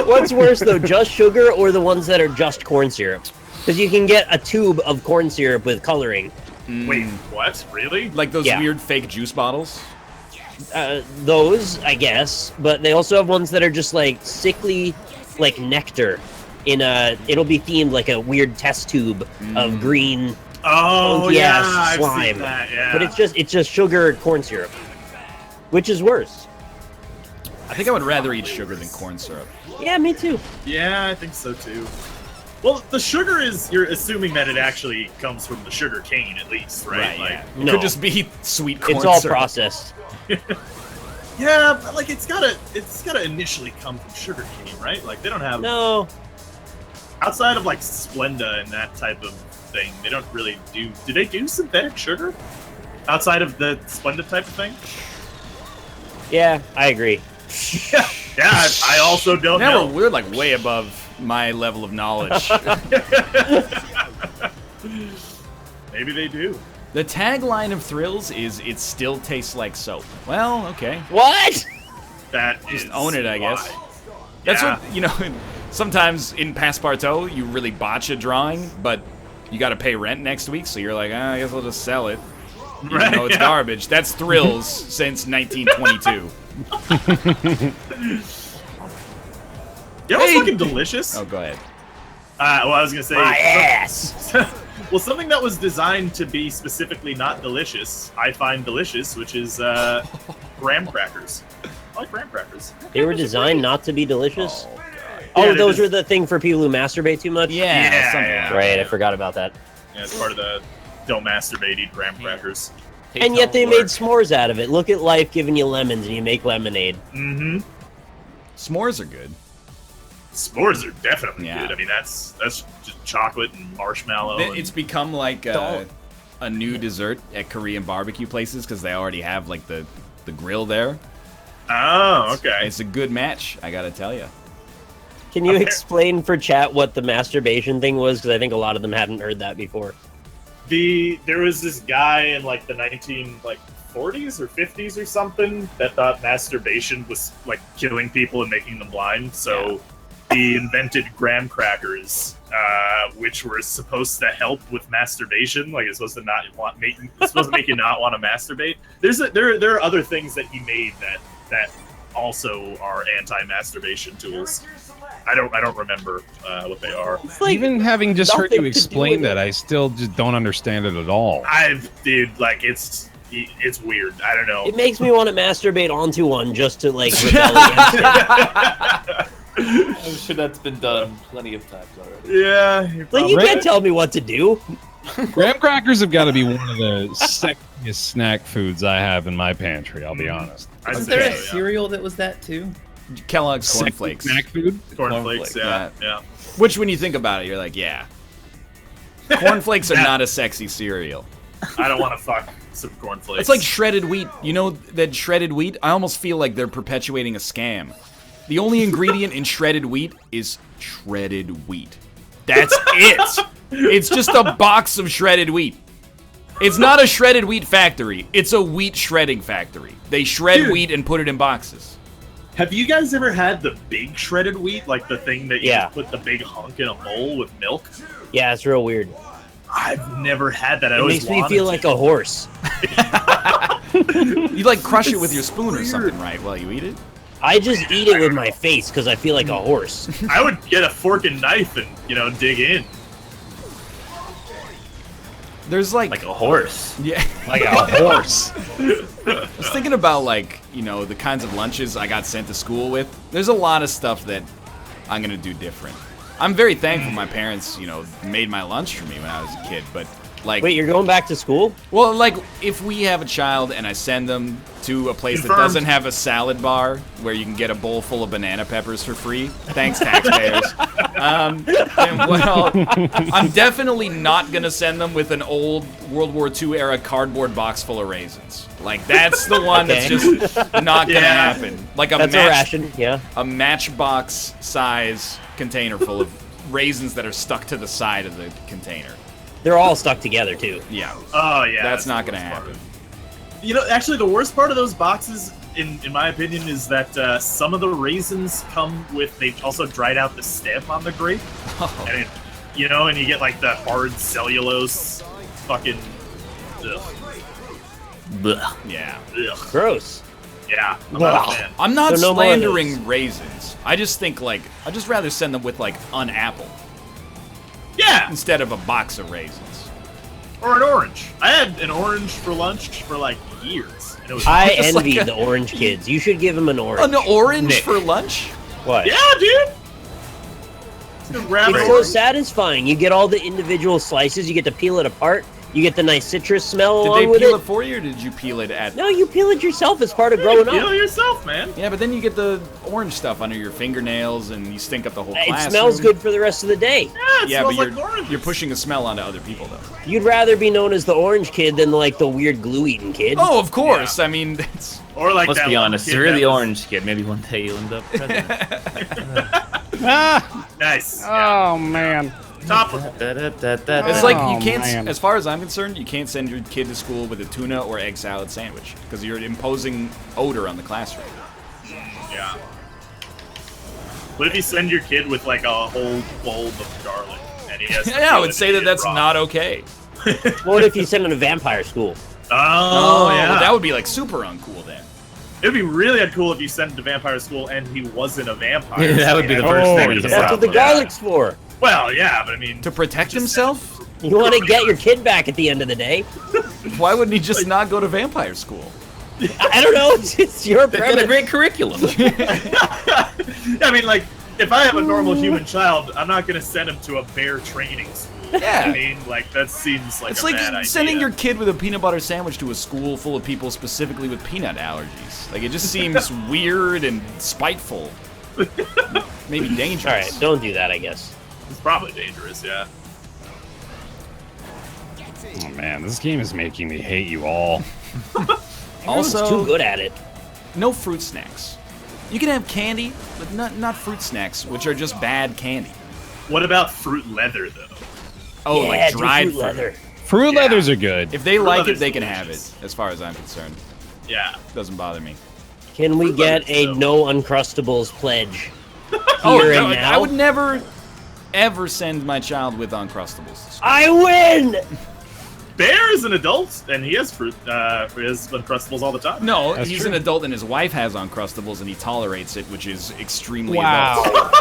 S3: What's worse though, just sugar or the ones that are just corn syrup? Because you can get a tube of corn syrup with coloring.
S1: Wait, what? Really?
S2: Like those
S3: Yeah.
S2: weird fake juice bottles.
S3: Those, I guess, but they also have ones that are just like sickly, like nectar. It'll be themed like a weird test tube of green.
S1: Oh
S3: funky
S1: yeah,
S3: ass
S1: I've
S3: slime.
S1: seen that. Yeah.
S3: But it's just sugar and corn syrup, which is worse.
S2: I think I would rather eat sugar than corn syrup.
S3: Yeah, me too.
S1: Yeah, I think so too. Well, the sugar is, you're assuming that it actually comes from the sugar cane at least, right? Like,
S2: Yeah. It
S3: No.
S2: could just be sweet corn
S3: It's all
S2: syrup.
S3: processed.
S1: yeah, but like it's gotta initially come from sugar cane, right? Like they don't have
S3: No,
S1: outside of like Splenda and that type of thing, they don't really do. Do they do synthetic sugar outside of the Splenda type of thing?
S3: yeah, I agree.
S1: Yeah, I also don't
S2: Now
S1: know.
S2: we're like way above my level of knowledge.
S1: Maybe they do.
S2: The tagline of Thrills is "It still tastes like soap." Well, okay,
S3: What?
S1: That
S2: just
S1: is
S2: own it, I guess.
S1: why.
S2: That's
S1: Yeah.
S2: what you know. Sometimes in Passepartout, you really botch a drawing, but you got to pay rent next week, so you're like, I guess I'll just sell it. Even
S1: Right,
S2: though it's
S1: yeah.
S2: garbage. That's Thrills since 1922.
S1: You know what's
S2: Hey.
S1: fucking delicious?
S2: Oh, go ahead.
S1: Well, I was gonna say.
S3: My ass.
S1: Well, something that was designed to be specifically not delicious, I find delicious, which is graham crackers. I like graham crackers.
S3: They were designed not to be delicious.
S2: Oh, God.
S3: Oh,
S1: Yeah,
S3: those
S1: it is.
S3: are the thing for people who masturbate too much.
S2: Yeah, something
S1: yeah.
S2: like
S3: Right,
S2: that.
S3: I forgot about that.
S1: Yeah, it's part of the don't masturbate, eat graham crackers.
S3: And yet they made s'mores out of it. Look at life giving you lemons and you make lemonade.
S1: Mm-hmm.
S2: S'mores are good.
S1: S'mores are definitely
S2: Yeah.
S1: good. I mean, that's just chocolate and marshmallow. and-
S2: It's become like
S3: Don't.
S2: a new dessert at Korean barbecue places because they already have like the grill there.
S1: Oh, okay.
S2: It's a good match, I gotta tell you.
S3: Can you
S1: Okay.
S3: explain for chat what the masturbation thing was? Because I think a lot of them hadn't heard that before.
S1: There was this guy in like the 40s or 50s or something that thought masturbation was like killing people and making them blind. So he invented graham crackers, which were supposed to help with masturbation. Like it's supposed to it's supposed to make you not want to masturbate. There are other things that he made that also are anti-masturbation tools. I don't remember what they are.
S3: Like,
S4: even having just heard you
S3: nothing to do
S4: explain
S3: with
S4: that,
S3: it.
S4: I still just don't understand it at all.
S1: Dude, like it's weird. I don't know.
S3: It makes me want to masturbate onto one just to like rebel against it.
S5: I'm sure that's been done plenty of times already.
S1: Yeah.
S3: Like you can't tell me what to do.
S4: Graham crackers have got to be one of the sexiest snack foods I have in my pantry. I'll be honest.
S5: Wasn't there a cereal that was that too?
S2: Kellogg's
S4: Sexy
S2: cornflakes.
S4: snack food.
S1: Cornflakes, yeah.
S2: Which, when you think about it, you're like, yeah. Cornflakes are not a sexy cereal.
S1: I don't want to fuck some cornflakes.
S2: It's like shredded wheat. You know that shredded wheat? I almost feel like they're perpetuating a scam. The only ingredient in shredded wheat is shredded wheat. That's it. It's just a box of shredded wheat. It's not a shredded wheat factory. It's a wheat shredding factory. They shred wheat and put it in boxes.
S1: Have you guys ever had the big shredded wheat, like the thing that you
S3: Yeah.
S1: just put the big hunk in a bowl with milk?
S3: Yeah, it's real weird.
S1: I've never had that. I
S3: It
S1: always
S3: makes me
S1: wanted
S3: feel
S1: to.
S3: like a horse.
S2: You like crush it with your spoon or something, right, while you eat it?
S3: I just eat it with my face because I feel like a horse.
S1: I would get a fork and knife and dig in
S2: There's
S5: Like a horse.
S2: yeah.
S3: Like a horse.
S2: I was thinking about the kinds of lunches I got sent to school with. There's a lot of stuff that I'm gonna do different. I'm very thankful my parents, made my lunch for me when I was a kid, but
S3: Wait, you're going back to school?
S2: well, if we have a child and I send them to a place that
S1: Confirmed.
S2: doesn't have a salad bar where you can get a bowl full of banana peppers for free, thanks taxpayers. I'm definitely not gonna send them with an old World War II era cardboard box full of raisins. That's the one that's just not gonna happen. Like
S3: That's a ration, yeah.
S2: a matchbox size container full of raisins that are stuck to the side of the container.
S3: They're all stuck together, too.
S2: Yeah.
S1: Oh yeah,
S2: That's not
S1: the
S2: gonna
S1: worst part.
S2: happen.
S1: Actually, the worst part of those boxes, in my opinion, is that some of the raisins come with. They've also dried out the stem on the grape, and and you get like the hard cellulose, fucking. Ugh.
S5: Blech.
S2: Yeah.
S1: Ugh.
S3: Gross.
S1: Yeah. I'm not a fan.
S2: I'm not
S3: So no more of
S2: slandering raisins. I just think I'd just rather send them with an apple
S1: Yeah,
S2: instead of a box of raisins.
S1: or an orange. I had an orange for lunch for years. And it was
S3: I
S2: Just
S3: envy
S2: like a-
S3: the orange kids. You should give them an orange.
S2: An orange
S1: Nick.
S2: for lunch?
S3: What?
S1: yeah, dude. Just grab
S3: It's
S1: an
S3: so
S1: orange.
S3: satisfying. You get all the individual slices. You get to peel it apart. You get the nice citrus smell
S2: Did
S3: along
S2: they
S3: with
S2: peel
S3: it.
S2: it for you, or did you peel it at...
S3: No, you peel it yourself as part of
S1: You
S3: growing
S1: peel
S3: up.
S1: yourself, man.
S2: Yeah, but then you get the orange stuff under your fingernails, and you stink up the whole
S3: It
S2: classroom.
S3: smells good for the rest of the day.
S1: Yeah, it
S2: Yeah,
S1: smells
S2: but
S1: like oranges.
S2: you're pushing a smell onto other people, though.
S3: You'd rather be known as the orange kid than the weird glue-eating kid.
S2: Oh, of course. I mean, it's...
S1: Or like
S5: Let's
S1: that
S5: be
S1: one
S5: honest,
S1: kid
S5: you're
S1: that
S5: the
S1: was-
S5: orange kid. Maybe one day you'll end up president.
S4: Ah!
S1: Nice. Yeah.
S4: Oh man.
S1: Top.
S2: It's like you
S4: Oh,
S2: can't,
S4: man.
S2: as far as I'm concerned, you can't send your kid to school with a tuna or egg salad sandwich because you're imposing odor on the classroom.
S1: Yeah. What if you send your kid with a whole bowl of garlic and he has to
S2: Yeah, I
S1: peel
S2: would
S1: it
S2: say
S1: and
S2: that
S1: eat
S2: that's
S1: it raw?
S2: not okay.
S3: What if you send them to vampire school?
S1: Oh, yeah.
S2: well, that would be super uncool then.
S1: It'd be really uncool if you sent him to vampire school and he wasn't a vampire.
S5: Yeah, that would be the
S1: Yeah.
S5: first
S4: Oh,
S5: thing.
S4: yeah.
S5: to
S3: That's what the
S5: problem.
S3: garlic's for.
S1: Well, yeah, but I mean,
S2: To protect himself?
S3: You want to get your kid back at the end of the day.
S2: Why wouldn't he just not go to vampire school?
S3: I don't know. It's your
S5: They've got a
S3: premise.
S5: great curriculum.
S1: I mean, if I have a normal human child, I'm not going to send him to a bear training school.
S2: Yeah.
S1: I mean, that seems like
S2: It's
S1: a
S2: like
S1: bad
S2: sending
S1: idea.
S2: your kid with a peanut butter sandwich to a school full of people specifically with peanut allergies. It just seems weird and spiteful. Maybe dangerous.
S3: All right, don't do that, I guess.
S1: It's probably dangerous, yeah.
S4: Oh man, this game is making me hate you all.
S3: Everyone's
S2: Also,
S3: too good at it.
S2: no fruit snacks. You can have candy, but not fruit snacks, which are just bad candy.
S1: What about fruit leather, though?
S2: Oh,
S3: yeah,
S2: like
S3: do
S2: dried
S3: fruit
S2: fruit.
S3: leather.
S4: Fruit
S1: Yeah.
S4: leathers are good.
S2: If they
S1: Fruit
S2: like it,
S1: leather's
S2: they can have
S1: delicious.
S2: it, as far as I'm concerned.
S1: Yeah.
S2: Doesn't bother me.
S3: Can we
S1: Fruit
S3: get
S1: leather's
S3: a
S1: dope.
S3: no Uncrustables pledge?
S2: Oh,
S3: Here
S2: no,
S3: and now?
S2: I would never, ever send my child with Uncrustables.
S3: I win!
S1: Bear is an adult, and he has fruit. He has Uncrustables all the time.
S2: No,
S4: That's
S2: he's
S4: true.
S2: an adult and his wife has Uncrustables and he tolerates it, which is extremely
S4: Wow.
S2: adult.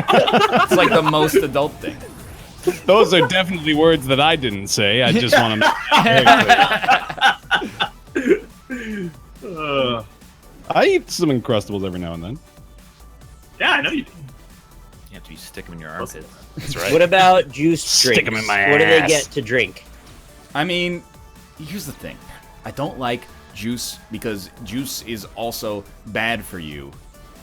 S2: It's like the most adult thing.
S4: Those are definitely words that I didn't say. I just want to make it clear. I eat some Uncrustables every now and then.
S1: Yeah, I know you do.
S5: You have to be stick them in your armpits.
S4: That's right.
S3: What about juice drinks?
S4: Stick 'em in my
S3: What do they
S4: ass.
S3: get to drink?
S2: I mean, here's the thing. I don't like juice because juice is also bad for you.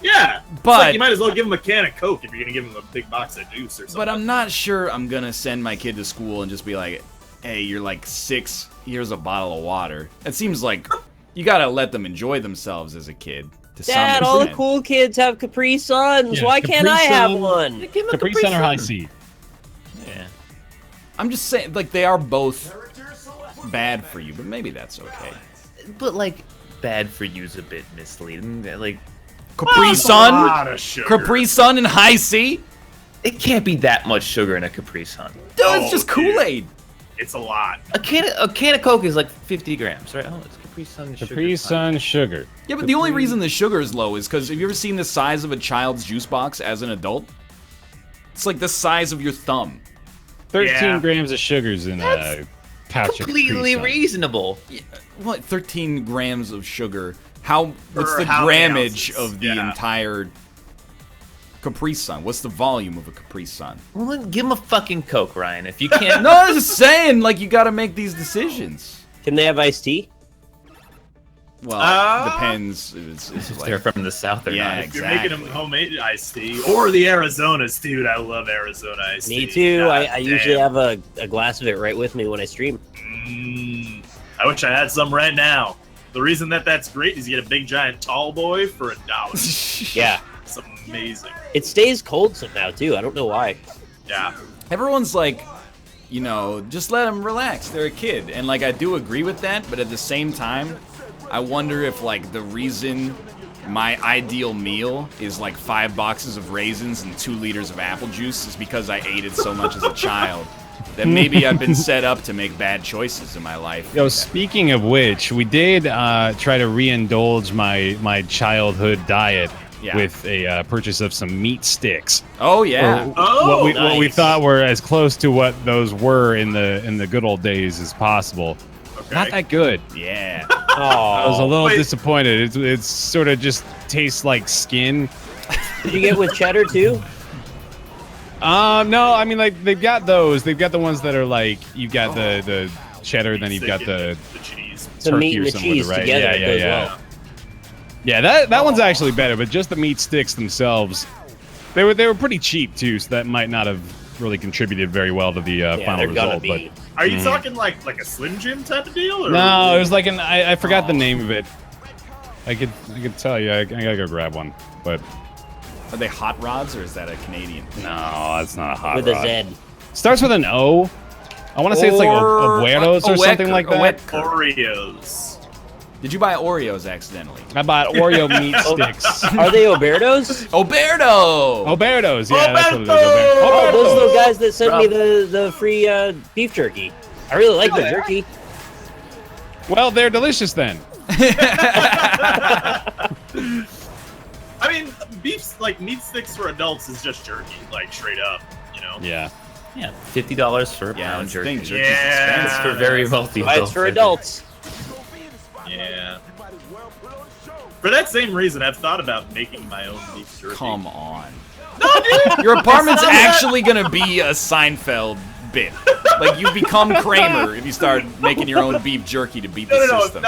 S1: Yeah,
S2: But-
S1: it's like you might as well give him a can of Coke if you're gonna give him a big box of juice or something.
S2: But I'm not sure I'm gonna send my kid to school and just be like, hey, you're like 6, here's a bottle of water. It seems like you gotta let them enjoy themselves as a kid. To
S3: Dad,
S2: some
S3: all the
S2: extent.
S3: cool kids have Capri Suns.
S4: Yeah,
S3: Why can't
S4: Capri
S3: I have
S4: Sun.
S3: one?
S5: Give him a
S4: Capri Sun or High C?
S5: Yeah.
S2: I'm just saying, like, they are both bad for you, but maybe that's okay.
S5: But like, bad for you is a bit misleading. Like,
S2: Capri
S1: That's a lot
S2: Sun?
S1: of sugar.
S2: Capri Sun and High C?
S5: it can't be that much sugar in a Capri Sun.
S2: Dude,
S1: Oh,
S2: it's just
S1: dude.
S2: Kool-Aid.
S1: It's a lot.
S5: A can of Coke is like 50 grams, right? Oh, it's Capri Sun.
S4: Capri Sun sugar.
S2: Yeah, but the only reason the sugar is low is because have you ever seen the size of a child's juice box as an adult? It's like the size of your thumb.
S4: 13
S1: Yeah.
S4: grams of sugars in a pouch of Capri
S5: Completely
S4: Sun.
S5: reasonable.
S2: What, 13 grams of sugar? What's
S1: For
S2: the
S1: how many
S2: grammage
S1: ounces?
S2: of the
S1: Yeah.
S2: entire Capri Sun? What's the volume of a Capri Sun?
S5: Well, then give him a fucking Coke, Ryan. If you can't,
S2: No, I was just saying, like, you gotta make these decisions.
S3: Can they have iced tea?
S2: Well, depends. It's
S5: if
S2: like,
S5: they're from the south or
S2: Yeah,
S5: not.
S1: If you're making them
S2: Exactly.
S1: homemade iced tea or the Arizonas, dude, I love Arizona iced tea.
S3: Me too.
S1: God
S3: I usually
S1: damn.
S3: have a glass of it right with me when I stream.
S1: I wish I had some right now. The reason that's great is you get a big giant tall boy for $1.
S3: Yeah.
S1: It's amazing.
S3: It stays cold somehow too. I don't know why.
S1: Yeah.
S2: Everyone's like, you know, just let them relax. They're a kid. And, like, I do agree with that, but at the same time, I wonder if, like, the reason my ideal meal is, like, 5 boxes of raisins and 2 liters of apple juice is because I ate it so much as a child. That maybe I've been set up to make bad choices in my life.
S4: Yo, speaking of which, we did try to re-indulge my childhood diet
S2: Yeah.
S4: with a purchase of some meat sticks.
S2: Oh, yeah.
S1: Oh,
S4: what we
S3: nice.
S4: thought were as close to what those were in the good old days as possible.
S1: Okay.
S4: Not that good.
S2: Yeah.
S4: I was a
S3: Oh,
S4: little
S1: wait.
S4: disappointed. It's sort of just tastes like skin.
S3: did you get with cheddar too?
S4: No, I mean, like, they've got those. They've got the ones that are like, you've got the cheddar, then you've got the
S1: cheese.
S3: The
S4: turkey
S3: meat
S4: or
S3: and the
S4: something with
S3: cheese
S4: it, right?
S3: together
S4: Yeah,
S3: goes
S4: yeah.
S3: well.
S4: Yeah, that one's actually better, but just the meat sticks themselves, they were pretty cheap too, so that might not have really contributed very well to the
S3: Yeah,
S4: final
S3: they're gonna
S4: result.
S3: be.
S1: Are you talking like a Slim Jim type of deal? Or
S4: But no, it was like I forgot the name of it. I could tell you. I gotta go grab one, but
S2: Are they hot rods, or is that a Canadian?
S4: no, it's not a hot
S3: With
S4: rod.
S3: a Z.
S4: Starts with an O. I want to say it's like Abuelos or something like that.
S1: Oreos.
S2: Did you buy Oreos accidentally?
S4: I bought Oreo meat sticks.
S3: Are they Obertos?
S2: Oberto!
S4: Obertos, yeah, that's what it is.
S3: Oh, those are
S4: Obertos.
S3: the guys that sent me the free beef jerky. I really like the jerky.
S4: Well, they're delicious then.
S1: I mean, beef like meat sticks for adults is just jerky, like straight up, you know.
S4: Yeah.
S5: Yeah, $50 for a
S2: Yeah,
S5: pound
S2: that's the thing,
S5: jerky.
S2: jerky's
S1: Yeah.
S5: It's for very wealthy.
S3: Why it's for adults.
S1: Yeah. For that same reason, I've thought about making my own beef jerky.
S2: Come on.
S1: No, dude!
S2: Your apartment's
S1: It's not that-
S2: actually gonna be a Seinfeld bit. Like, you become Kramer if you start making your own beef jerky to beat the
S1: No,
S2: system.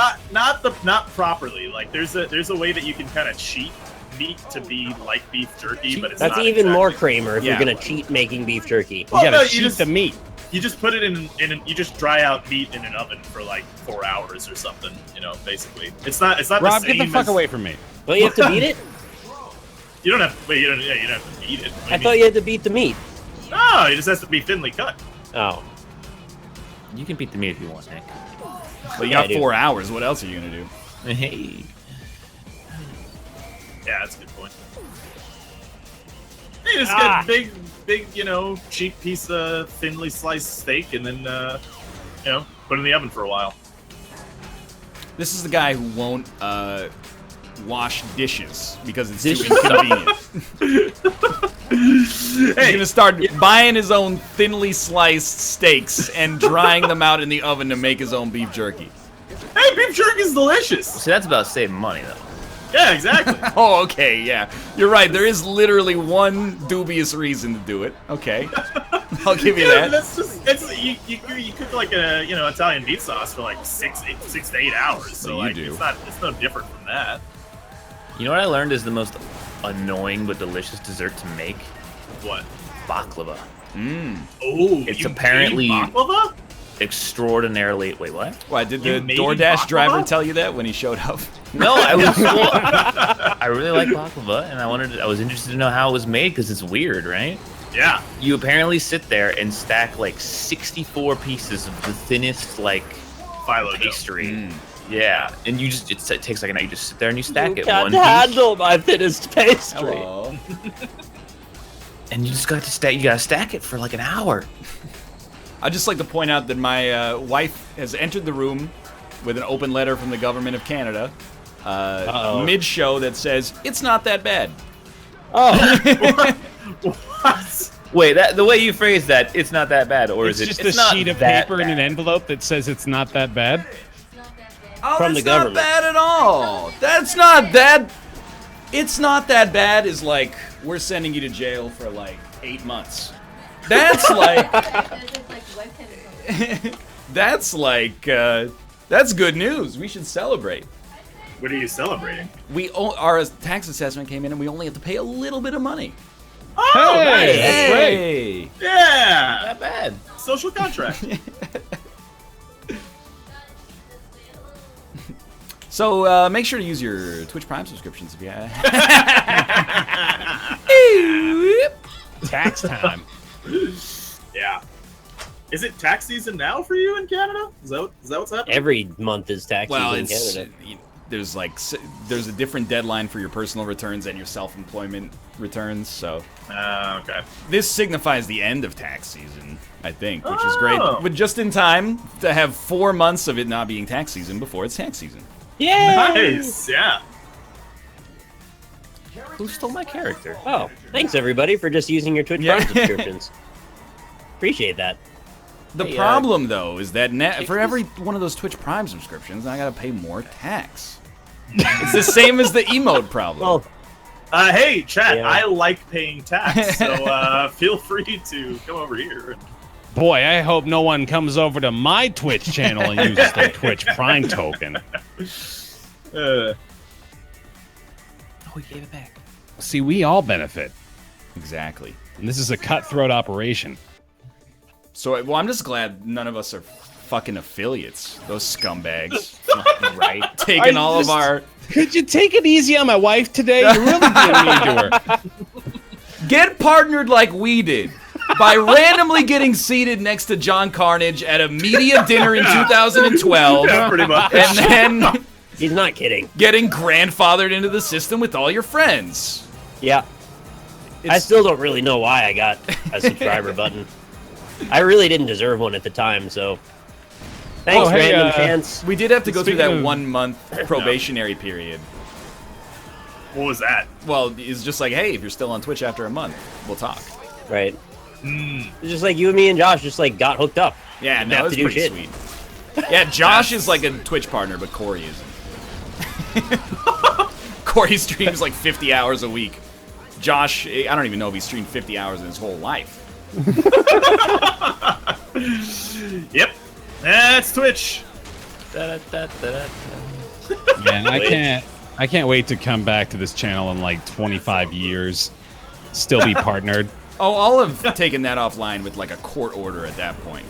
S1: not properly. Like there's a way that you can kind of cheat meat to be like beef jerky, but it's
S3: That's
S1: not
S3: even more
S1: exactly.
S3: Kramer if
S2: Yeah.
S3: you're gonna cheat making beef jerky.
S4: You
S1: Well,
S4: gotta
S1: no, you
S4: cheat
S1: just-
S4: the meat.
S1: You just put it you just dry out meat in an oven for like 4 hours or something. You know, basically, it's not
S4: Rob,
S1: the
S4: get
S1: same
S4: the fuck
S1: as,
S4: away from me.
S3: Don't you have to beat it?
S1: You don't have. Wait, you don't have to eat it.
S3: I thought you had to beat the meat.
S1: No, it just has to be thinly cut.
S3: Oh.
S5: You can beat the meat if you want, Nick.
S2: But you
S3: Yeah,
S2: got
S3: dude.
S2: 4 hours. What else are you gonna do?
S5: Hey.
S1: Yeah, that's a good point. You just get a big, cheap piece of thinly sliced steak, and then, put it in the oven for a while.
S2: This is the guy who won't wash dishes because it's too inconvenient. He's gonna start buying his own thinly sliced steaks and drying them out in the oven to make his own beef jerky.
S1: Hey, beef jerky is delicious.
S5: See, that's about saving money, though.
S1: Yeah, exactly.
S2: Oh, okay, yeah. You're right. There is literally one dubious reason to do it. Okay. I'll give you that.
S1: That's just, you cook like a Italian meat sauce for like 6 to 8 hours. So like it's no different from that.
S5: You know what I learned is the most annoying but delicious dessert to make?
S1: What?
S5: Baklava.
S1: Oh,
S5: It's apparently
S1: baklava?
S5: extraordinarily. Wait, what?
S2: Why, did the
S1: made
S2: DoorDash
S1: baklava?
S2: driver tell you that when he showed up?
S5: No, I was. I really like baklava, and I was interested to know how it was made because it's weird, right?
S1: Yeah.
S5: You apparently sit there and stack like 64 pieces of the thinnest like
S1: Phyllo dough.
S5: pastry. Yeah, and you just it takes like a night. You just sit there and you stack it
S3: Can't
S5: one piece,
S3: handle my thinnest pastry.
S2: Hello.
S5: and you just got to stack. You gotta stack it for like an hour.
S2: I'd just like to point out that my wife has entered the room with an open letter from the government of Canada, mid-show, that says, it's not that bad.
S3: Oh,
S1: What?
S5: Wait, the way you phrase that, it's not that bad, or
S4: It's
S5: is it?
S4: just
S5: it's
S4: a
S5: not
S4: sheet of
S5: that
S4: paper in an
S5: bad.
S4: envelope that says it's not that bad.
S2: Oh,
S3: From
S2: that's
S3: the
S2: not
S3: government.
S2: bad at all. That's not that... It's not that bad is like, we're sending you to jail for like 8 months. That's like... that's like... that's good news. We should celebrate.
S1: What are you celebrating?
S2: Our tax assessment came in and we only have to pay a little bit of money.
S1: Oh,
S4: Hey,
S1: nice.
S4: that's great.
S2: Hey.
S1: Yeah.
S5: Not bad.
S1: Social contract.
S2: So make sure to use your Twitch Prime subscriptions if you have.
S4: Tax time.
S1: Yeah. Is it tax season now for you in Canada? Is that what's happening?
S3: every month is tax
S2: Well,
S3: season in
S2: it's
S3: Canada.
S2: there's a different deadline for your personal returns and your self-employment returns. So
S1: Okay.
S2: this signifies the end of tax season, I think, which is great.
S1: Oh.
S2: But just in time to have 4 months of it not being tax season before it's tax season.
S3: Yeah.
S1: Nice. Yeah.
S5: Who stole my character?
S3: Oh, thanks everybody for just using your Twitch
S2: Yeah.
S3: Prime subscriptions. Appreciate that.
S2: The
S5: Hey,
S2: problem, though, is that for every one of those Twitch Prime subscriptions, I gotta pay more tax. It's the same as the emote problem.
S3: Well,
S1: Hey, chat.
S3: Yeah.
S1: I like paying tax, so feel free to come over here.
S4: Boy, I hope no one comes over to my Twitch channel and uses their Twitch Prime token.
S5: Oh, he gave it back.
S4: See, we all benefit.
S2: Exactly.
S4: And this is a cutthroat operation.
S2: So, well, I'm just glad none of us are fucking affiliates. Those scumbags.
S5: Right.
S2: Taking all of our...
S4: Could you take it easy on my wife today? You're really being mean to her.
S2: Get partnered like we did. By randomly getting seated next to John Carnage at a media dinner in 2012.
S1: Yeah, pretty much.
S2: And then
S3: he's not kidding.
S2: getting grandfathered into the system with all your friends.
S3: Yeah. I still don't really know why I got a subscriber button. I really didn't deserve one at the time, so thanks,
S4: hey,
S3: random chance.
S2: We did have to go through
S4: Speaking
S2: that
S4: of-
S2: 1 month probationary period.
S1: What was that?
S2: Well, it's just like, hey, if you're still on Twitch after a month, we'll talk.
S3: Right. It's just like you and me and Josh just like got hooked up.
S2: Yeah,
S3: Didn't
S2: that
S3: have
S2: was
S3: to do
S2: pretty
S3: shit.
S2: sweet. Yeah, Josh is like a Twitch partner, but Corey isn't. Corey streams like 50 hours a week. Josh, I don't even know if he streamed 50 hours in his whole life.
S1: Yep. That's Twitch.
S5: Da-da-da-da-da.
S4: Man, I can't wait to come back to this channel in like 25 years. Still be partnered.
S2: Oh, I'll have taken that offline with like a court order at that point.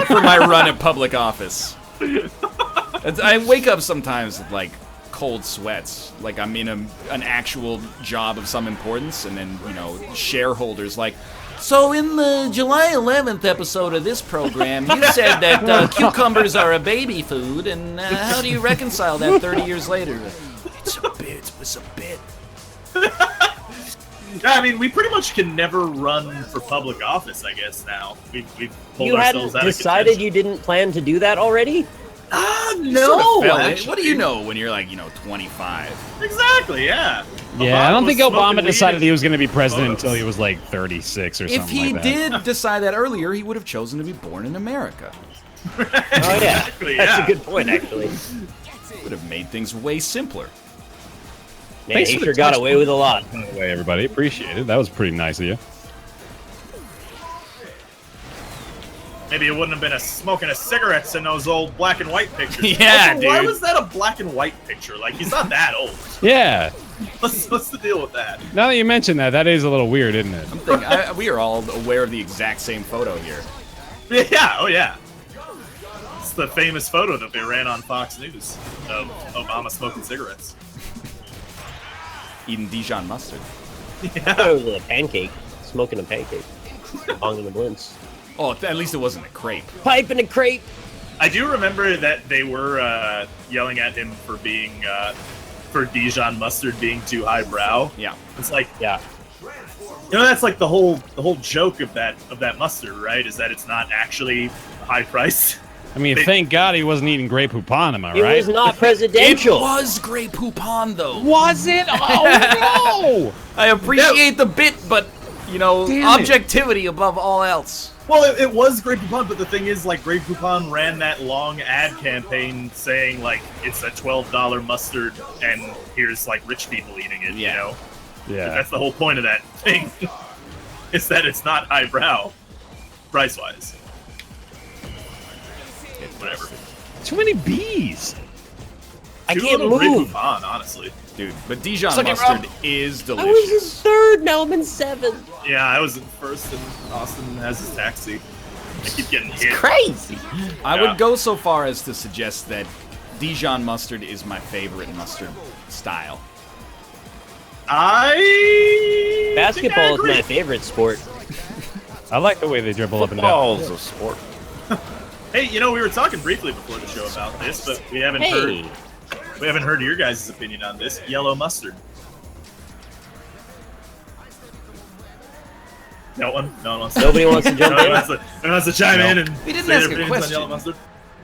S2: For my run at public office. I wake up sometimes with like cold sweats. Like I'm in an actual job of some importance, and then, you know, shareholders like, so in the July 11th episode of this program, you said that cucumbers are a baby food, and how do you reconcile that 30 years later? It's a bit. It was a bit.
S1: Yeah, I mean, we pretty much can never run for public office, I guess, now. We've pulled
S3: You
S1: ourselves
S3: hadn't
S1: out of
S3: decided
S1: contention.
S3: you didn't plan to do that already?
S1: Ah,
S2: Sort
S1: no!
S2: of fell in.
S1: Actually.
S2: What do you know when you're like, 25?
S1: Exactly, yeah.
S4: Yeah, I don't think Obama decided he was going to be president
S1: photos.
S4: until he was like 36 or something
S2: If he
S4: like that.
S2: did decide that earlier, he would have chosen to be born in America.
S3: Oh yeah,
S1: Exactly,
S3: that's
S1: yeah.
S3: a good point actually.
S2: Would have made things way simpler.
S3: Man,
S4: Thanks
S3: he
S4: for the
S3: sure got
S4: touch
S3: away with a lot.
S4: By the way, everybody, appreciate it. That was pretty nice of you.
S1: Maybe it wouldn't have been smoking cigarettes in those old black and white pictures.
S2: Yeah,
S1: also, why
S2: dude.
S1: was that a black and white picture? Like, he's not that old.
S4: Yeah.
S1: What's the deal with that?
S4: Now that you mention that, that is a little weird, isn't it?
S2: We are all aware of the exact same photo here.
S1: Yeah, oh yeah. It's the famous photo that they ran on Fox News of Obama smoking cigarettes.
S2: Eating Dijon mustard.
S3: I thought it was a pancake, smoking a pancake, bonging the blintz,
S2: Oh, at least it wasn't a crepe.
S3: pipe in a crepe.
S1: I do remember that they were yelling at him for being for Dijon mustard being too highbrow.
S2: Yeah.
S1: It's like,
S3: Yeah,
S1: you know, that's like the whole joke of that mustard, right? Is that it's not actually high price.
S4: I mean, thank God he wasn't eating Grey Poupon, am I
S3: it
S4: right?
S3: was not
S2: It
S3: presidential.
S2: was Grey Poupon, though.
S4: Was it? Oh,
S2: I appreciate the bit, but, you know,
S4: Damn it.
S2: objectivity above all else.
S1: Well, it was Grey Poupon, but the thing is, like, Grey Poupon ran that long ad campaign saying, like, it's a $12 mustard, and here's, like, rich people eating it, you
S2: Yeah.
S1: know?
S4: no. Yeah.
S1: That's the whole point of that thing, is that it's not highbrow, price-wise. Whatever.
S4: Too many bees.
S3: I
S1: Too
S3: can't
S1: little Grey
S3: move.
S1: Poupon, honestly.
S2: Dude, but Dijon
S1: Suck it,
S2: mustard
S1: Rob.
S2: is
S3: I was in
S2: delicious.
S3: third, now I'm in seventh.
S1: Yeah, I was in first, and Austin has his taxi. I keep getting hit.
S3: Crazy.
S2: I
S1: Yeah.
S2: would go so far as to suggest that Dijon mustard is my favorite mustard style.
S3: Basketball is
S1: agree.
S3: my favorite sport.
S4: I like the way they dribble up and down.
S5: Football's a sport.
S1: Hey, you know, we were talking briefly before the show about this, but we haven't
S3: Hey,
S1: heard your guys' opinion on this. Yellow mustard. No one wants to.
S3: nobody wants to jump
S1: No one
S3: in.
S1: wants to chime in and
S2: We didn't
S1: say
S2: ask
S1: their
S2: a
S1: opinions on
S2: question.
S1: yellow mustard.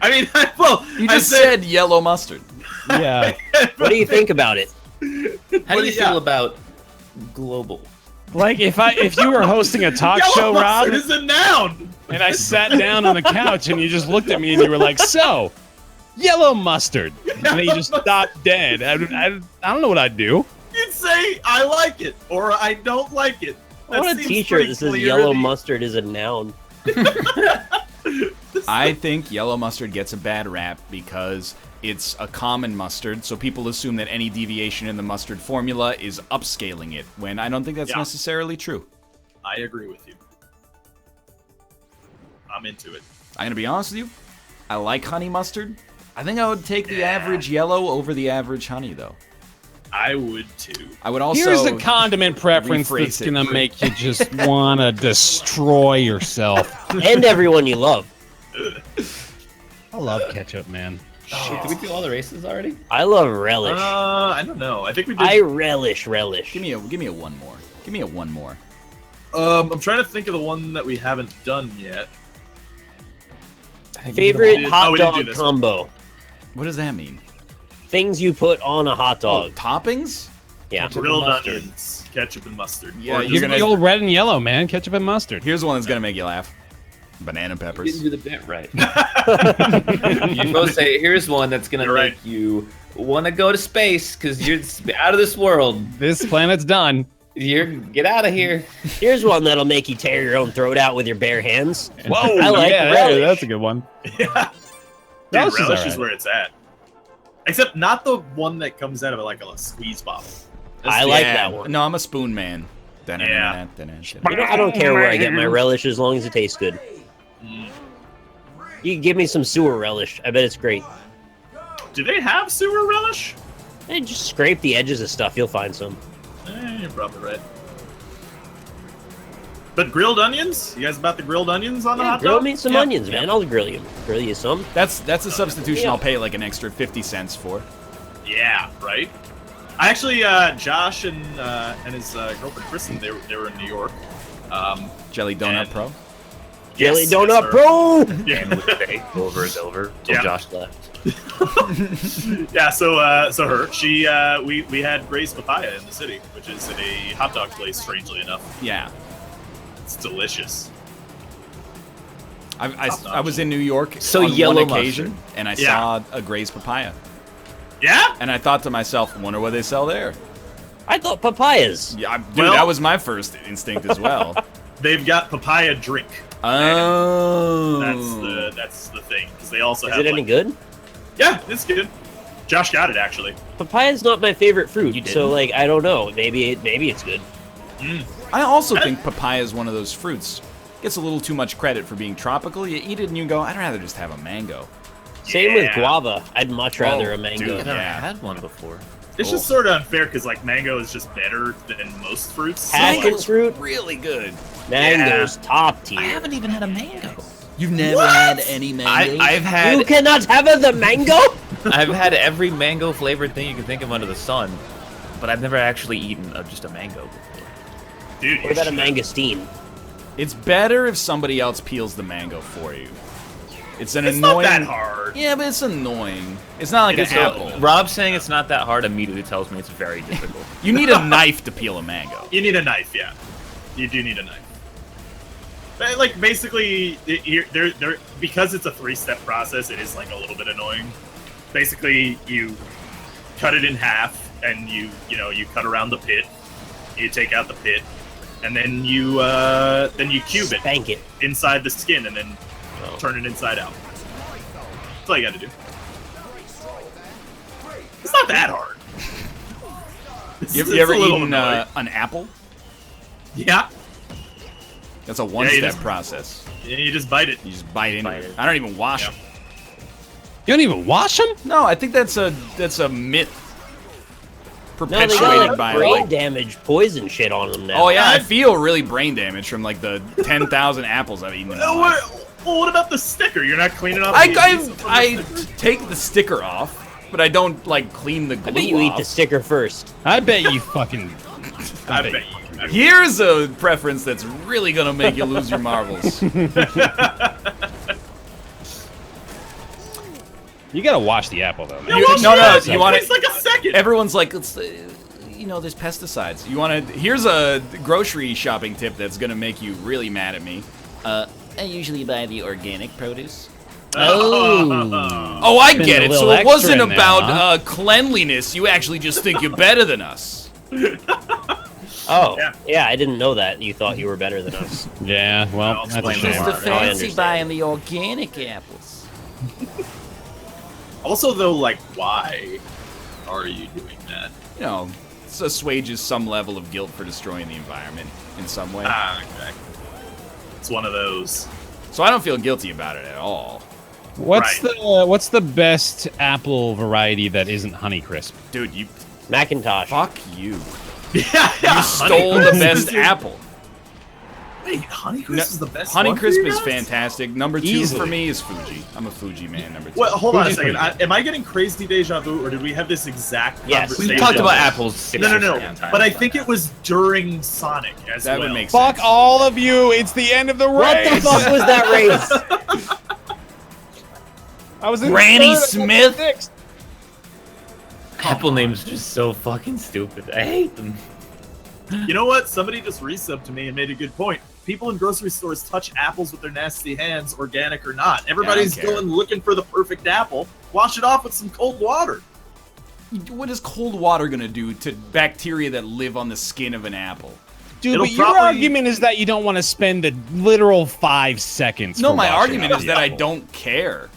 S1: I mean, well,
S2: You
S1: I
S2: just said yellow mustard.
S4: Yeah.
S3: What do you think about it?
S5: How do you
S1: yeah.
S5: feel about global?
S4: Like if you were hosting a talk
S1: yellow
S4: show, Rob,
S1: mustard is a noun.
S4: and I sat down on the couch and you just looked at me and you were like, "So, yellow mustard," and then you just stopped dead. I don't know what I'd do.
S1: You'd say I like it or I don't like it.
S3: I want a
S1: seems
S3: T-shirt
S1: pretty
S3: that says
S1: clear
S3: "Yellow
S1: to me.
S3: mustard is a noun."
S2: I think yellow mustard gets a bad rap because it's a common mustard, so people assume that any deviation in the mustard formula is upscaling it, when I don't think that's
S1: Yeah.
S2: necessarily true.
S1: I agree with you. I'm into it.
S2: I'm gonna be honest with you, I like honey mustard. I think I would take the average yellow over the average honey, though.
S1: I would too.
S2: I would also...
S4: Here's the condiment preference
S2: rephrase
S4: that's
S2: it.
S4: gonna make you just want to destroy yourself.
S3: And everyone you love.
S4: I love ketchup, man.
S5: Shit, did we do all the races already?
S3: I love relish.
S1: I don't know. I think we did.
S3: I relish relish.
S2: Give me a one more. Give me a one more.
S1: I'm trying to think of the one that we haven't done yet.
S3: Favorite
S1: Oh,
S3: hot
S1: we didn't do
S3: dog
S1: this
S3: combo.
S2: What does that mean?
S3: Things you put on a hot
S2: Oh,
S3: dog.
S2: toppings?
S3: Yeah.
S1: Grilled
S5: mustard.
S1: onions, ketchup and mustard.
S2: Yeah,
S1: Or
S2: you're
S4: You're
S1: just
S2: gonna-
S4: the old red and yellow, man. Ketchup and mustard.
S2: Here's one that's gonna make you laugh. Banana peppers.
S5: Didn't do the bit right. You're supposed to say, here's one that's gonna
S1: You're
S5: make
S1: right.
S5: you want to go to space because you're out of this world.
S4: This planet's done.
S5: Get out of here.
S3: Here's one that'll make you tear your own throat out with your bare hands.
S4: Whoa,
S3: I like relish.
S4: that's a good one.
S1: Yeah.
S4: Relish
S1: Dude,
S4: is
S1: relish
S4: alright.
S1: is where it's at. Except not the one that comes out of like a squeeze bottle. That's
S3: I
S1: the-
S3: like that one.
S2: No, I'm a spoon man.
S1: Yeah.
S3: You know, I don't care where I get my relish as long as it tastes good.
S1: Mm.
S3: You can give me some sewer relish. I bet it's great.
S1: Do they have sewer relish?
S3: Hey, just scrape the edges of stuff. You'll find some.
S1: You're probably right. But grilled onions? You guys about the grilled onions on the hot
S3: Grill
S1: dog?
S3: me some
S2: Yeah.
S3: onions, man. I'll grill you. Grill you some.
S2: That's a substitution
S3: Yeah.
S2: I'll pay like an extra 50 cents for.
S1: Yeah, right. I actually, Josh and his girlfriend Kristen, they were in New York.
S2: Jelly Donut
S1: And-
S2: Pro.
S3: Jelly
S1: Yes,
S3: donut,
S1: sir.
S3: bro.
S5: And with the over is over till
S1: Yeah.
S5: Josh left.
S1: Yeah, so her, we had Gray's Papaya in the city, which is a hot dog place, strangely enough.
S2: Yeah.
S1: It's delicious.
S2: I was in New York
S5: So
S2: on
S5: yellow
S2: one occasion,
S5: mustard.
S2: and I
S1: Yeah.
S2: saw a Gray's Papaya.
S1: Yeah?
S2: And I thought to myself, wonder what they sell there.
S3: I thought papayas.
S2: Yeah, dude,
S1: Well-
S2: that was my first instinct as well.
S1: They've got papaya drink.
S2: Oh.
S1: That's the thing, because they also
S3: Is
S1: have
S3: it any good?
S1: Yeah, it's good. Josh got it, actually.
S3: Papaya's not my favorite fruit,
S5: You
S3: so
S5: didn't?
S3: like I don't know. Maybe it's good.
S2: I also think papaya is one of those fruits. Gets a little too much credit for being tropical. You eat it and you go, I'd rather just have a mango.
S3: Same with
S1: Yeah.
S3: guava. I'd much rather a
S2: dude,
S3: mango.
S5: I've never
S2: Yeah.
S5: had one before.
S1: It's just sort of unfair, because, like, mango is just better than most fruits. So,
S3: Passion
S1: like,
S3: fruit,
S2: Really good.
S3: mango's top tier.
S5: I haven't even had a mango.
S2: You've never
S1: What?
S2: had any mangoes?
S5: I've
S3: You
S5: had
S3: cannot have the mango.
S5: I've had every mango flavored thing you can think of under the sun, but I've never actually eaten just a mango before.
S1: dude,
S3: What about a
S1: should-
S3: mangosteen?
S2: It's better if somebody else peels the mango for you. It's an
S1: It's not
S2: annoying.
S1: that hard.
S2: Yeah, but it's annoying. It's not like
S1: It
S2: an
S1: is
S2: apple.
S5: Rob saying it's not that hard immediately tells me it's very difficult.
S2: You need a knife to peel a mango.
S1: You need a knife, yeah. You do need a knife. But, like, basically, because it's a 3-step process, it is, like, a little bit annoying. Basically, you cut it in half, and you cut around the pit. You take out the pit, and then you cube it
S3: Spank it.
S1: inside the skin, and then turn it inside out. That's all you got to do. It's not that hard.
S2: You
S1: It's
S2: ever
S1: a little
S2: eaten
S1: annoying.
S2: an apple?
S1: Yeah.
S2: That's a one-step
S1: just-
S2: process.
S1: And you just bite it.
S2: You just bite into
S5: Bite
S2: it.
S5: it.
S2: I don't even wash
S1: Yeah.
S2: them.
S4: You don't even wash them?
S2: No, I think that's a myth
S3: No, they
S2: perpetuated
S3: got
S2: by
S3: brain
S2: like.
S3: damage, poison shit on them now.
S2: Oh yeah, I feel really brain damage from like the 10,000 apples I've eaten in my life.
S1: Well, what about the sticker? You're not cleaning off
S2: I
S1: the adhesive from the
S2: I
S1: sticker?
S2: take the sticker off, but I don't like clean the glue
S3: I bet you eat
S2: off.
S3: the sticker first.
S4: I bet you fucking.
S1: I bet you.
S2: Here's a preference that's really gonna make you lose your marbles.
S4: You gotta wash the apple though, man.
S2: You-
S1: Well,
S2: no, no,
S1: shit,
S2: you want
S1: It's
S2: it-
S1: like a second.
S2: Everyone's like, it's, there's pesticides. You want to? Here's a grocery shopping tip that's gonna make you really mad at me. I usually buy the organic produce. Oh, I
S4: Spend
S2: get
S4: a
S2: it.
S4: little
S2: So it
S4: extra
S2: wasn't
S4: in there,
S2: about
S4: huh?
S2: cleanliness. You actually just think you're better than us.
S3: Oh,
S1: Yeah.
S3: yeah, I didn't know that. You thought you were better than us.
S4: Yeah, well,
S1: I'll
S4: that's a
S1: explain
S4: shame.
S1: more.
S3: Now I understand.
S2: buying the organic apples.
S1: Also, though, like, why are you doing that?
S2: You know, this assuages some level of guilt for destroying the environment in some way.
S1: Okay. It's one of those.
S2: So I don't feel guilty about it at all.
S4: What's
S1: Right.
S4: what's the best apple variety that isn't Honeycrisp?
S2: Dude, you
S3: Macintosh.
S2: fuck you.
S1: Yeah,
S2: You stole the best apple.
S1: Wait, Honeycrisp
S2: No,
S1: is the best one for
S2: Honeycrisp
S1: you
S2: is
S1: guys?
S2: fantastic. Number 2
S4: Easily.
S2: for me is Fuji. I'm a Fuji man. Number 2.
S1: Well, hold on a
S4: Fuji's
S1: second.
S4: pretty good.
S1: Am I getting crazy deja vu, or did we have this exact
S3: Yes.
S1: conversation?
S5: We've talked about apples 6
S1: No,
S5: or
S1: no,
S5: 7
S1: no.
S5: times.
S1: But I think it was during Sonic as
S2: That
S1: well.
S2: would make
S4: Fuck
S2: sense.
S4: all of you! It's the end of the race.
S3: What the fuck was that race?
S4: I was in
S2: Granny
S4: third, I got
S2: Smith?
S4: sixth.
S5: apple names are just so fucking stupid. I hate them.
S1: You know what? Somebody just resubbed to me and made a good point. People in grocery stores touch apples with their nasty hands, organic or not. Everybody's
S2: care.
S1: going looking for the perfect apple. Wash it off with some cold water.
S2: What is cold water gonna do to bacteria that live on the skin of an apple?
S4: Dude,
S1: It'll
S4: but your
S1: probably-
S4: argument is that you don't want to spend a literal 5 seconds.
S2: No,
S4: for
S2: my
S4: washing
S2: argument
S4: out
S2: is
S4: the
S2: that I
S4: apple.
S2: don't care.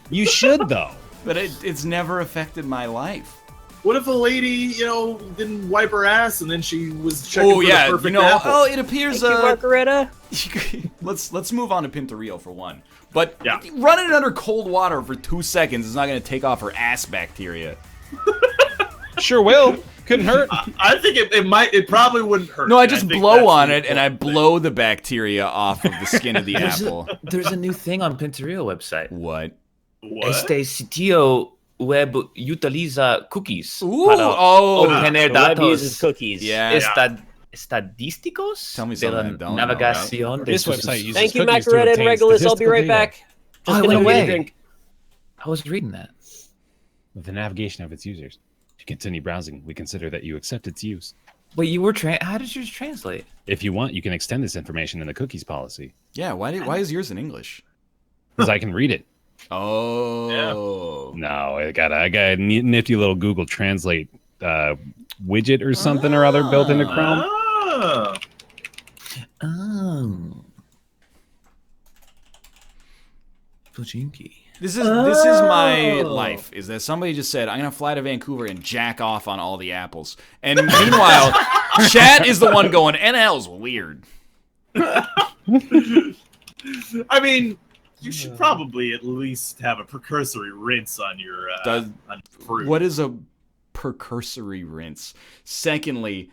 S4: You should though.
S2: But it's never affected my life.
S1: What if a lady, didn't wipe her ass and then she was checking
S2: Oh
S1: for
S2: yeah,
S1: the perfect apple?
S2: oh it appears
S3: Thank you, Margareta.
S2: let's move on to Pinturillo for one. But
S1: Yeah.
S2: running it under cold water for 2 seconds is not going to take off her ass bacteria.
S4: Sure will. Couldn't hurt.
S1: I think it probably wouldn't hurt.
S2: No, I
S1: and
S2: just
S1: think
S2: blow
S1: that's
S2: on
S1: the
S2: it and I
S1: important
S2: blow the bacteria off of the skin of the apple.
S5: There's a new thing on Pinturillo website.
S2: What?
S1: thing. What?
S5: Este sitio web utiliza cookies
S2: Ooh,
S5: para
S2: oh.
S5: obtener
S3: The web
S5: datos
S3: uses cookies.
S2: Yeah.
S5: estadísticos. estadísticos
S2: Tell me
S5: de la
S2: something I don't know,
S5: navegación de
S4: This
S5: sus
S4: website uses
S3: Thank you,
S4: cookies to
S3: Macarena and
S4: obtain
S3: Regulus. I'll be right
S4: statistical
S3: back.
S4: data.
S3: Just
S5: I
S3: gonna
S5: went
S3: get a
S5: away.
S3: drink.
S5: I was reading that.
S4: With the navigation of its users. If you continue browsing, we consider that you accept its use.
S5: Wait, you were how did yours translate?
S4: If you want, you can extend this information in the cookies policy.
S2: Yeah, why is yours in English?
S4: Because I can read it.
S2: Oh.
S4: No, I got a nifty little Google Translate widget or something or other built into Chrome.
S1: Oh.
S5: Oh. Pochinki.
S2: This is my life. Is that somebody just said, I'm gonna fly to Vancouver and jack off on all the apples. And meanwhile, chat is the one going, NL's weird.
S1: I mean, you should probably at least have a precursory rinse on your on fruit.
S2: What is a precursory rinse? Secondly,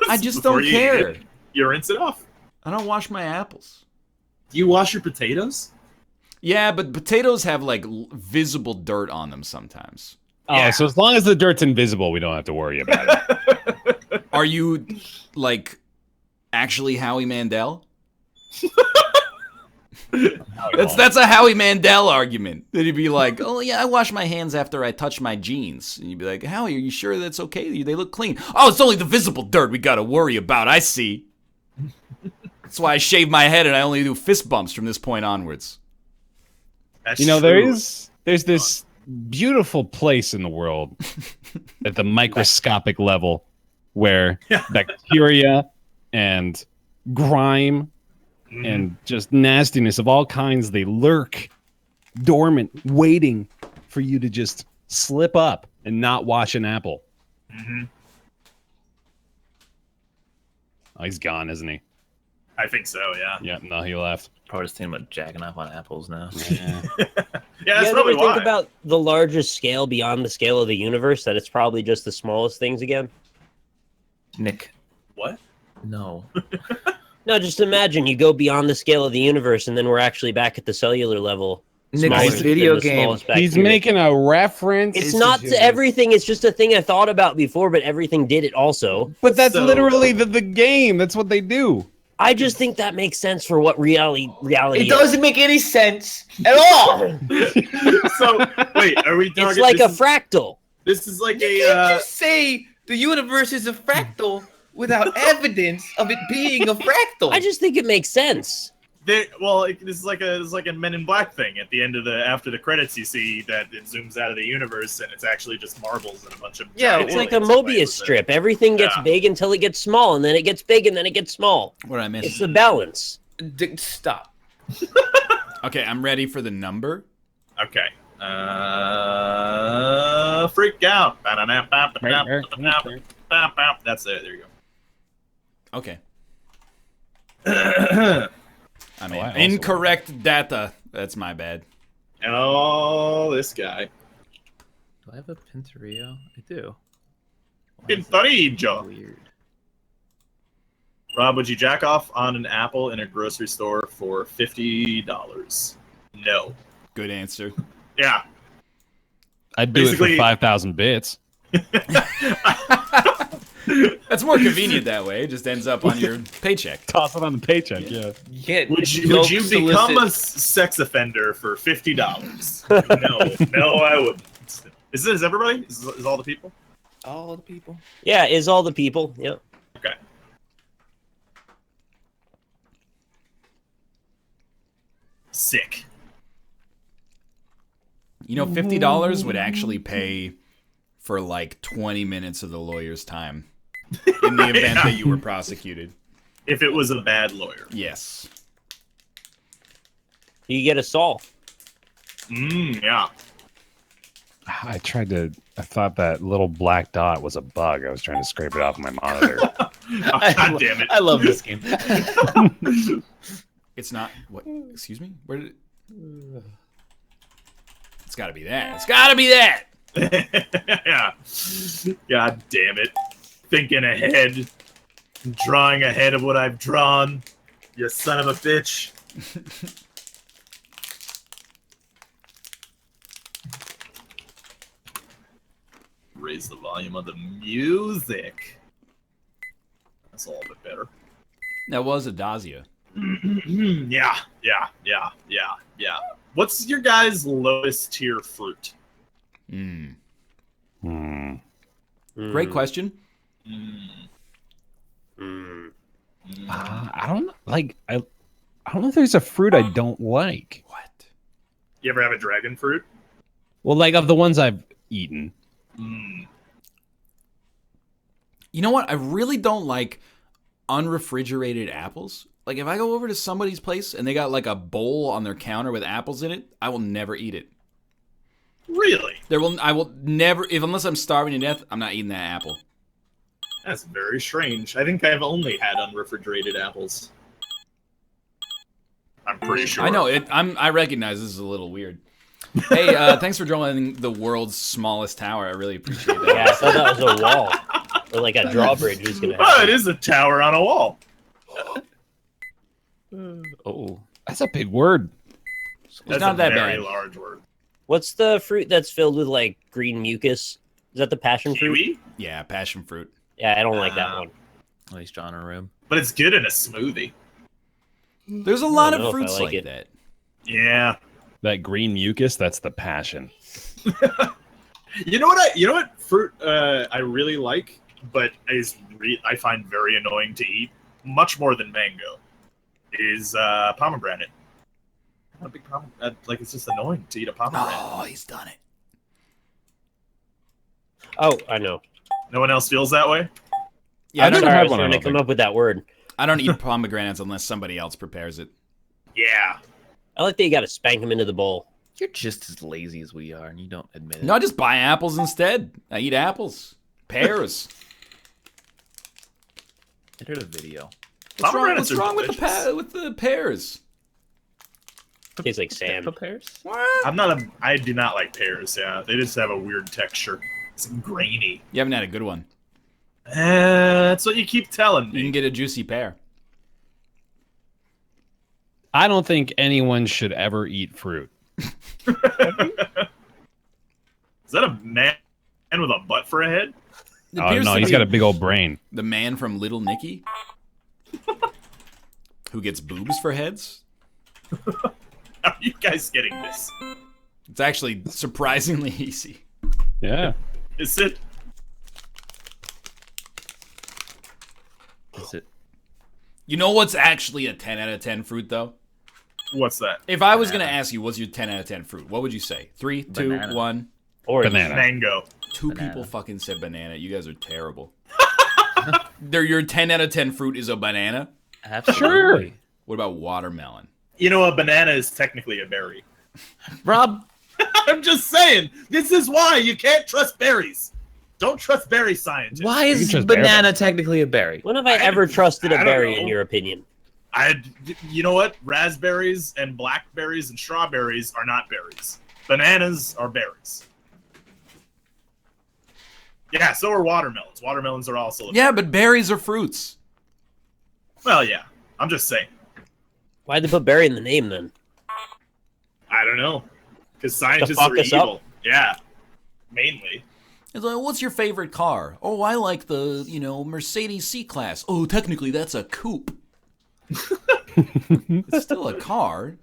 S2: I just
S1: Before
S2: don't
S1: you
S2: care.
S1: eat it, you rinse it off.
S2: I don't wash my apples.
S1: Do you wash your potatoes?
S2: Yeah, but potatoes have like visible dirt on them sometimes.
S4: Oh,
S1: Yeah.
S4: so as long as the dirt's invisible, we don't have to worry about it.
S2: Are you like actually Howie Mandel? That's a Howie Mandel argument. That he'd be like, oh yeah, I wash my hands after I touch my jeans. And you'd be like, Howie, are you sure that's okay? They look clean. Oh, it's only the visible dirt we gotta worry about. I see. That's why I shave my head and I only do fist bumps from this point onwards.
S1: That's
S4: You know,
S1: true.
S4: there's this beautiful place in the world at the microscopic level where bacteria and grime and just nastiness of all kinds, they lurk dormant, waiting for you to just slip up and not wash an apple.
S1: Mhm.
S4: Oh, he's gone, isn't he?
S1: I think so, yeah.
S4: Yeah, no, he left.
S5: Probably just thinking about jacking off on apples now.
S4: Yeah.
S1: Yeah,
S3: You
S1: that's
S3: guys
S1: probably
S3: ever think
S1: why.
S3: about the largest scale beyond the scale of the universe, that it's probably just the smallest things again?
S5: Nick,
S1: What?
S5: no.
S3: No, just imagine you go beyond the scale of the universe, and then we're actually back at the cellular level.
S5: Nick,
S3: smaller
S5: this
S3: than
S5: video
S3: the
S5: game.
S3: smallest
S4: He's
S3: bacteria.
S4: making a reference.
S3: It's not to everything. It's just a thing I thought about before, but everything did it also.
S4: But that's
S1: So-
S4: literally the game. That's what they do.
S3: I just think that makes sense for what reality
S6: It
S3: is.
S6: doesn't make any sense at all.
S1: So, wait, are we talking...
S3: It's like
S1: this
S3: a
S1: is-
S3: fractal.
S1: This is like
S6: You
S1: a...
S6: can't just say the universe is a fractal without evidence of it being a fractal.
S3: I just think it makes sense.
S1: this is like a Men in Black thing. At the end of after the credits, you see that it zooms out of the universe, and it's actually just marbles and a bunch of...
S6: Yeah,
S1: giant
S3: It's like a
S1: aliens playing
S3: Mobius
S1: with it.
S3: strip. Everything gets
S1: Yeah.
S3: big until it gets small, and then it gets big, and then it gets small.
S2: What did I miss?
S3: It's the balance.
S6: Stop.
S2: Okay, I'm ready for the number.
S1: Okay. Freak out. That's it. There you
S2: Okay.
S1: go.
S2: I
S4: I
S2: mean,
S4: also
S2: incorrect data. That's my bad.
S1: Oh, this guy.
S5: Do I have a Pinturillo? I do. Why is it
S1: Pinturillo.
S5: weird?
S1: Rob, would you jack off on an apple in a grocery store for $50? No.
S2: Good answer.
S1: Yeah.
S4: I'd do it
S1: Basically-
S4: for 5,000 bits.
S2: That's more convenient that way. It just ends up on your paycheck.
S4: Toss it on the paycheck, yeah.
S6: Yeah,
S1: Would you become a sex offender for $50? No, I wouldn't. Is everybody? Is all the people?
S6: all the people?
S3: Yeah, is all the people. Yep.
S1: Okay. Sick.
S2: You know, $50 would actually pay for like 20 minutes of the lawyer's time in the event that you were prosecuted.
S1: If it was a bad lawyer.
S2: Yes.
S3: You get a Saul.
S1: Yeah.
S4: I thought that little black dot was a bug. I was trying to scrape it off my monitor.
S1: Oh, God damn it.
S6: I love this game.
S2: It's not what? Excuse me. Where did it? It's got to be that. It's got to be that.
S1: Yeah. God damn it. Thinking ahead. Drawing ahead of what I've drawn. You son of a bitch. Raise the volume of the music. That's a little bit better.
S2: That was a Dacia.
S1: Yeah. What's your guys' lowest tier fruit?
S2: Great question.
S4: I don't like. I don't know if there's a fruit I don't like.
S2: What?
S1: You ever have a dragon fruit?
S4: Well, like of the ones I've eaten.
S2: You know what? I really don't like unrefrigerated apples. Like if I go over to somebody's place and they got like a bowl on their counter with apples in it, I will never eat it.
S1: Really?
S2: I will never, unless I'm starving to death, I'm not eating that apple.
S1: That's very strange. I think I've only had unrefrigerated apples. I'm pretty sure.
S2: I know it. I recognize this is a little weird. Hey, thanks for drawing the world's smallest tower. I really appreciate that.
S3: Yeah, I thought that was a wall. Or like a drawbridge was gonna happen.
S1: Oh, it is a tower on a wall.
S5: Oh,
S4: That's a big word.
S1: That's
S2: not
S1: a
S2: that
S1: very
S2: bad.
S1: large word.
S3: What's the fruit that's filled with like green mucus? Is that the passion fruit?
S1: Kiwi?
S2: Yeah, passion fruit.
S3: Yeah, I don't like that one.
S5: at least John in a room.
S1: But it's good in a smoothie.
S2: There's a lot
S3: I don't know
S2: of
S3: if I
S2: fruits
S3: like
S2: like
S3: it.
S2: that.
S1: Yeah.
S4: That green mucus, that's the passion.
S1: You know what fruit I really like, but I find very annoying to eat, much more than mango, is pomegranate. I'm not a big pomegranate. Like, it's just annoying to eat a pomegranate.
S2: Oh, he's done it.
S3: Oh, I know.
S1: No one else feels that way?
S2: Yeah,
S3: I'm
S4: never
S3: sorry,
S4: had
S3: I was
S4: one, I
S3: trying to
S4: don't
S3: come
S4: think.
S3: up with that word.
S2: I don't eat pomegranates unless somebody else prepares it.
S1: Yeah.
S3: I like that you got to spank them into the bowl.
S5: You're just as lazy as we are, and you don't admit it.
S2: No, I just buy apples instead. I eat apples. Pears.
S5: Enter the video.
S1: Pomegranates
S2: What's
S1: are
S2: wrong with
S1: delicious.
S2: with the pears?
S3: Tastes like sand.
S5: Pears?
S1: I do not like pears, yeah. They just have a weird texture. It's grainy.
S2: You haven't had a good one.
S1: That's what you keep telling
S2: You
S1: me.
S2: can get a juicy pear.
S4: I don't think anyone should ever eat fruit.
S1: Is that a man with a butt for a head?
S2: It
S4: Oh,
S2: appears
S4: no,
S2: to
S4: he's
S2: be
S4: got a big old brain.
S2: the man from Little Nicky who gets boobs for heads.
S1: How are you guys getting this?
S2: It's actually surprisingly easy.
S4: Yeah.
S1: Is it?
S5: Is it?
S2: You know what's actually a 10 out of 10 fruit, though?
S1: What's that?
S2: If I was going to ask you, what's your 10 out of 10 fruit? What would you say? 3, 2,
S5: Banana.
S2: 1.
S3: Orange.
S4: Banana.
S1: Mango.
S2: 2
S5: Banana.
S2: people fucking said banana. You guys are terrible. Your 10 out of 10 fruit is a banana?
S5: Absolutely.
S2: What about watermelon?
S1: You know, a banana is technically a berry.
S5: Rob,
S1: I'm just saying, this is why you can't trust berries. Don't trust berry scientists.
S5: why
S4: You
S5: is
S4: can just
S5: banana technically a berry?
S3: When have I ever trusted
S1: I
S3: a
S1: don't
S3: berry,
S1: know.
S3: in your opinion?
S1: You know what? Raspberries and blackberries and strawberries are not berries. Bananas are berries. Yeah, so are watermelons. Watermelons are also.
S2: Yeah, but berries are fruits.
S1: Well, yeah. I'm just saying.
S3: Why'd they put berry in the name then?
S1: I don't know. Because scientists
S3: fuck
S1: are
S3: us up?
S1: evil. Yeah. Mainly.
S2: It's like, what's your favorite car? Oh, I like the, Mercedes C-Class. Oh, technically that's a coupe. It's still a car.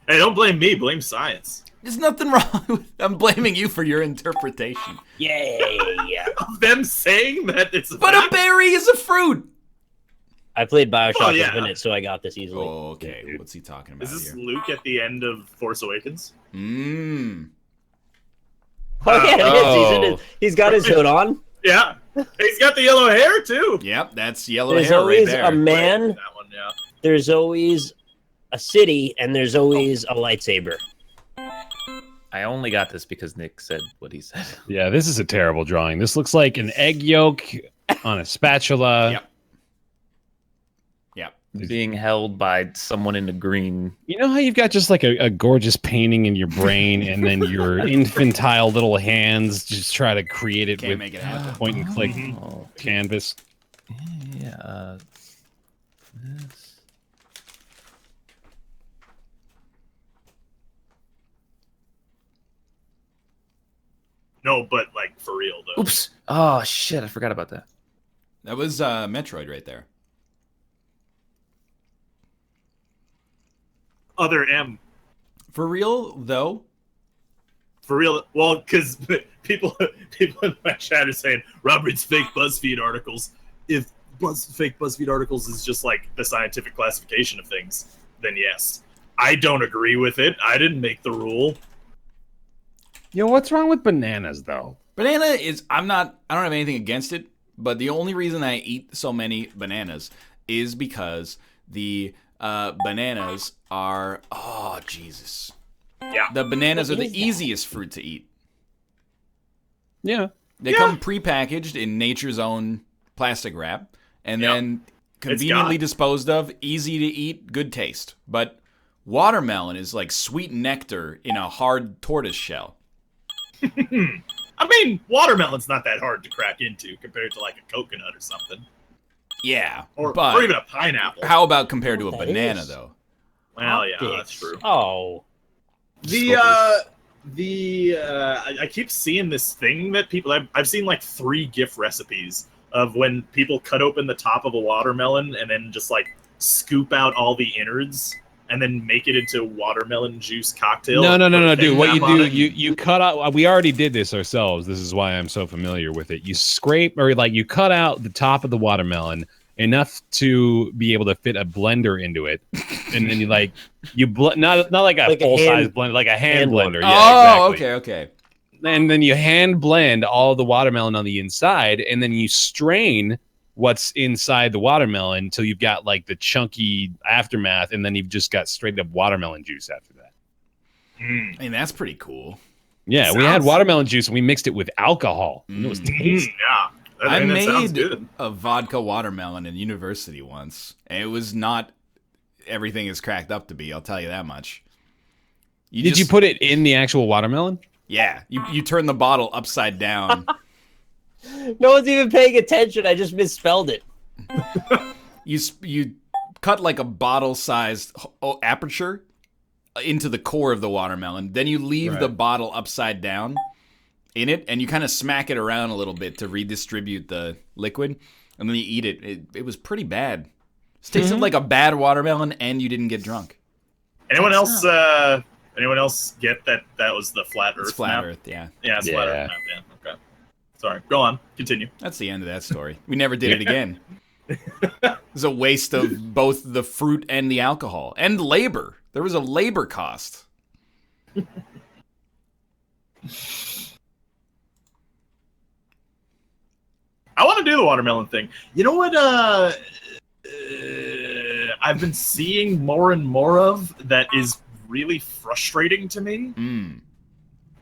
S1: Hey, don't blame me. Blame science.
S2: There's nothing wrong with I'm blaming you for your interpretation.
S3: Yay!
S1: Of them saying that it's a
S2: But a
S1: fact?
S2: berry is a fruit.
S3: I played Bioshock
S1: Oh, yeah.
S3: Infinite, so I got this easily.
S2: Oh, okay. What's he talking about
S1: Is this
S2: here?
S1: Luke at the end of Force Awakens?
S2: Mmm.
S3: Oh yeah, it is.
S5: Oh.
S3: He's got his hood on.
S1: Yeah. He's got the yellow hair, too.
S2: Yep, that's yellow
S3: There's
S2: hair right
S3: always
S2: there.
S3: a man.
S1: That one, yeah.
S3: There's always a city, and there's always a lightsaber.
S5: I only got this because Nick said what he said.
S4: Yeah, this is a terrible drawing. This looks like an egg yolk on a spatula.
S2: Yep. Yep.
S5: Being held by someone in a green.
S4: You know how you've got just like a gorgeous painting in your brain, and then your infantile little hands just try to create it
S2: Can't
S4: with
S2: make it happen.
S4: point and click
S5: Oh,
S4: canvas.
S5: yeah. This.
S1: No, but, like, for real, though.
S5: Oops. Oh shit! I forgot about that.
S2: That was Metroid right there.
S1: Other M.
S2: For real, though?
S1: For real? Well, because people in my chat are saying, Robert's fake BuzzFeed articles. If fake BuzzFeed articles is just like the scientific classification of things, then yes. I don't agree with it. I didn't make the rule.
S4: Yo, what's wrong with bananas, though?
S2: Banana is, I don't have anything against it, but the only reason I eat so many bananas is because the bananas are, oh, Jesus.
S1: Yeah.
S2: The bananas are the easiest fruit to eat.
S4: Yeah.
S2: They come prepackaged in nature's own plastic wrap, and then conveniently disposed of, easy to eat, good taste. But watermelon is like sweet nectar in a hard tortoise shell.
S1: I mean, watermelon's not that hard to crack into compared to like a coconut or something.
S2: Yeah,
S1: or even a pineapple.
S2: How about compared to a banana, though?
S1: Well, yeah, that's true.
S3: Oh.
S1: I keep seeing this thing that people... I've seen like 3 GIF recipes of when people cut open the top of a watermelon and then just like scoop out all the innards and then make it into watermelon juice cocktail.
S4: No, dude. What you do, you cut out... We already did this ourselves. This is why I'm so familiar with it. You scrape, or like you cut out the top of the watermelon enough to be able to fit a blender into it, and then not like a full size blender, like a hand blender.
S2: Yeah, exactly. Okay.
S4: And then you hand blend all the watermelon on the inside, and then you strain what's inside the watermelon until you've got like the chunky aftermath, and then you've just got straight up watermelon juice after that.
S2: I mean, that's pretty cool.
S4: Yeah, we had watermelon juice and we mixed it with alcohol. And it was tasty.
S1: Yeah.
S2: I made a vodka watermelon in university once, and it was not everything it's cracked up to be, I'll tell you that much.
S4: Did you put it in the actual watermelon?
S2: Yeah, you turn the bottle upside down.
S3: No one's even paying attention, I just misspelled it.
S2: You cut like a bottle-sized aperture into the core of the watermelon, then you leave the bottle upside down in it, and you kind of smack it around a little bit to redistribute the liquid, and then you eat it. It was pretty bad. It tasted like a bad watermelon, and you didn't get drunk.
S1: Anyone else get that was the flat Earth
S2: It's flat
S1: map?
S2: Earth, yeah.
S1: Yeah, it's flat Earth map, yeah. Okay. Sorry. Go on. Continue.
S2: That's the end of that story. We never did it again. It was a waste of both the fruit and the alcohol. And labor. There was a labor cost.
S1: I want to do the watermelon thing. You know what I've been seeing more and more of that is really frustrating to me?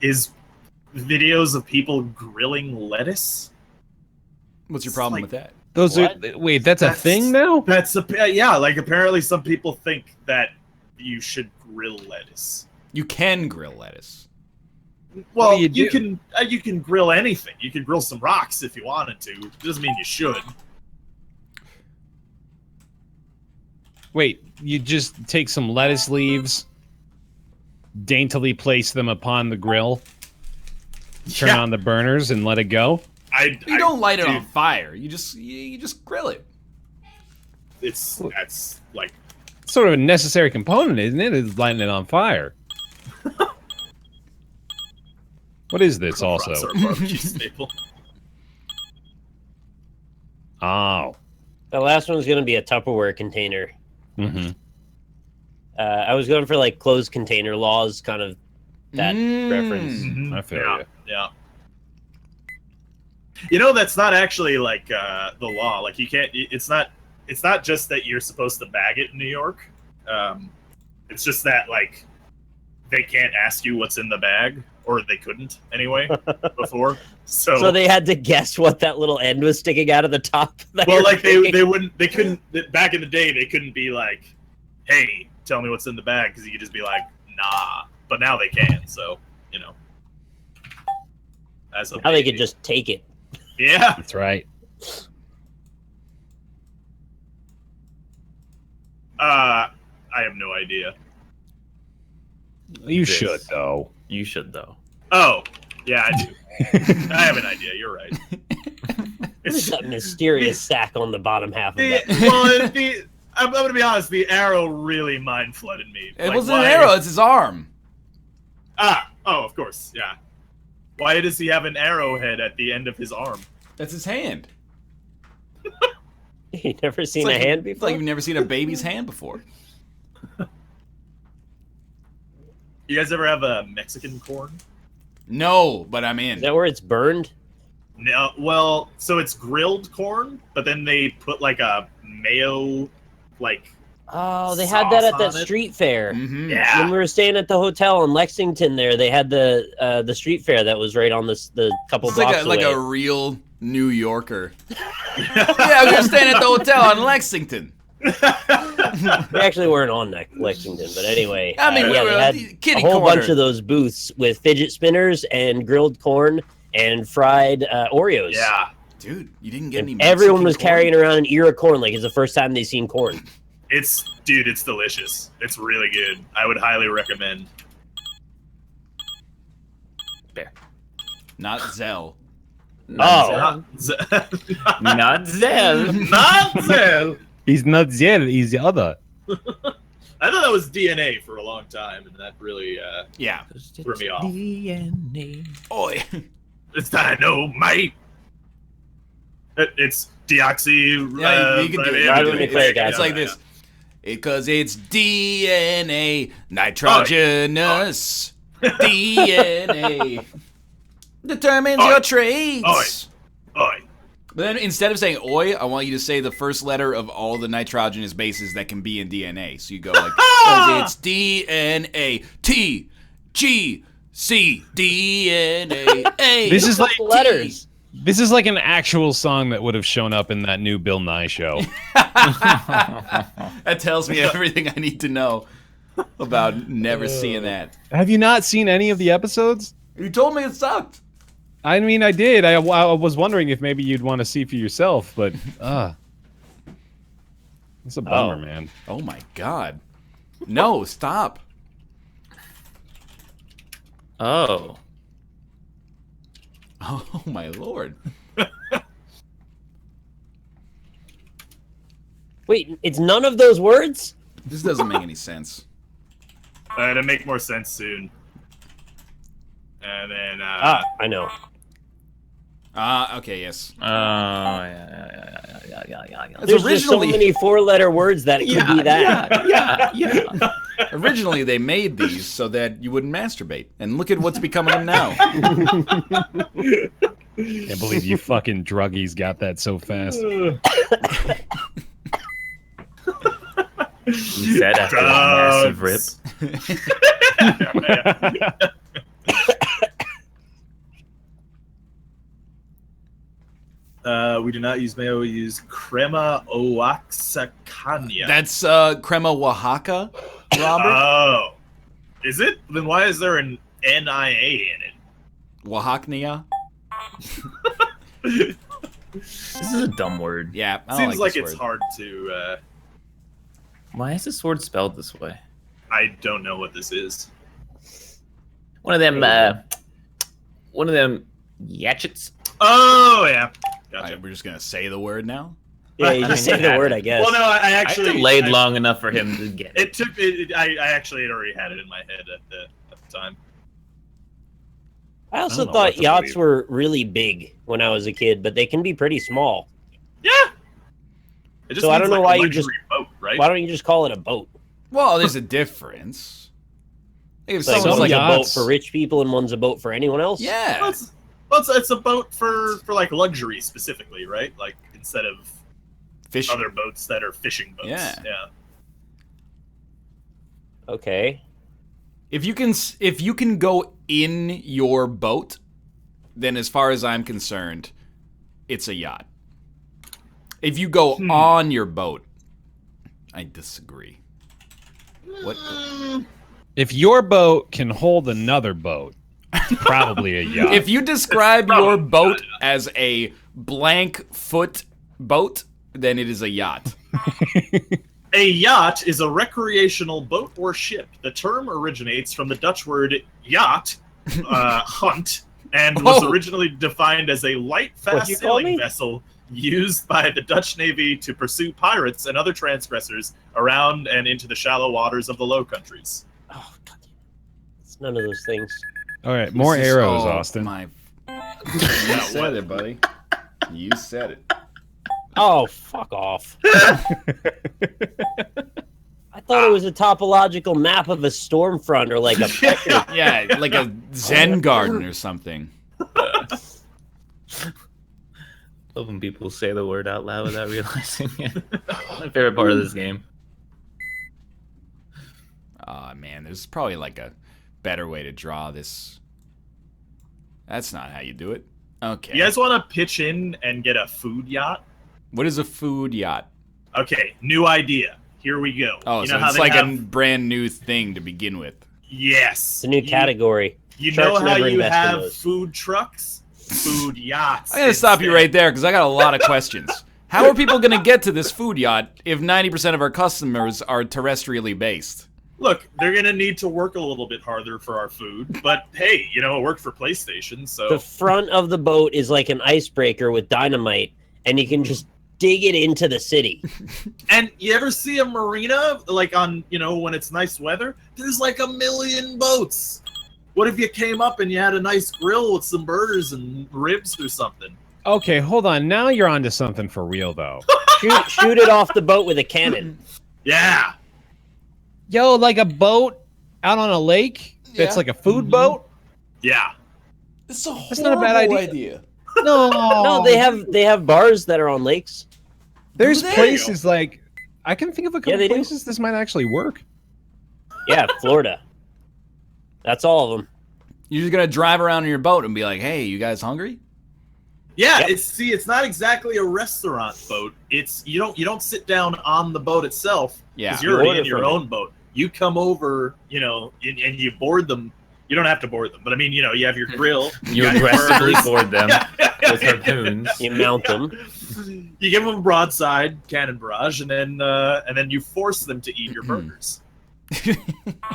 S1: Is videos of people grilling lettuce.
S2: What's your problem with that?
S4: That's a thing now?
S1: Like apparently some people think that you should grill lettuce.
S2: You can grill lettuce.
S1: Well, you can grill anything. You can grill some rocks if you wanted to. It doesn't mean you should.
S4: Wait, you just take some lettuce leaves, daintily place them upon the grill, turn on the burners, and let it go?
S2: You don't light it on fire. You just grill it.
S1: That's like
S4: sort of a necessary component, isn't it? Is lighting it on fire. What is this also? Oh.
S3: The last one's going to be a Tupperware container.
S4: Mm-hmm.
S3: I was going for like closed container laws, kind of that reference.
S4: Mm-hmm. I feel you.
S1: Yeah. You know, that's not actually like the law. Like you can't. It's not just that you're supposed to bag it in New York. It's just that like they can't ask you what's in the bag, or they couldn't anyway before. So
S3: they had to guess what that little end was sticking out of the top.
S1: Well, like they couldn't back in the day. They couldn't be like, "Hey, tell me what's in the bag," because you could just be like, "Nah." But now they can. So you know,
S3: now they could just take it.
S1: Yeah,
S4: that's right.
S1: I have no idea.
S4: You should, though.
S5: You should, though.
S1: Oh, yeah, I do. I have an idea. You're right.
S3: What is that mysterious sack on the bottom half of that?
S1: Well, I'm going to be honest, the arrow really mind-flooded me.
S2: It wasn't an arrow, it's his arm.
S1: Oh, of course, yeah. Why does he have an arrowhead at the end of his arm?
S2: That's his hand.
S3: You never seen a hand before?
S2: It's like you've never seen a baby's hand before.
S1: You guys ever have a Mexican corn?
S2: No, but I'm in.
S3: Is that where it's burned?
S1: No, well, so it's grilled corn, but then they put like a mayo, like.
S3: Oh, they had that at that street fair.
S2: Mm-hmm.
S1: Yeah.
S3: When we were staying at the hotel in Lexington, they had the street fair that was right on the couple
S2: It's
S3: blocks
S2: like
S3: away.
S2: a real New Yorker. Yeah, we were staying at the hotel in Lexington.
S3: We actually weren't on Lexington, but anyway.
S2: I mean,
S3: yeah,
S2: we were
S3: they had
S2: kitty
S3: a whole
S2: corner.
S3: bunch of those booths with fidget spinners and grilled corn and fried Oreos.
S1: Yeah.
S2: Dude, you didn't get any.
S3: Everyone
S2: Mexican
S3: was
S2: corn?
S3: carrying around an ear of corn like it's the first time they've seen corn.
S1: It's delicious. It's really good. I would highly recommend.
S5: Bear.
S2: Not Zell.
S3: Oh.
S5: Not Zell.
S1: Not Zell.
S4: He's not Zell, he's the other.
S1: I thought that was DNA for a long time, and that really
S2: Yeah.
S1: threw me off.
S5: DNA.
S2: Oi.
S1: It's dynamite. It's deoxy.
S2: Yeah, you can do it.
S3: Why don't we play it, guys?
S2: It's like this. Because it's DNA, nitrogenous. DNA determines your traits.
S1: Oi.
S2: But then instead of saying oi, I want you to say the first letter of all the nitrogenous bases that can be in DNA. So you go like, 'cause it's DNA, T, G, C, DNA, A.
S4: This is like
S3: letters.
S4: This is like an actual song that would have shown up in that new Bill Nye show.
S2: That tells me everything I need to know about never seeing that.
S4: Have you not seen any of the episodes?
S2: You told me it sucked.
S4: I mean, I did. I was wondering if maybe you'd want to see for yourself, but it's a bummer, man.
S2: Oh my god. No, stop.
S5: Oh.
S2: Oh my lord.
S3: Wait, it's none of those words?
S2: This doesn't make any sense.
S1: It'll make more sense soon. And then
S3: I know.
S2: Okay, yes.
S5: Oh, yeah.
S3: There's so many four-letter words that it could be that.
S5: Yeah.
S2: Originally, they made these so that you wouldn't masturbate. And look at what's becoming them now.
S4: Can't believe you fucking druggies got that so fast.
S5: He said after a massive rip.
S1: We do not use mayo. We use crema oaxacana.
S2: That's crema Oaxaca, Robert?
S1: Oh. Is it? Then why is there an NIA in it?
S2: Oaxaca?
S5: This is a dumb word.
S2: Yeah, I don't
S1: Seems like
S2: this
S1: it's
S2: word.
S1: hard to...
S5: Why is this word spelled this way?
S1: I don't know what this is.
S5: One of them yatchets.
S1: Oh, yeah. Gotcha.
S2: Alright, we're just gonna say the word now?
S3: Yeah, you just say the word, I guess.
S1: Well, no, I actually...
S5: I delayed long enough for him to get it.
S1: It took... I actually had already had it in my head at the time.
S3: I also
S1: I don't know
S3: thought
S1: what to
S3: yachts
S1: believe.
S3: were really big when I was a kid, but they can be pretty small.
S1: Yeah. It just
S3: So I
S1: means
S3: don't know
S1: like
S3: why
S1: a
S3: you just-
S1: luxury boat, right?
S3: Why don't you just call it a boat?
S2: Well, there's a difference. If
S3: Like,
S2: someone's
S3: one's
S2: like
S3: a boat
S4: yachts-
S3: for rich people and one's a boat for anyone else?
S2: yeah.
S1: It's a boat for like luxury specifically, right? Like instead of
S2: Fishing.
S1: other boats that are fishing boats.
S2: Yeah.
S3: Okay.
S2: If you can go in your boat, then as far as I'm concerned, it's a yacht. If you go on your boat, I disagree. What?
S4: If your boat can hold another boat, it's probably a yacht.
S2: If you describe your boat as a blank foot boat, then it is a yacht.
S1: A yacht is a recreational boat or ship. The term originates from the Dutch word yacht, hunt, and was originally defined as a light,
S3: What'd you call
S1: fast-sailing
S3: me?
S1: vessel used by the Dutch Navy to pursue pirates and other transgressors around and into the shallow waters of the Low Countries.
S3: Oh, God. It's none of those things.
S4: All right, more arrows,
S2: Oh,
S4: Austin.
S2: You said it, buddy. You said it.
S3: Oh, fuck off. I thought it was a topological map of a storm front or like a pressure.
S2: Yeah, like a Zen garden or something.
S5: Love when people say the word out loud without realizing it. My favorite part of this game.
S2: Oh, man, there's probably like a better way to draw this. That's not how you do it. Okay.
S1: You guys want to pitch in and get a food yacht?
S2: What is a food yacht?
S1: Okay, new idea. Here we go.
S2: Oh,
S1: you
S2: so
S1: know
S2: it's like a brand new thing to begin with.
S1: Yes.
S3: It's a new category.
S1: You
S3: Sharks
S1: know how
S3: never
S1: you
S3: invest in
S1: have
S3: those.
S1: food trucks? Food yachts.
S2: I'm going to stop you right there because I got a lot of questions. How are people going to get to this food yacht if 90% of our customers are terrestrially based?
S1: Look, they're going to need to work a little bit harder for our food, but hey, you know, it worked for PlayStation, so...
S3: The front of the boat is like an icebreaker with dynamite, and you can just dig it into the city.
S1: And you ever see a marina, like on, you know, when it's nice weather? There's like a million boats. What if you came up and you had a nice grill with some burgers and ribs or something?
S4: Okay, hold on. Now you're onto something for real, though.
S3: Shoot it off the boat with a cannon.
S1: Yeah.
S4: Yo, like a boat out on a lake that's like a food boat?
S1: Yeah.
S2: It's a
S4: That's not a bad idea. No.
S3: No, they have bars that are on lakes.
S4: There's
S1: There you
S4: places like... I can think of a couple
S3: they do.
S4: places this might actually work.
S3: Yeah, Florida. That's all of them.
S2: You're just going to drive around in your boat and be like, hey, you guys hungry?
S1: Yeah,
S3: Yep.
S1: it's not exactly a restaurant boat. It's you don't sit down on the boat itself
S2: Yeah.
S1: because you're already
S3: order
S1: in your
S3: from it.
S1: own boat. You come over, you know, and you board them. You don't have to board them, but I mean, you know, you have your grill.
S5: You
S1: got your
S5: aggressively
S1: burgers.
S5: board them
S1: Yeah.
S5: with harpoons.
S3: You mount them.
S1: You give them a broadside cannon barrage, and then you force them to eat your burgers.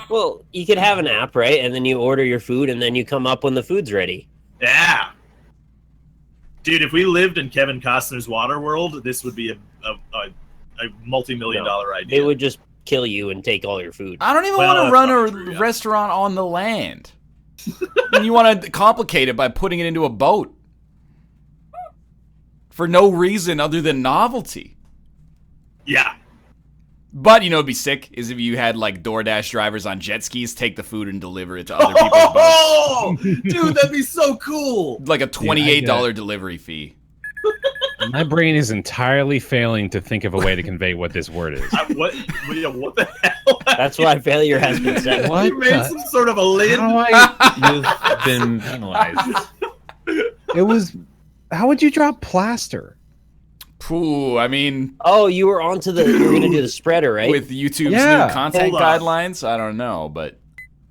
S3: Well, you could have an app, right? And then you order your food, and then you come up when the food's ready.
S1: Yeah, dude, if we lived in Kevin Costner's Waterworld, this would be a multi-million-dollar idea.
S3: They would just kill you and take all your food.
S2: I don't even
S1: Well,
S2: want to
S1: that's
S2: run
S1: not
S2: a
S1: true, yeah.
S2: restaurant on the land. And you want to complicate it by putting it into a boat. For no reason other than novelty.
S1: Yeah.
S2: But, you know, it'd be sick is if you had, like, DoorDash drivers on jet skis take the food and deliver it to other people's boats.
S1: Oh, dude, that'd be so cool.
S2: Like a $28
S4: Yeah,
S2: delivery fee.
S4: My brain is entirely failing to think of a way to convey what this word is.
S1: What the hell?
S3: That's why failure has been said.
S4: What
S1: You made
S4: the-
S1: some sort of a lid.
S4: How do I...
S5: You've been penalized.
S4: It was... How would you drop plaster?
S2: Pooh, I mean,
S3: Oh, you were onto the. You were gonna do the spreader, right?
S2: with YouTube's
S4: Yeah.
S2: new content
S1: Hold on.
S2: guidelines, I don't know, but...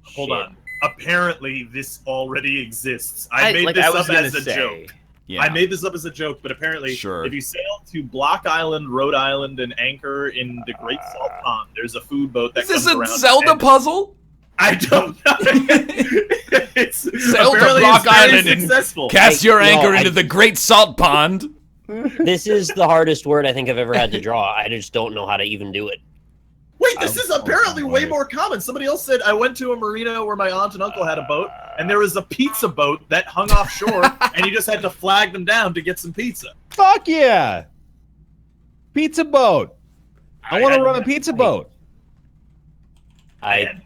S1: Hold
S3: Shit.
S1: on. Apparently, this already exists. I made
S5: I
S1: this
S5: was
S1: up
S5: gonna
S1: as a
S5: say,
S1: joke.
S2: Yeah.
S1: I made this up as a joke, but apparently,
S2: Sure.
S1: if you sail to Block Island, Rhode Island, and anchor in the Great Salt Pond, there's a food boat that
S2: Is this
S1: comes
S2: a
S1: around.
S2: Zelda
S1: and-
S2: puzzle?
S1: I don't know. It's
S2: Sail to
S1: apparently
S2: Block
S1: it's very
S2: Island and
S1: successful.
S2: Cast your anchor
S3: I-
S2: into the Great Salt Pond.
S3: This is the hardest word I think I've ever had to draw. I just don't know how to even do it.
S1: Wait, this is apparently way
S4: right.
S1: more common. Somebody else said I went to a marina where my aunt and uncle had a boat, and there was a pizza boat that hung offshore, and you just had to flag them down to get some pizza.
S4: Fuck yeah! Pizza boat. I want to
S1: had-
S4: run a pizza boat.
S3: I
S1: Man.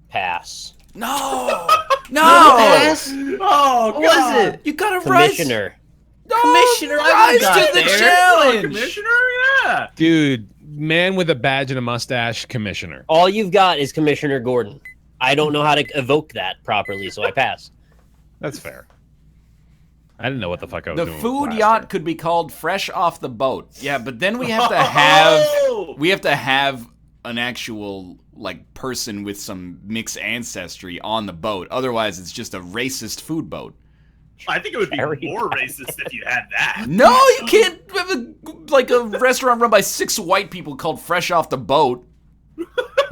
S3: pass.
S2: No!
S1: Oh,
S5: What was it?
S2: You gotta rise.
S3: Commissioner.
S5: Commissioner, I
S2: rise
S5: got
S2: to the
S5: there.
S2: challenge.
S1: Commissioner, yeah.
S4: Dude, man with a badge and a mustache, commissioner.
S3: All you've got is Commissioner Gordon. I don't know how to evoke that properly, so I pass.
S4: That's fair. I didn't know what the fuck I was
S2: The
S4: doing. with
S2: food
S4: plaster.
S2: yacht could be called Fresh Off the Boat. Yeah, but then we have to have
S1: Oh!
S2: an actual like person with some mixed ancestry on the boat. Otherwise, it's just a racist food boat.
S1: I think it would be
S3: Very
S1: more
S3: bad.
S1: racist if you had that.
S2: No, you can't have a restaurant run by 6 white people called Fresh Off the Boat.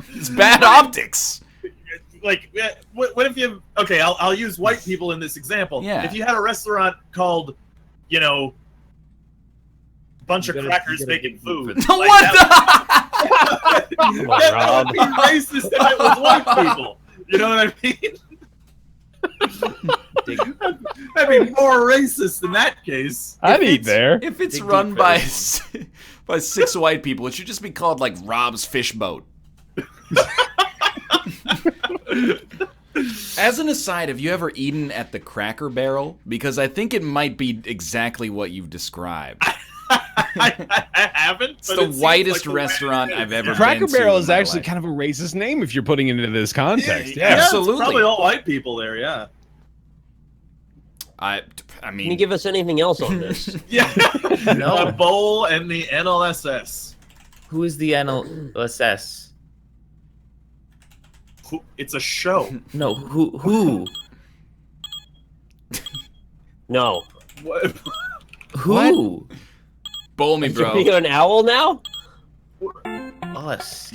S2: It's bad optics.
S1: Like, what if you? Okay, I'll use white people in this example.
S2: Yeah.
S1: If you had a restaurant called, you know, bunch of crackers making food.
S2: What
S1: That would be racist if it was white people. You know what I mean? That'd be more racist in that case.
S4: I'd eat there.
S2: If it's run by 6 white people, it should just be called like Rob's Fish Boat. As an aside, have you ever eaten at the Cracker Barrel? Because I think it might be exactly what you've described.
S1: I haven't.
S2: It's the whitest restaurant I've ever been to.
S4: Cracker Barrel is actually kind of a racist name if you're putting it into this context. Yeah,
S2: absolutely.
S1: It's probably all white people there. Yeah.
S2: I mean,
S3: Can you give us anything else on this?
S1: Yeah.
S5: No.
S1: The bowl and the NLSS.
S5: Who is the NLSS?
S1: It's a show.
S5: No, who?
S3: No.
S1: What?
S5: Who?
S2: bowl me, bro.
S3: Are you an owl now?
S5: Us.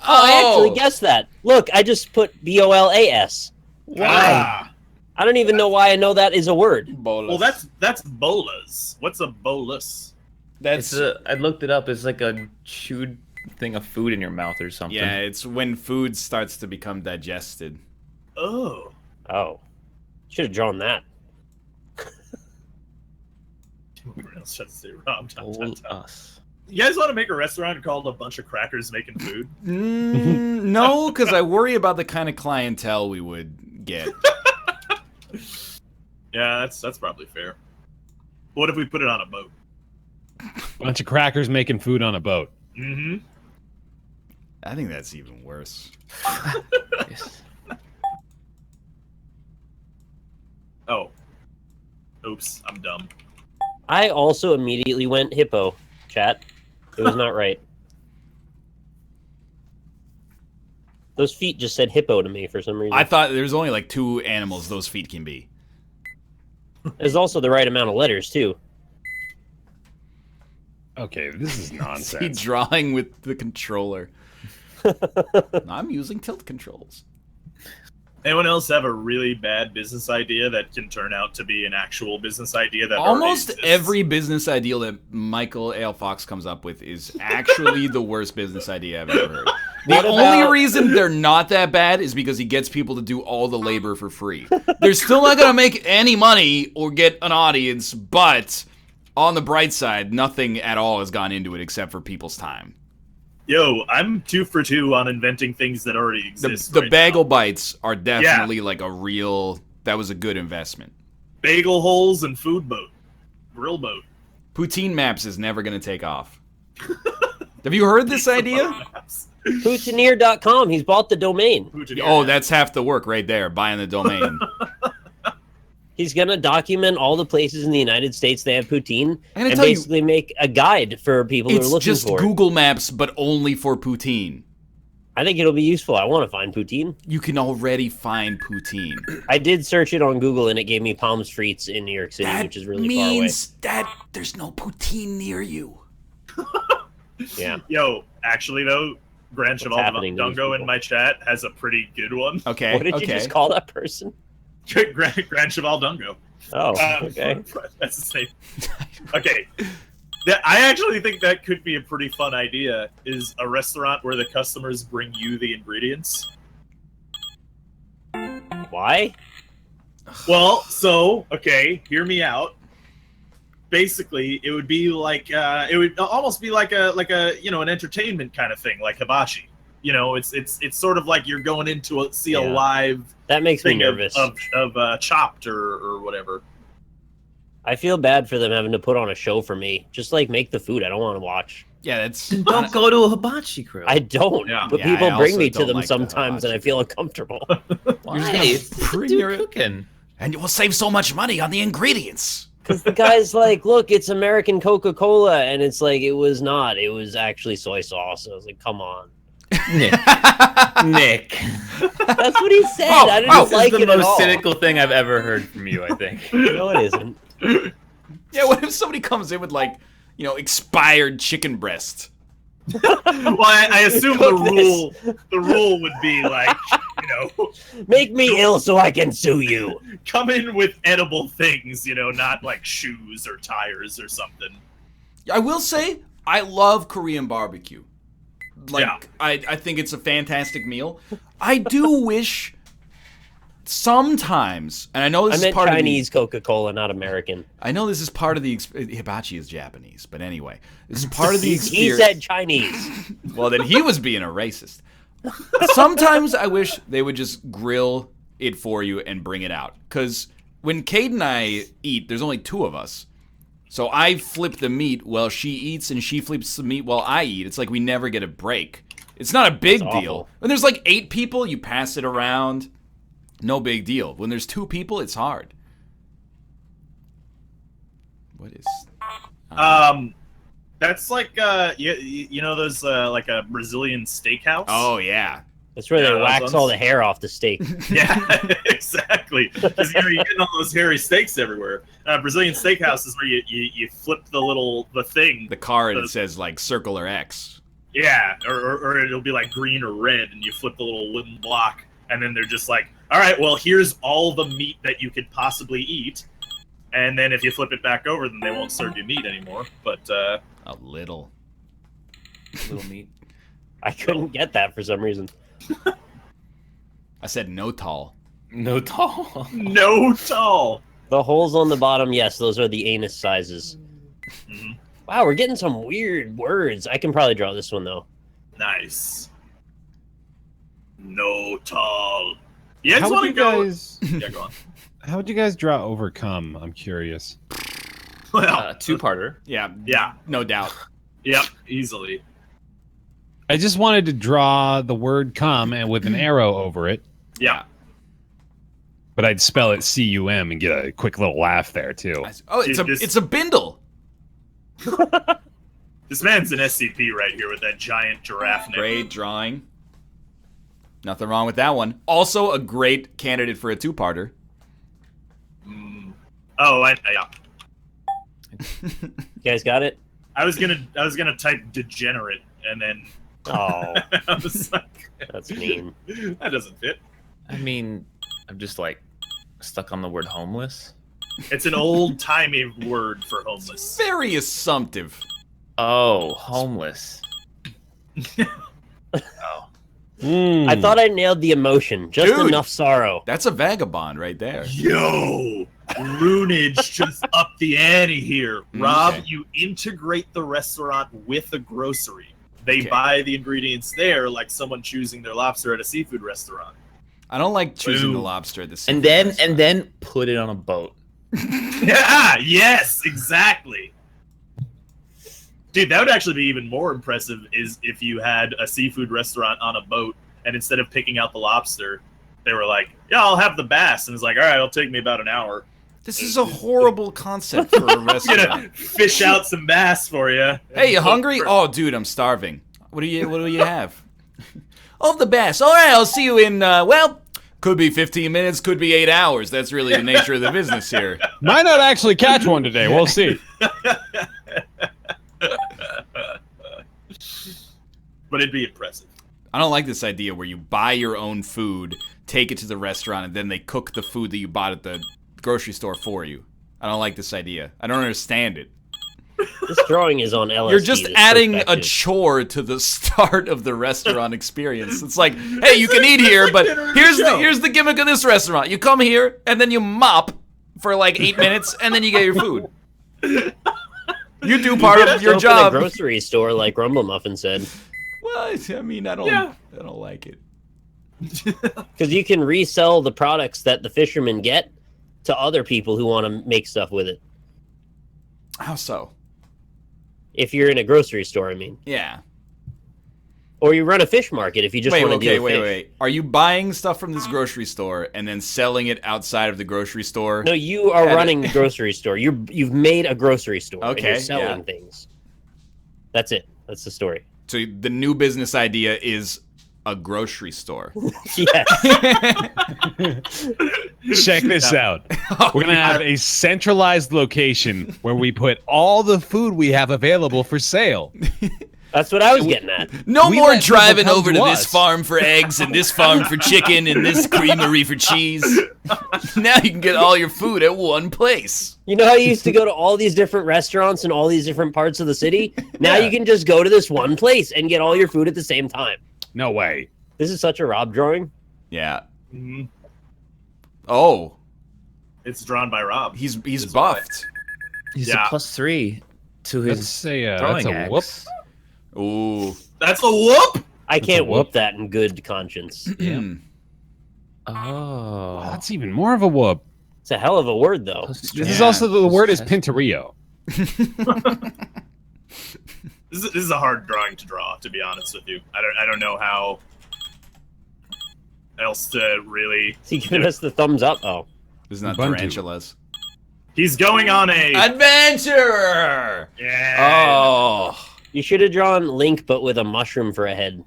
S3: Oh, I actually guessed that. Look, I just put BOLAS.
S1: Why?
S3: I don't even know why I know that is a word.
S2: Bolus.
S1: Well, that's bolas. What's a bolus?
S5: I looked it up. It's like a chewed thing of food in your mouth or something.
S2: Yeah, it's when food starts to become digested.
S1: Oh.
S3: Oh. Should have drawn that.
S5: Us.
S1: You guys want to make a restaurant called A Bunch of Crackers Making Food?
S2: No, because I worry about the kind of clientele we would get.
S1: Yeah, that's probably fair. What if we put it on a boat?
S4: Bunch of crackers making food on a boat.
S1: Mm-hmm.
S2: I think that's even worse.
S1: Oh. Oops, I'm dumb.
S3: I also immediately went hippo, chat. It was not right. Those feet just said hippo to me for some reason.
S2: I thought there's only like 2 animals those feet can be.
S3: There's also the right amount of letters, too.
S4: Okay, this is
S2: He's
S4: nonsense.
S2: drawing with the controller. I'm using tilt controls.
S1: Anyone else have a really bad business idea that can turn out to be an actual business idea that
S2: Almost
S1: already exists?
S2: every business idea that Michael A. L. Fox comes up with is actually the worst business idea I've ever heard. The only reason they're not that bad is because he gets people to do all the labor for free. They're still not going to make any money or get an audience, but on the bright side, nothing at all has gone into it except for people's time.
S1: Yo, I'm 2 for 2 on inventing things that already exist.
S2: The
S1: right
S2: bagel
S1: now.
S2: bites are definitely like a real... That was a good investment.
S1: Bagel holes and food boat. Grill boat.
S2: Poutine Maps is never going to take off. Have you heard this idea?
S3: Poutineer.com. He's bought the domain.
S2: Oh, that's half the work right there, buying the domain.
S3: He's going to document all the places in the United States they have poutine
S2: And
S3: and basically make a guide for people who are
S2: It's
S3: looking
S2: just
S3: for it.
S2: Google Maps, but only for poutine.
S3: I think it'll be useful. I want to find poutine.
S2: You can already find poutine.
S3: I did search it on Google, and it gave me Palm Streets in New York City, which is really far away.
S2: means that there's no poutine near you.
S3: Yeah.
S1: Yo, actually though, Gran Cheval
S3: happening to these
S1: Dungo in
S3: people?
S1: my chat has a pretty good one.
S2: Okay,
S3: What did
S2: okay.
S3: you just call that person?
S1: Gran Cheval Dungo.
S3: Oh, okay.
S1: That's the same. Okay. I actually think that could be a pretty fun idea, is a restaurant where the customers bring you the ingredients.
S3: Why?
S1: Well, so, okay, hear me out. Basically, it would be like, it would almost be like a you know, an entertainment kind of thing, like hibachi. You know, it's sort of like you're going into a live
S3: That makes me
S1: thing
S3: nervous.
S1: of Chopped or whatever.
S3: I feel bad for them having to put on a show for me. Just like make the food. I don't want to watch.
S2: Yeah, that's...
S5: Don't go to a hibachi grill.
S3: I don't.
S1: Yeah.
S3: But
S2: Yeah,
S3: people
S2: I
S3: bring
S2: also
S3: me to
S2: don't
S3: them
S2: like the
S3: sometimes, and I
S2: hibachi
S3: feel uncomfortable.
S5: Why?
S2: just gonna
S5: It's
S2: bring
S5: dude
S2: your-
S5: cooking.
S2: And you will save so much money on the ingredients.
S3: Because the guy's like, look, it's American Coca-Cola, and it's like, it was not. It was actually soy sauce. I was like, come on.
S5: Nick.
S3: That's what he said.
S2: Oh,
S3: I didn't
S2: oh,
S5: This
S3: like
S5: is
S3: it
S5: the
S3: at
S5: most
S3: all.
S5: cynical thing I've ever heard from you, I think.
S3: No, it isn't.
S2: Yeah, what if somebody comes in with, like, you know, expired chicken breast?
S1: Well, I assume
S3: Cook this.
S1: the rule would be like, you know,
S3: Make me ill so I can sue you.
S1: come in with edible things, you know, not like shoes or tires or something.
S2: I will say, I love Korean barbecue. Like,
S1: Yeah.
S2: I think it's a fantastic meal. I do wish sometimes, and I know this
S3: I
S2: is
S3: meant
S2: part
S3: Chinese
S2: of the,
S3: Coca-Cola, not American.
S2: I know this is part of the hibachi is Japanese, but anyway, this is part of the
S3: He
S2: experience.
S3: said Chinese.
S2: Well, then he was being a racist. Sometimes I wish they would just grill it for you and bring it out. Because when Kate and I eat, there's only 2 of us. So I flip the meat while she eats, and she flips the meat while I eat. It's like we never get a break. It's not a big
S3: That's
S2: deal.
S3: awful.
S2: When there's like 8 people, you pass it around. No big deal. When there's 2 people, it's hard. What is...
S1: That's like you know those like a Brazilian steakhouse.
S2: Oh, yeah.
S3: That's where they
S1: Yeah,
S3: wax
S1: those
S3: all
S1: ones.
S3: the hair off the steak.
S1: Yeah, exactly. Because you're getting all those hairy steaks everywhere. Brazilian steakhouse is where you flip the thing.
S2: The card, it says like circle or X.
S1: Yeah, or it'll be like green or red, and you flip the little wooden block, and then they're just like, all right, well, here's all the meat that you could possibly eat. And then if you flip it back over, then they won't serve you meat anymore. But
S2: A little.
S5: Little meat.
S3: I couldn't get that for some reason.
S2: I said no tall.
S5: No tall.
S1: no tall.
S3: The holes on the bottom, yes, those are the anus sizes.
S1: Mhm.
S3: Wow, we're getting some weird words. I can probably draw this one, though.
S1: Nice. No tall. You guys
S4: How
S1: want
S4: would
S1: to
S4: you
S1: go?
S4: guys?
S1: Yeah, go on.
S4: How would you guys draw overcome? I'm curious.
S1: Well,
S5: 2-parter.
S2: Yeah,
S1: yeah,
S2: no doubt.
S1: yep, easily.
S4: I just wanted to draw the word "come" and with an arrow over it,
S1: Yeah.
S4: but I'd spell it C-U-M and get a quick little laugh there too.
S2: Oh, it's
S1: Dude, this-
S2: it's a bindle.
S1: This man's an SCP right here with that giant giraffe neck.
S2: Great drawing. Nothing wrong with that one. Also, a great candidate for a 2-parter.
S1: Oh, yeah.
S3: You guys got it?
S1: I was gonna type degenerate, and then
S3: Oh,
S1: I was like,
S3: that's mean.
S1: that doesn't fit.
S5: I mean, I'm just like stuck on the word homeless.
S1: It's an old-timey word for homeless.
S2: Very assumptive.
S5: Oh, homeless. Oh.
S3: I thought I nailed the emotion. Just
S2: Dude.
S3: enough sorrow.
S2: That's a vagabond right there.
S1: Yo, Runage just up the ante here. Rob,
S2: Okay.
S1: you integrate the restaurant with a grocery. They
S2: Okay.
S1: buy the ingredients there, like someone choosing their lobster at a seafood restaurant.
S2: I don't like choosing the
S1: Boom.
S2: lobster at the
S5: And then put it on a boat.
S1: Yeah, yes, exactly. Dude, that would actually be even more impressive is if you had a seafood restaurant on a boat, and instead of picking out the lobster, they were like, yeah, I'll have the bass. And it's like, all right, it'll take me about an hour.
S2: This is a horrible concept for a
S1: I'm gonna
S2: restaurant.
S1: fish out some bass for you.
S2: Hey, you hungry? Oh, dude, I'm starving. What do you have? Oh, the bass. All right, I'll see you in, well, could be 15 minutes, could be 8 hours. That's really the nature of the business here.
S4: Might not actually catch one today. We'll see.
S1: But it'd be impressive.
S2: I don't like this idea where you buy your own food, take it to the restaurant, and then they cook the food that you bought at the grocery store for you. I don't like this idea. I don't understand it.
S3: This drawing is on LSD.
S2: You're just
S3: this
S2: adding a
S3: perspective.
S2: chore to the start of the restaurant experience. It's like, hey, you can eat here, but here's the gimmick of this restaurant. You come here, and then you mop for like 8 minutes, and then you get your food. You do part of your
S3: Open
S2: job.
S3: a grocery store, like Rumble Muffin said,
S2: Well, I mean, I don't like it.
S3: because you can resell the products that the fishermen get to other people who want to make stuff with it.
S2: How so?
S3: If you're in a grocery store, I mean,
S2: Yeah.
S3: or you run a fish market if you just want to deal with fish.
S2: Wait. Are you buying stuff from this grocery store and then selling it outside of the grocery store?
S3: No, you are running the grocery store. You've made a grocery store. And
S2: Okay,
S3: you're selling
S2: yeah.
S3: things. That's it. That's the story.
S2: So the new business idea is a grocery store.
S3: Yes.
S4: Check this out. We're going to have a centralized location where we put all the food we have available for sale.
S3: That's what I was getting at.
S2: No
S4: We
S2: more
S4: let people
S2: driving
S4: come
S2: over
S4: to
S2: to
S4: us.
S2: this farm for eggs and this farm for chicken and this creamery for cheese. Now you can get all your food at one place.
S3: You know how you used to go to all these different restaurants in all these different parts of the city? Now you can just go to this one place and get all your food at the same time.
S4: No way.
S3: This is such a Rob drawing.
S2: Yeah.
S1: Mhm.
S2: Oh,
S1: It's drawn by Rob.
S2: he's
S1: This is
S2: buffed.
S5: He's
S1: Yeah.
S5: a +3 to his
S4: That's a
S5: throwing
S4: that's a whoop.
S5: axe.
S2: Ooh.
S1: That's a whoop.
S3: I can't
S4: whoop.
S3: whoop that in good conscience.
S2: Hmm.
S5: Oh.
S4: Wow, that's even more of a whoop.
S3: It's a hell of a word, though.
S4: This is also the word is Pinturillo.
S1: This is a hard drawing to draw, to be honest with you. I don't know how else to really.
S3: Is he giving us the thumbs up? Oh.
S2: This is not
S4: Ubuntu.
S2: tarantulas.
S1: He's going on a.
S2: Adventure!
S1: Yeah.
S2: Oh.
S3: You should have drawn Link, but with a mushroom for a head.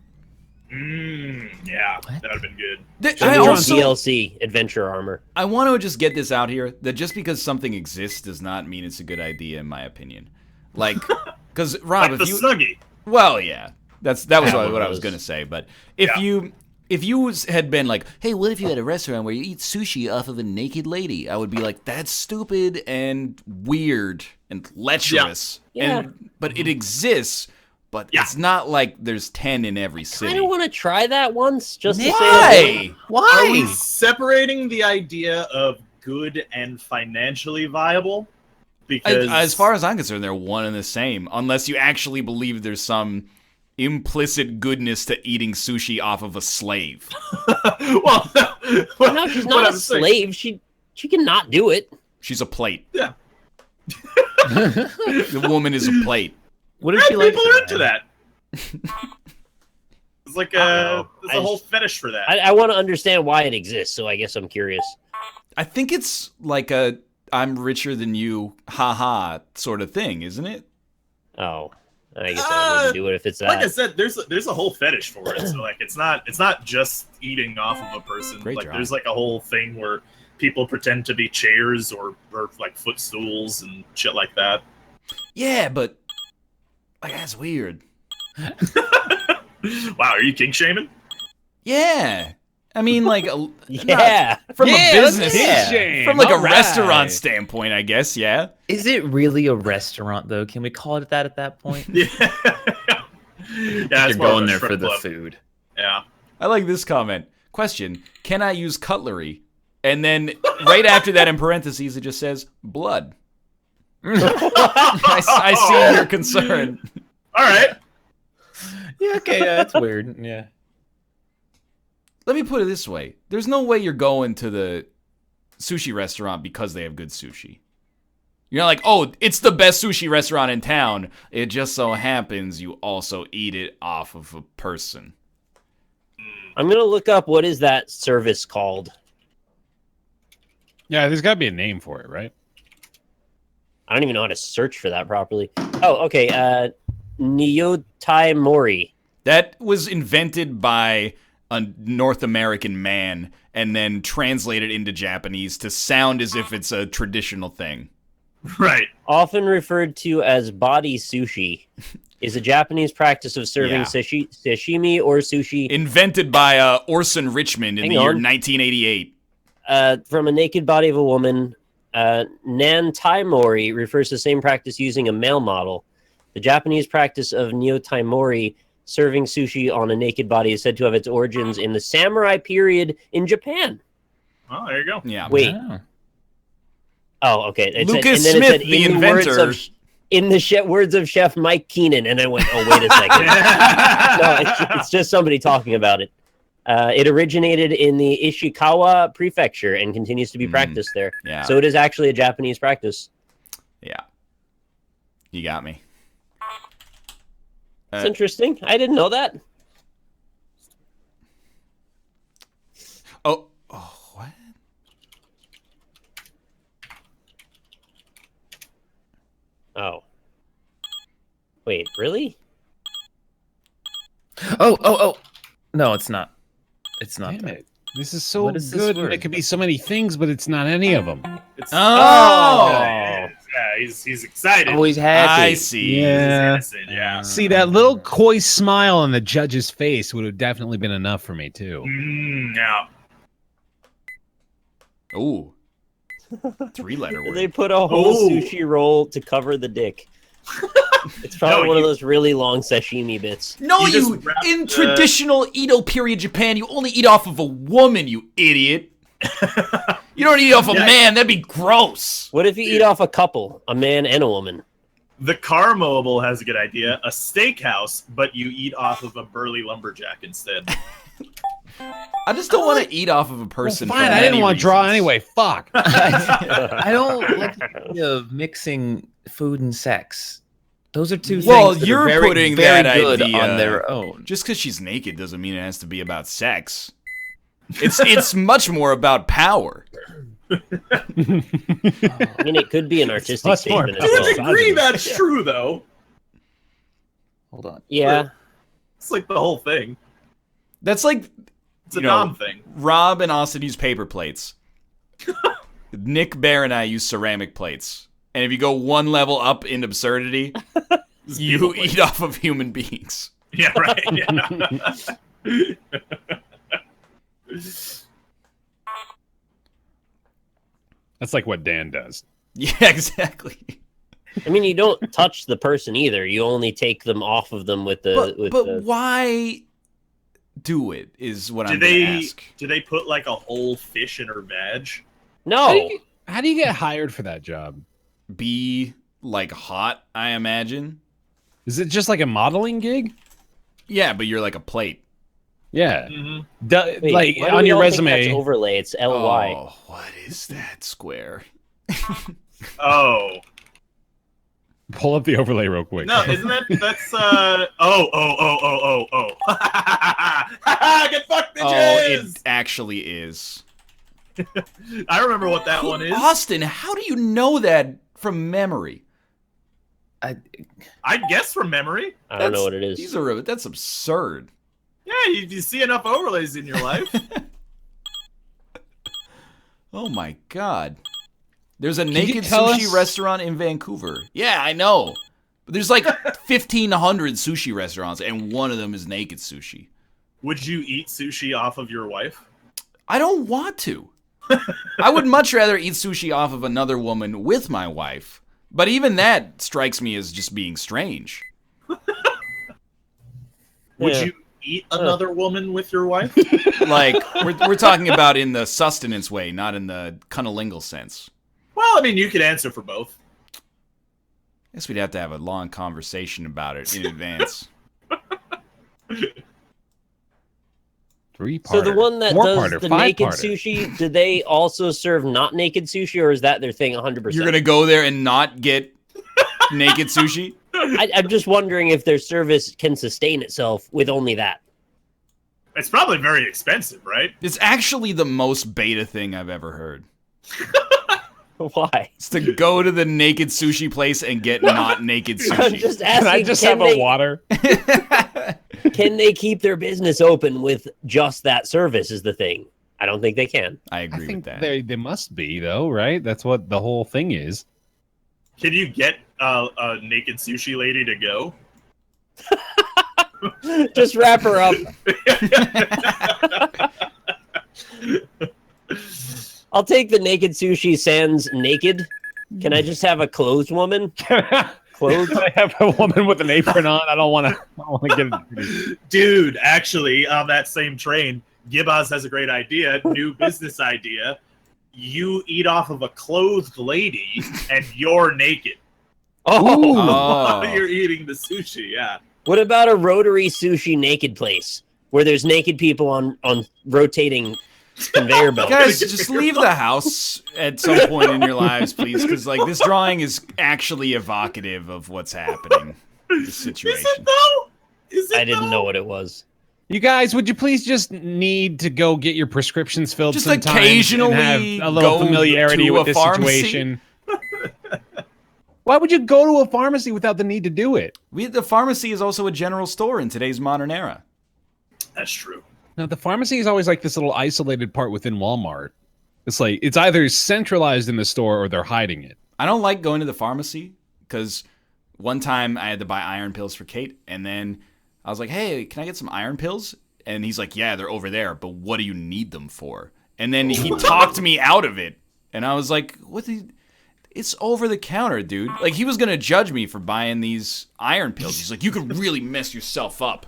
S1: Yeah, that would have been good.
S3: Should have drawn DLC, Adventure Armor.
S2: I want to just get this out here that just because something exists does not mean it's a good idea, in my opinion. Like, because Rob,
S1: Like
S2: if
S1: the
S2: you,
S1: Snuggie.
S2: well, yeah, that was
S3: Yeah,
S2: what I was
S3: those.
S2: gonna say. But if
S1: Yeah.
S2: you had been like, hey, what if you had a restaurant where you eat sushi off of a naked lady? I would be like, that's stupid and weird and lecherous.
S3: Yeah.
S2: But it exists. But
S1: Yeah.
S2: it's not like there's 10 in every
S3: I
S2: city.
S3: don't want to try that once, just to say.
S2: Why?
S1: Are we separating the idea of good and financially viable? Because
S2: As far as I'm concerned, they're one and the same, unless you actually believe there's some implicit goodness to eating sushi off of a slave.
S1: well,
S3: No, she's not a slave. She can not do it.
S2: She's a plate.
S1: Yeah.
S2: The woman is a plate.
S5: What did she like?
S1: People are into that. It's like
S3: know.
S1: there's a whole fetish for that.
S3: I want to understand why it exists, so I guess I'm curious.
S2: I think it's like a I'm richer than you, haha, sort of thing, isn't it?
S3: Oh, I guess I wouldn't do it if it's that.
S1: Like I said, there's a whole fetish for it. So like it's not just eating off of a person.
S2: Great
S1: like
S2: drawing.
S1: there's like a whole thing where people pretend to be chairs or like footstools and shit like that.
S2: Yeah, but like that's weird.
S1: Wow, are you king shaming?
S2: Yeah. I mean, like,
S3: Yeah.
S2: from a business,
S4: yeah.
S2: from like a
S4: All right.
S2: restaurant standpoint, I guess, yeah.
S5: Is it really a restaurant though? Can we call it that at that point?
S1: Yeah. Yeah,
S5: You're going there for the food.
S1: Yeah.
S2: I like this comment. Question, can I use cutlery? And then right after that in parentheses, it just says blood. I see your concern.
S1: All right.
S5: Yeah, okay, that's weird. Yeah.
S2: Let me put it this way. There's no way you're going to the sushi restaurant because they have good sushi. You're not like, oh, it's the best sushi restaurant in town. It just so happens you also eat it off of a person.
S3: I'm going to look up what is that service called.
S4: Yeah, there's got to be a name for it, right?
S3: I don't even know how to search for that properly. Oh, okay. Nyotai Mori.
S2: That was invented by a North American man and then translated into Japanese to sound as if it's a traditional thing.
S1: Right.
S3: Often referred to as body sushi, is a Japanese practice of serving
S2: Yeah.
S3: sashimi or sushi
S2: Invented by Orson Richmond in
S3: Hang
S2: the year
S3: on.
S2: 1988.
S3: From a naked body of a woman. Nantai Mori refers to the same practice using a male model. The Japanese practice of Nyotai Mori serving sushi on a naked body is said to have its origins in the samurai period in Japan.
S1: Oh, there you go.
S2: Yeah.
S3: Wait.
S5: Oh.
S3: Oh, okay. It
S2: Lucas
S3: said, and then
S2: Smith,
S3: it said,
S2: the
S3: in words
S2: inventor.
S3: in the words of Chef Mike Keenan, and I went, oh, wait a second. No, it's just somebody talking about it. It originated in the Ishikawa prefecture and continues to be practiced there.
S2: Yeah.
S3: So it is actually a Japanese practice.
S2: Yeah. You got me.
S3: It's interesting. I didn't know that.
S2: Oh, what?
S3: Oh. Wait, really?
S5: Oh. No, it's not. It's not.
S4: Damn
S5: that.
S4: it. This is so
S5: What is this
S4: good.
S5: word?
S4: It could be so many things, but it's not any of them.
S1: It's
S2: Oh.
S1: yeah, he's excited.
S6: Oh, he's happy.
S2: I see.
S4: Yeah.
S1: He's innocent, yeah.
S4: See, that little coy smile on the judge's face would have definitely been enough for me, too.
S1: Yeah.
S2: Ooh. 3-letter word.
S3: They put a whole sushi roll to cover the dick. It's probably one of those really long sashimi bits.
S2: No,
S1: You just
S2: in traditional Edo period Japan, you only eat off of a woman, you idiot. You don't eat off a man. That'd be gross.
S3: What if you eat off a couple, a man and a woman?
S1: The car mobile has a good idea. A steakhouse, but you eat off of a burly lumberjack instead.
S2: I just don't want to eat off of a person.
S4: Fine, I didn't want to draw anyway. Fuck.
S6: I don't like the idea of mixing food and sex. Those are two
S2: Well,
S6: things that
S2: you're
S6: are very,
S2: putting
S6: very
S2: that
S6: good
S2: idea
S6: on their own.
S2: Just because she's naked doesn't mean it has to be about sex. It's much more about power.
S3: I mean, it could be an artistic
S4: much more
S3: statement as
S1: To a
S3: well.
S1: degree, that's true, though.
S5: Hold on.
S3: Yeah.
S1: It's like the whole thing.
S2: That's like,
S1: It's a
S2: you know,
S1: non-thing.
S2: Rob and Austin use paper plates. Nick, Bear, and I use ceramic plates. And if you go one level up in absurdity, you eat off of human beings.
S1: Yeah, right. Yeah.
S4: That's like what Dan does.
S2: Yeah, exactly.
S3: I mean, you don't touch the person either. You only take them off of them with the.
S2: But why do it? Is what I'm going to ask.
S1: Do they put like a whole fish in her vag?
S3: No.
S4: How do you get hired for that job?
S2: Be like hot, I imagine.
S4: Is it just like a modeling gig?
S2: Yeah, but you're like a plate.
S4: Yeah.
S1: Mm-hmm.
S3: Wait,
S4: like
S3: why do
S4: on
S3: we
S4: your
S3: all think
S4: resume.
S3: that's overlay. It's LY.
S2: Oh, what is that square?
S1: Oh.
S4: Pull up the overlay real quick.
S1: No, isn't that's oh. Get fucked, bitches!
S2: Oh, it actually is.
S1: I remember what that one is.
S2: Austin, how do you know that from memory?
S1: I guess from memory.
S3: I don't know what it is.
S2: That's absurd.
S1: Yeah, you see enough overlays in your life.
S2: Oh my god. There's a
S4: you
S2: naked
S4: tell
S2: sushi
S4: us-
S2: restaurant in Vancouver. Yeah, I know. But there's like 1,500 sushi restaurants, and one of them is naked sushi.
S1: Would you eat sushi off of your wife?
S2: I don't want to. I would much rather eat sushi off of another woman with my wife. But even that strikes me as just being strange.
S1: Would you eat another woman with your wife?
S2: Like, we're talking about in the sustenance way, not in the cunnilingus sense.
S1: Well, I mean, you could answer for both.
S2: I guess we'd have to have a long conversation about it in advance.
S3: So the one that does the naked
S4: five-parter.
S3: sushi, do they also serve not naked sushi, or is that their thing 100%?
S2: You're going to go there and not get naked sushi?
S3: I'm just wondering if their service can sustain itself with only that.
S1: It's probably very expensive, right?
S2: It's actually the most beta thing I've ever heard.
S3: Why?
S2: It's to go to the naked sushi place and get not naked
S3: I'm
S2: sushi.
S3: just asking,
S4: Can I just have a water?
S3: Can they keep their business open with just that service is the thing. I don't think they can.
S2: I
S4: I
S2: agree with
S4: think
S2: that.
S4: they must be, though, right? That's what the whole thing is.
S1: Can you get a naked sushi lady to go?
S3: Just wrap her up. I'll take the naked sushi sans naked. Can I just have a clothed woman? Clothed?
S4: Can I have a woman with an apron on? I don't want to get it.
S1: Dude, actually, on that same train, Gibbons has a great idea, new business idea. You eat off of a clothed lady, and you're naked.
S2: Oh.
S1: You're eating the sushi, yeah.
S3: What about a rotary sushi naked place where there's naked people on rotating conveyor belts?
S2: Guys, just leave the house at some point in your lives, please, because like this drawing is actually evocative of what's happening in this situation.
S1: Is it though? Is it
S3: I didn't
S1: though?
S3: know what it was.
S4: You guys, would you please just need to go get your prescriptions filled
S2: Just
S4: sometimes
S2: occasionally
S4: and have a little
S2: go
S4: familiarity
S2: to
S4: with
S2: a
S4: this
S2: pharmacy?
S4: situation? Why would you go to a pharmacy without the need to do it?
S2: The pharmacy is also a general store in today's modern era.
S1: That's true.
S4: Now, the pharmacy is always like this little isolated part within Walmart. It's like it's either centralized in the store or they're hiding it.
S2: I don't like going to the pharmacy because one time I had to buy iron pills for Kate, and then I was like, hey, can I get some iron pills? And he's like, yeah, they're over there, but what do you need them for? And then he talked me out of it, and I was like, it's over the counter, dude. Like, he was going to judge me for buying these iron pills. He's like, you could really mess yourself up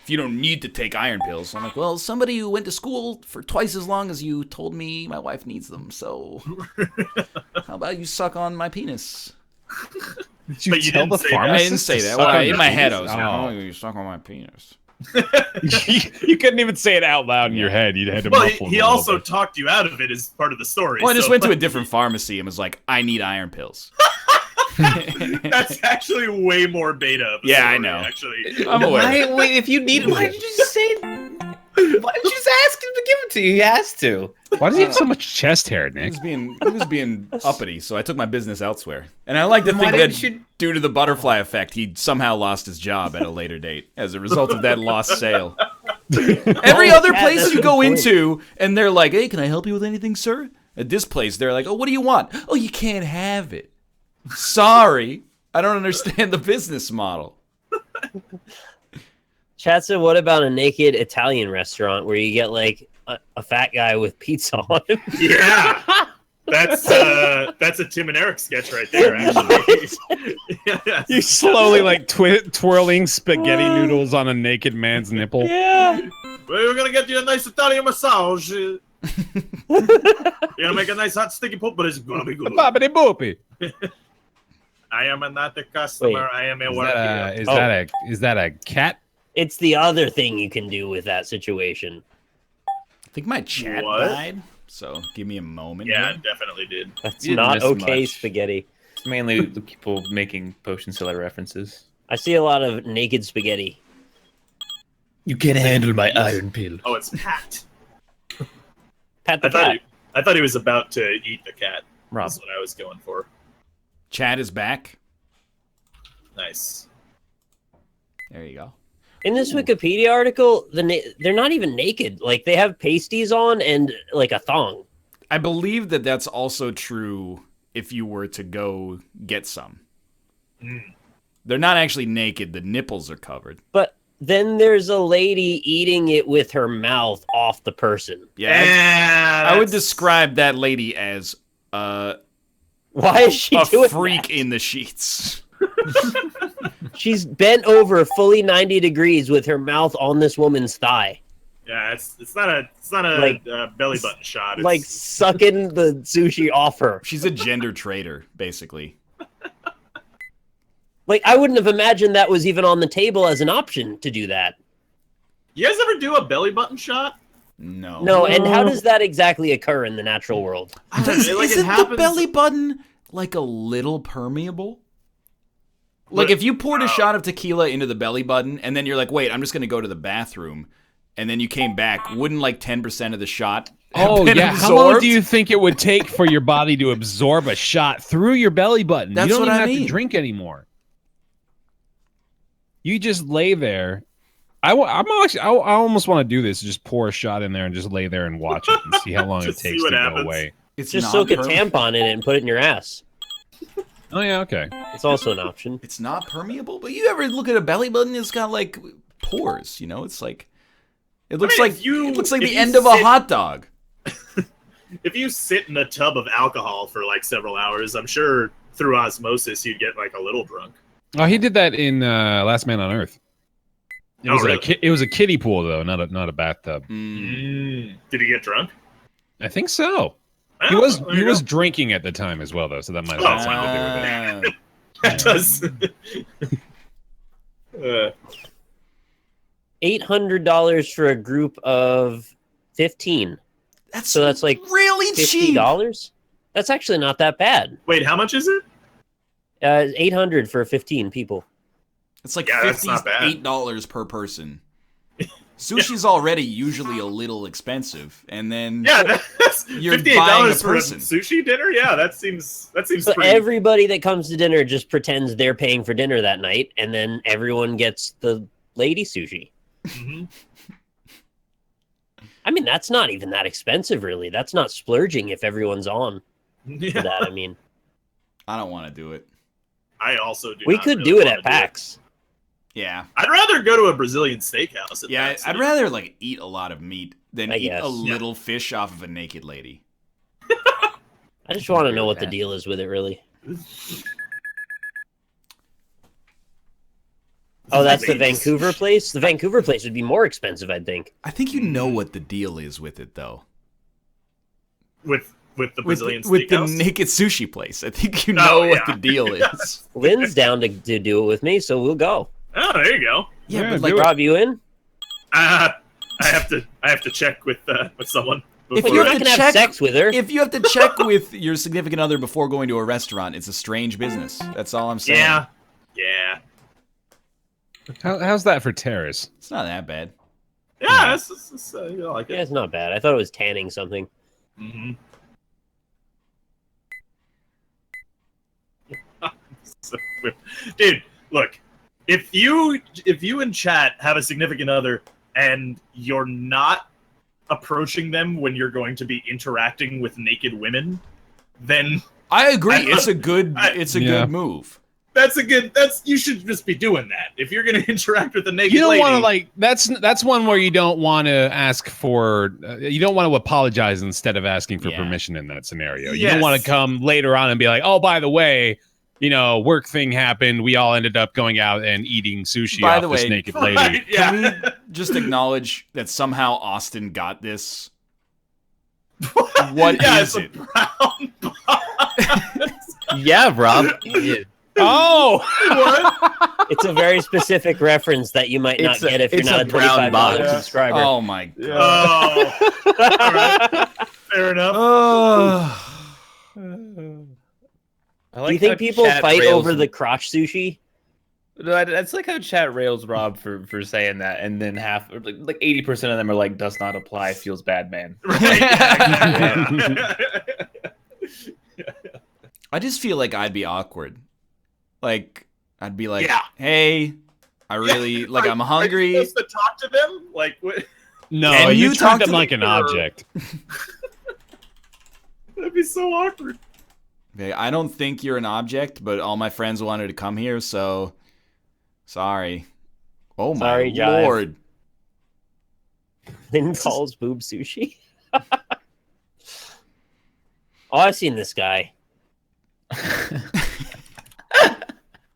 S2: if you don't need to take iron pills. I'm like, well, somebody who went to school for twice as long as you told me my wife needs them, so how about you suck on my penis?
S4: Did you tell the pharmacist?
S2: I didn't say that. Well, in my head, I was like, oh, you suck on my penis.
S4: You couldn't even say it out loud in your head. You'd had to muffle
S1: he also talked you out of it as part of the story.
S2: Well, I just went to a different pharmacy and was like, I need iron pills.
S1: That's actually way more beta of a story,
S2: I know.
S1: Actually,
S2: I'm aware.
S6: Wait, if you need, why did you just say it? Why did you just ask him to give it to you? He has to.
S4: Why does he have so much chest hair, Nick?
S2: He was being uppity, so I took my business elsewhere. And I like to think that due to the butterfly effect, he somehow lost his job at a later date as a result of that lost sale. Every other place you go into, and they're like, hey, can I help you with anything, sir? At this place, they're like, oh, what do you want? Oh, you can't have it. Sorry, I don't understand the business model.
S3: Chat said, what about a naked Italian restaurant where you get like a fat guy with pizza on him?
S1: Yeah, that's a Tim and Eric sketch right there. Actually, yes.
S4: You slowly like twirling spaghetti noodles on a naked man's nipple.
S3: Yeah.
S1: Well, we're gonna get you a nice Italian massage. You're gonna make a nice hot sticky poop, but it's gonna be good.
S4: Boppity boopy.
S1: I am not a customer.
S3: Wait,
S1: I am a worker.
S4: Is that a cat?
S3: It's the other thing you can do with that situation.
S2: I think my chat died, so give me a moment.
S1: Yeah,
S2: here.
S1: it definitely did.
S3: That's not okay,
S5: much.
S3: spaghetti.
S5: It's mainly the people making potion seller references.
S3: I see a lot of naked spaghetti.
S6: You can't handle my iron pill.
S1: Oh, it's Pat.
S3: Pat the cat.
S1: I thought he was about to eat the cat.
S5: Rob.
S1: That's what I was going for.
S2: Chat is back.
S1: Nice.
S2: There you go.
S3: In this Wikipedia article, they're not even naked. Like, they have pasties on and, like, a thong.
S2: I believe that that's also true if you were to go get some. They're not actually naked. The nipples are covered.
S3: But then there's a lady eating it with her mouth off the person.
S2: Yeah, I would describe that lady as
S3: why is she doing
S2: a freak
S3: that?
S2: in the sheets.
S3: She's bent over fully 90 degrees with her mouth on this woman's thigh.
S1: Yeah, it's not a
S3: like,
S1: belly button shot. It's,
S3: like sucking the sushi off her.
S2: She's a gender traitor, basically.
S3: Like, I wouldn't have imagined that was even on the table as an option to do that.
S1: You guys ever do a belly button shot?
S3: No, and how does that exactly occur in the natural world?
S2: Isn't the belly button like a little permeable? Like, if you poured a shot of tequila into the belly button, and then you're like, wait, I'm just going to go to the bathroom, and then you came back, wouldn't like 10% of the shot have been absorbed?
S4: How long do you think it would take for your body to absorb a shot through your belly button?
S2: That's
S4: you don't
S2: what
S4: even
S2: I
S4: have
S2: mean.
S4: to drink anymore. You just lay there. I almost want to do this, just pour a shot in there and just lay there and watch it and see how long it takes to go away.
S2: It's
S3: Just soak a tampon in it and put it in your ass.
S4: Oh, yeah, okay.
S3: It's also an option.
S2: It's not permeable, but you ever look at a belly button? It's got like pores, you know? It's like it looks like the end of a hot dog.
S1: If you sit in a tub of alcohol for like several hours, I'm sure through osmosis you'd get like a little drunk.
S4: Oh, he did that in Last Man on Earth. It was a kiddie pool though, not a bathtub.
S1: Did he get drunk?
S4: I think so. He was drinking at the time as well though, so that might have something to do with it.
S1: That does.
S3: $800 for a group of 15. That's like
S2: really cheap.
S3: $50. That's actually not that bad.
S1: Wait, how much is it?
S3: 800 for 15 people.
S2: It's like $58 per person. Sushi's already usually a little expensive, and then
S1: that's
S2: you're
S1: $58
S2: buying a
S1: for a
S2: person.
S1: sushi dinner. Yeah, that seems
S3: So
S1: pretty.
S3: everybody that comes to dinner just pretends they're paying for dinner that night, and then everyone gets the lady sushi.
S1: Mm-hmm.
S3: I mean, that's not even that expensive, really. That's not splurging if everyone's on for that. I mean,
S2: I don't want to do it.
S1: I also do.
S3: We
S1: not
S3: could
S1: really
S3: do it
S1: wanna
S3: at PAX.
S2: Yeah.
S1: I'd rather go to a Brazilian steakhouse.
S2: Yeah, I'd rather like eat a lot of meat than
S3: I
S2: eat
S3: guess.
S2: a little fish off of a naked lady.
S3: I just want to know what the deal is with it, really. Oh, that's the Vancouver place? The Vancouver place would be more expensive, I think.
S2: I think you know what the deal is with it, though.
S1: With the Brazilian
S2: with the
S1: steakhouse?
S2: naked sushi place. I think you know what the deal is.
S3: Lynn's down to do it with me, so we'll go.
S1: Oh, there you go.
S2: Yeah,
S4: Yeah,
S2: but like,
S3: Rob, you in?
S1: I have to check with someone.
S2: If
S3: Well,
S2: you
S3: you're
S2: have
S3: not
S2: to
S3: gonna
S2: check-
S3: have sex with her.
S2: if you have to check with your significant other before going to a restaurant, it's a strange business. That's all I'm saying.
S1: Yeah.
S4: How's that for terrorists?
S2: It's not that bad.
S1: Yeah, it's you know, like
S3: Yeah,
S1: it.
S3: it's not bad. I thought it was tanning something.
S1: Mm-hmm. So, dude, look, if you in chat have a significant other and you're not approaching them when you're going to be interacting with naked women, then
S2: I agree. It's a good good move.
S1: you should just be doing that. If you're going to interact with a naked
S4: You don't
S1: lady,
S4: want to like that's one where you don't want to ask for you don't want to apologize instead of asking for permission in that scenario. You don't want to come later on and be like, "Oh, by the way, work thing happened. We all ended up going out and eating sushi
S2: By
S4: off
S2: the
S4: this
S2: way,
S4: naked
S1: right,
S4: lady."
S1: yeah.
S2: Can we just acknowledge that somehow Austin got this? What is
S1: it's a
S2: it?
S1: brown box.
S5: Yeah, Rob.
S4: Oh,
S1: What?
S3: It's a very specific reference that you might not get if you're
S5: it's
S3: not
S5: a
S3: a
S5: brown
S3: $25
S5: box.
S3: subscriber.
S2: Oh my god.
S1: Oh, all right. Fair enough.
S3: Do you think people fight over the crotch sushi?
S5: No, that's like how chat rails Rob for saying that, and then like 80% of them are like, "Does not apply." Feels bad, man.
S1: Right, yeah, exactly.
S2: I just feel like I'd be awkward. Like I'd be like,
S1: Yeah.
S2: "Hey, I really like. I'm
S1: Are
S2: hungry."
S1: you supposed to talk to them? Like, what?
S4: no,
S2: Can
S4: you
S2: you talk
S4: treat them
S2: to
S4: like
S2: them
S4: an
S1: or-
S4: object.
S1: That'd be so awkward.
S2: Okay, I don't think you're an object, but all my friends wanted to come here, so sorry. Oh my
S3: Sorry, Jive.
S2: lord.
S3: Lynn calls boob sushi. Oh, I've seen this guy.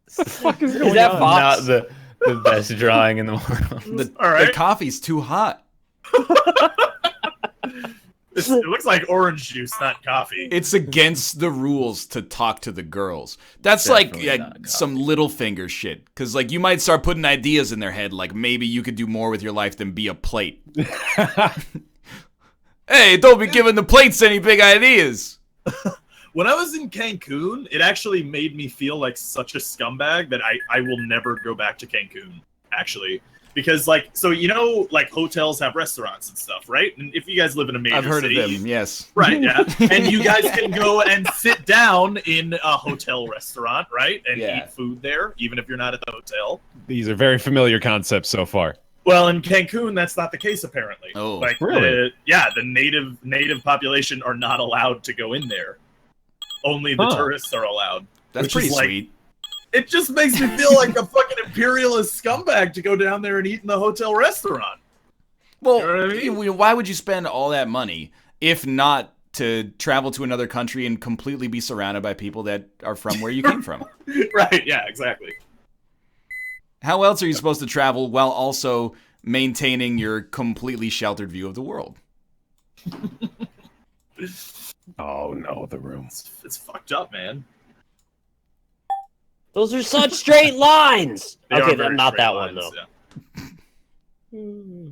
S4: Fuck is
S3: Is that Fox?
S5: Not the best drawing in the world.
S1: All right.
S2: The coffee's too hot.
S1: It looks like orange juice, not coffee.
S2: It's against the rules to talk to the girls. That's
S5: Definitely
S2: like
S5: not coffee.
S2: some little finger shit. Because like you might start putting ideas in their head, like maybe you could do more with your life than be a plate. Hey, don't be giving the plates any big ideas.
S1: When I was in Cancun, it actually made me feel like such a scumbag that I will never go back to Cancun, actually. Because, like, so, like, hotels have restaurants and stuff, right? And if you guys live in a major
S2: I've heard
S1: city,
S2: of them, yes.
S1: right, yeah. And you guys can go and sit down in a hotel restaurant, right? And eat food there, even if you're not at the hotel.
S4: These are very familiar concepts so far.
S1: Well, in Cancun, that's not the case, apparently.
S2: Oh,
S1: like,
S4: really?
S1: The native population are not allowed to go in there. Only the tourists are allowed.
S2: That's
S1: which
S2: pretty
S1: is, like,
S2: sweet.
S1: It just makes me feel like a fucking imperialist scumbag to go down there and eat in the hotel restaurant.
S2: Well,
S1: You know what I mean?
S2: why would you spend all that money if not to travel to another country and completely be surrounded by people that are from where you came from?
S1: Right, yeah, exactly.
S2: How else are you supposed to travel while also maintaining your completely sheltered view of the world?
S4: Oh no, the room.
S1: It's fucked up, man.
S3: Those are such straight lines.
S1: They
S3: Okay,
S1: are very
S3: not
S1: straight
S3: that
S1: lines,
S3: one though.
S1: yeah.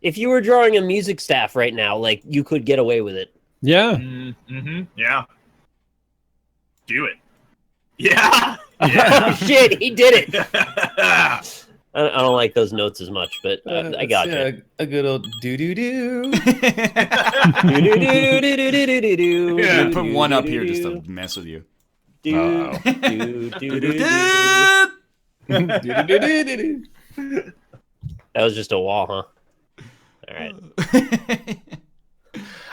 S3: If you were drawing a music staff right now, like you could get away with it.
S4: Yeah.
S1: Mm-hmm, yeah. Do it. Yeah!
S3: Oh
S1: Yeah!
S3: shit, he did it.
S1: Yeah.
S3: I don't like those notes as much, but I got you.
S5: A good old do-do-do.
S2: Yeah, put one up here just to mess with you.
S3: That was just a wall, huh? All right.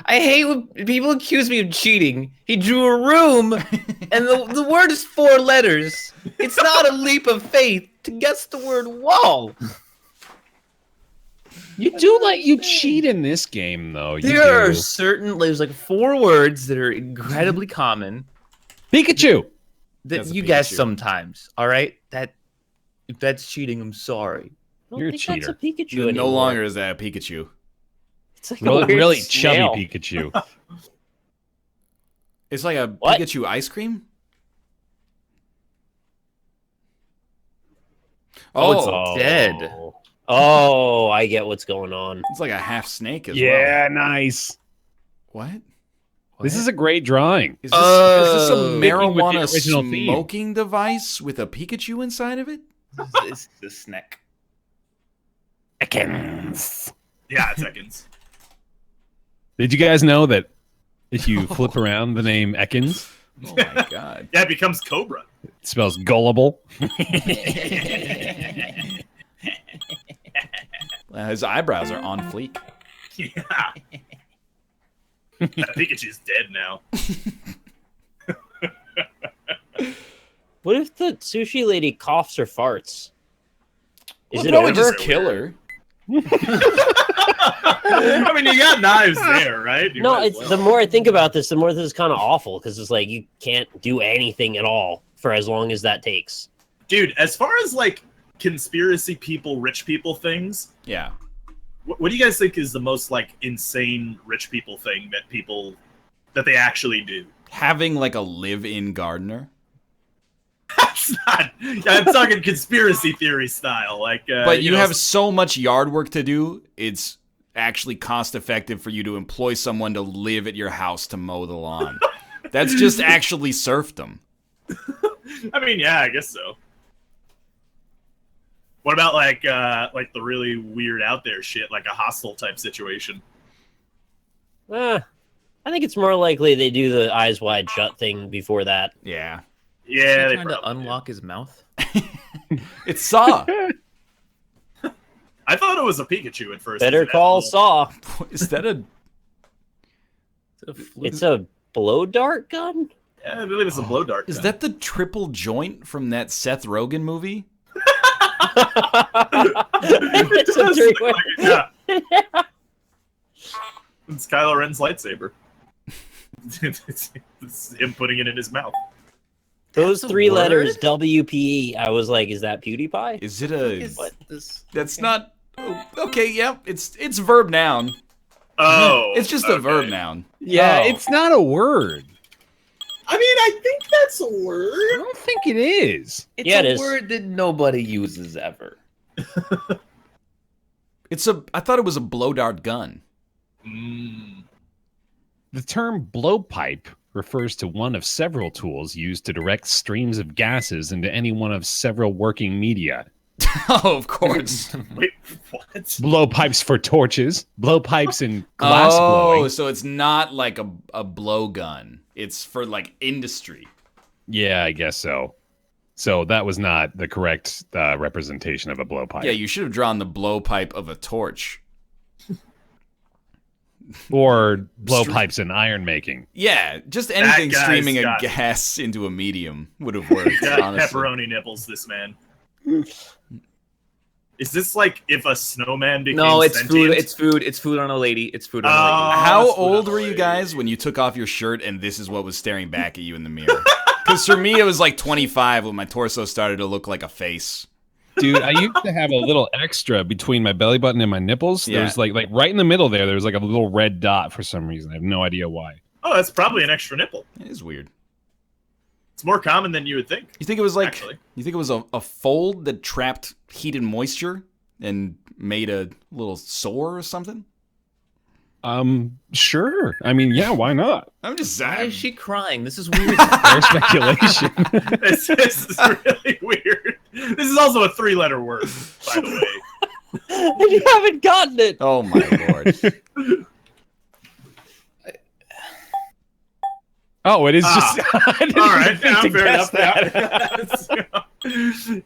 S5: I hate when people accuse me of cheating. He drew a room,
S6: And the word is 4 letters. It's not a leap of faith to guess the word wall.
S4: You cheat in this game, though.
S5: There are there's like 4 words that are incredibly common
S4: Pikachu.
S5: that you guess sometimes. All right, if that's cheating, I'm sorry.
S4: You're a cheater.
S3: That's a Pikachu
S2: No
S3: anymore.
S2: longer is that a Pikachu.
S3: It's like a
S4: Really,
S3: weird
S4: really
S3: snail.
S4: chubby Pikachu.
S2: It's like a
S3: What?
S2: Pikachu ice cream?
S5: Oh, it's dead.
S3: Oh, I get what's going on.
S2: It's like a half snake as well.
S4: Yeah, nice.
S2: What?
S4: This is a great drawing.
S2: Is this a
S4: Sticking with the
S2: marijuana
S4: original theme.
S2: smoking device with a Pikachu inside of it?
S5: It's the snack.
S4: Ekans.
S1: Yeah, it's Ekans.
S4: Did you guys know that if you flip around the name Ekans,
S2: Oh my god.
S1: Yeah, it becomes Cobra.
S4: it spells gullible?
S2: His eyebrows are on fleek.
S1: Yeah. That Pikachu's dead now.
S3: What if the sushi lady coughs or farts? Is
S2: Well,
S3: it
S2: probably
S3: over?
S2: just kill her.
S1: I mean, you got knives there, right? You
S3: No,
S1: might as
S3: it's
S1: well.
S3: the more I think about this, the more this is kind of awful because it's like you can't do anything at all for as long as that takes.
S1: Dude, as far as like conspiracy people, rich people things,
S2: Yeah.
S1: what do you guys think is the most like insane rich people thing that they actually do?
S2: Having like a live-in gardener.
S1: That's not. I'm talking conspiracy theory style. Like,
S2: But you
S1: know,
S2: have so much yard work to do, it's actually cost effective for you to employ someone to live at your house to mow the lawn. That's just actually serfdom.
S1: I mean, yeah, I guess so. What about like the really weird out there shit, like a hostel type situation?
S3: I think it's more likely they do the eyes wide shut thing before that.
S2: Yeah.
S1: Yeah,
S5: Is
S1: they
S5: he trying to
S1: probably
S5: unlock his mouth?
S2: It's Saw.
S1: do. I thought it was a Pikachu at first.
S3: Better
S1: Isn't it?
S3: call Saw.
S2: Is that a...
S3: It's a blow dart gun?
S1: Yeah, I believe it's a blow dart.
S2: Is
S1: gun.
S2: that the triple joint from that Seth Rogen movie?
S3: It's a
S1: It does
S3: three-way.
S1: look like it, yeah. It's Kylo Ren's lightsaber. It's him putting it in his mouth.
S3: Those
S5: That's a
S3: 3 letters,
S5: word?
S3: WPE, I was like, is that PewDiePie?
S2: Is it a...
S5: Is this?
S2: That's not... oh, okay, yeah. It's verb noun.
S1: Oh,
S2: It's just a
S1: okay.
S2: verb noun.
S4: Yeah,
S1: Oh.
S4: it's not a word.
S1: I mean, I think that's a
S4: I
S1: word.
S4: don't think it is.
S5: It's
S3: Yeah, it
S5: a
S3: is.
S5: word that nobody uses ever.
S2: I thought it was a blow dart gun.
S1: Mm.
S4: The term blowpipe refers to one of several tools used to direct streams of gases into any one of several working media.
S2: Oh, of course.
S1: Wait, what?
S4: Blowpipes for torches, blowpipes in glass
S2: Oh,
S4: blowing.
S2: so it's not like a blow gun. It's for like industry.
S4: Yeah, I guess so. So that was not the correct representation of a blowpipe.
S2: Yeah, you should have drawn the blowpipe of a torch.
S4: Or blowpipes in iron making.
S2: Yeah, just anything
S1: guy's
S2: streaming a
S1: got-
S2: gas into a medium would have worked,
S1: Got
S2: honestly.
S1: pepperoni nipples, this man. Is this like if a snowman became
S5: No, it's
S1: sentient?
S5: food. It's food. It's food on a lady. It's food on a lady.
S2: How
S1: that's what
S2: old
S1: I'm
S2: were you
S1: like.
S2: guys when you took off your shirt and this is what was staring back at you in the mirror? Because for me, it was like 25 when my torso started to look like a face.
S4: Dude, I used to have a little extra between my belly button and my nipples.
S2: Yeah.
S4: There's like right in the middle there was like a little red dot for some reason. I have no idea why.
S1: Oh, that's probably an extra nipple.
S2: It is weird.
S1: It's more common than you would think.
S2: You think it was like
S1: Actually.
S2: you think it was a fold that trapped heat and moisture and made a little sore or something?
S4: Sure. I mean, yeah, why not?
S2: I'm just
S5: Why
S2: saying.
S5: is she crying? This is weird.
S4: Fair speculation.
S1: This is really weird. This is also a 3-letter word, by the way.
S3: And you haven't gotten it.
S2: Oh my lord.
S4: Oh, it is just. I didn't
S1: All
S4: even
S1: right,
S4: think
S1: yeah,
S4: to
S1: fair
S4: guess
S1: enough.
S4: that.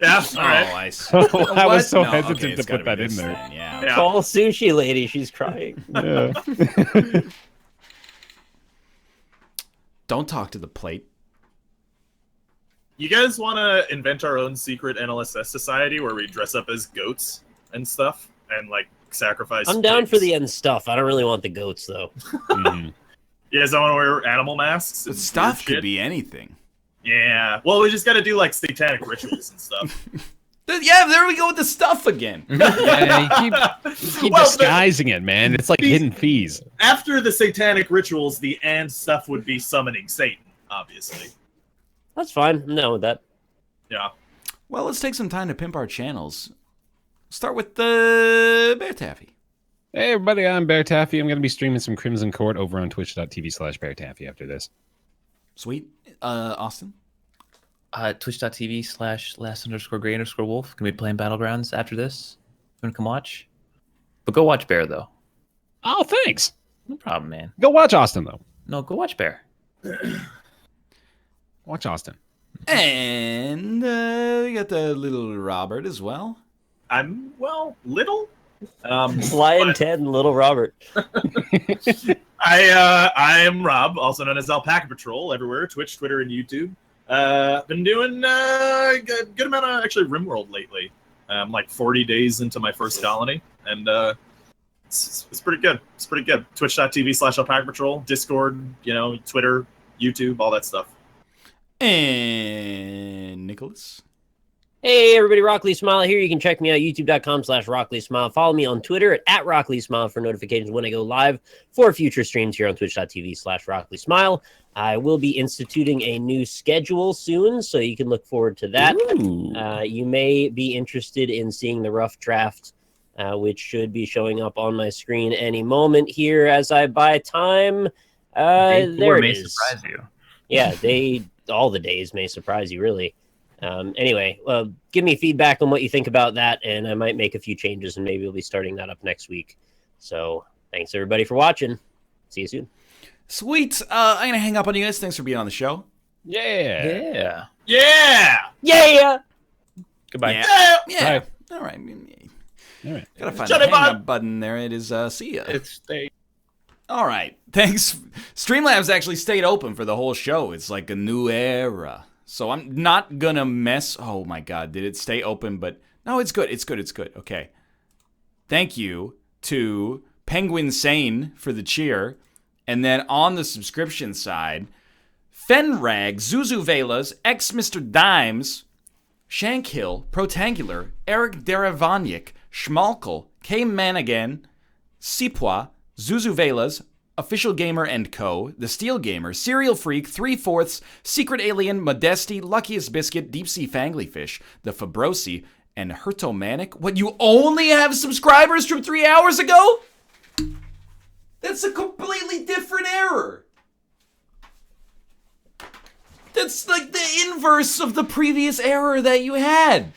S1: Yeah, all right.
S2: Oh, I see.
S4: I
S2: What?
S4: was so
S2: No,
S4: hesitant
S2: okay,
S4: to
S2: it's gotta
S4: put that
S2: be
S4: in
S2: this
S4: there.
S2: then, yeah.
S1: Yeah.
S3: Call sushi lady, she's crying.
S4: Yeah.
S2: Don't talk to the plate.
S1: You guys want to invent our own secret NLSS society where we dress up as goats and stuff and like sacrifice?
S3: I'm down
S1: pigs?
S3: for the end stuff. I don't really want the goats though.
S1: You guys don't want to wear animal masks?
S2: The
S1: and
S2: stuff
S1: weird
S2: could
S1: shit?
S2: be anything.
S1: Yeah. Well, we just got to do like satanic rituals and stuff.
S2: Yeah, there we go with the stuff again.
S4: Yeah, you keep
S1: Well,
S4: disguising it, man. It's like hidden fees.
S1: After the satanic rituals, the and stuff would be summoning Satan, obviously.
S3: That's fine. I'm down with that.
S1: Yeah.
S2: Well, let's take some time to pimp our channels. Start with the Bear Taffy.
S4: Hey, everybody, I'm Bear Taffy. I'm going to be streaming some Crimson Court over on twitch.tv/Bear Taffy after this.
S2: Sweet. Austin?
S5: Twitch.tv/last_gray_wolf. Gonna be playing Battlegrounds after this. You wanna come watch? But go watch Bear, though.
S4: Oh, thanks.
S5: No problem, man.
S4: Go watch Austin, though.
S5: No, go watch Bear.
S4: Watch Austin.
S2: And we got the little Robert as well.
S1: I'm, well, little.
S3: Lion Ted and Little Robert.
S1: I am Rob, also known as Alpaca Patrol, everywhere, Twitch, Twitter, and YouTube. Been doing a good amount of, actually, RimWorld lately. I'm like 40 days into my first colony, and it's pretty good. It's pretty good. Twitch.tv/Alpaca Patrol, Discord, Twitter, YouTube, all that stuff.
S2: And Nicholas?
S3: Hey, everybody, Rockley Smile here. You can check me out, youtube.com/Rockley Smile. Follow me on Twitter at Rockley Smile for notifications when I go live for future streams here on twitch.tv/Rockley Smile. I will be instituting a new schedule soon, so you can look forward to that. You may be interested in seeing the rough draft, which should be showing up on my screen any moment here as I buy time. There it is.
S5: Surprise you.
S3: Yeah, all the days may surprise you, really. Anyway, give me feedback on what you think about that, and I might make a few changes, and maybe we'll be starting that up next week. So thanks, everybody, for watching. See you soon.
S2: Sweet. I'm going to hang up on you guys. Thanks for being on the show.
S4: Yeah.
S1: Yeah!
S5: Goodbye.
S2: Yeah. All right. Gotta find the hang up button there. It is see ya.
S5: It's
S2: All right. Thanks. Streamlabs actually stayed open for the whole show. It's like a new era. So I'm not gonna mess. Oh my God, did it stay open? But no, it's good. It's good. It's good. Okay. Thank you to Penguin Sane for the cheer. And then on the subscription side, Fenrag, Zuzu Velas, X Mr. Dimes, Shankhill, Protangular, Eric Deravanyik, Schmalkel, K Manigan, Sipwa, Zuzu Velas, Official Gamer and Co., The Steel Gamer, Serial Freak, 3/4, Secret Alien, Modesty, Luckiest Biscuit, Deep Sea Fanglyfish, The Fabrosi, and Hertomanic. What, you only have subscribers from 3 hours ago? That's a completely different error. That's like the inverse of the previous error that you had.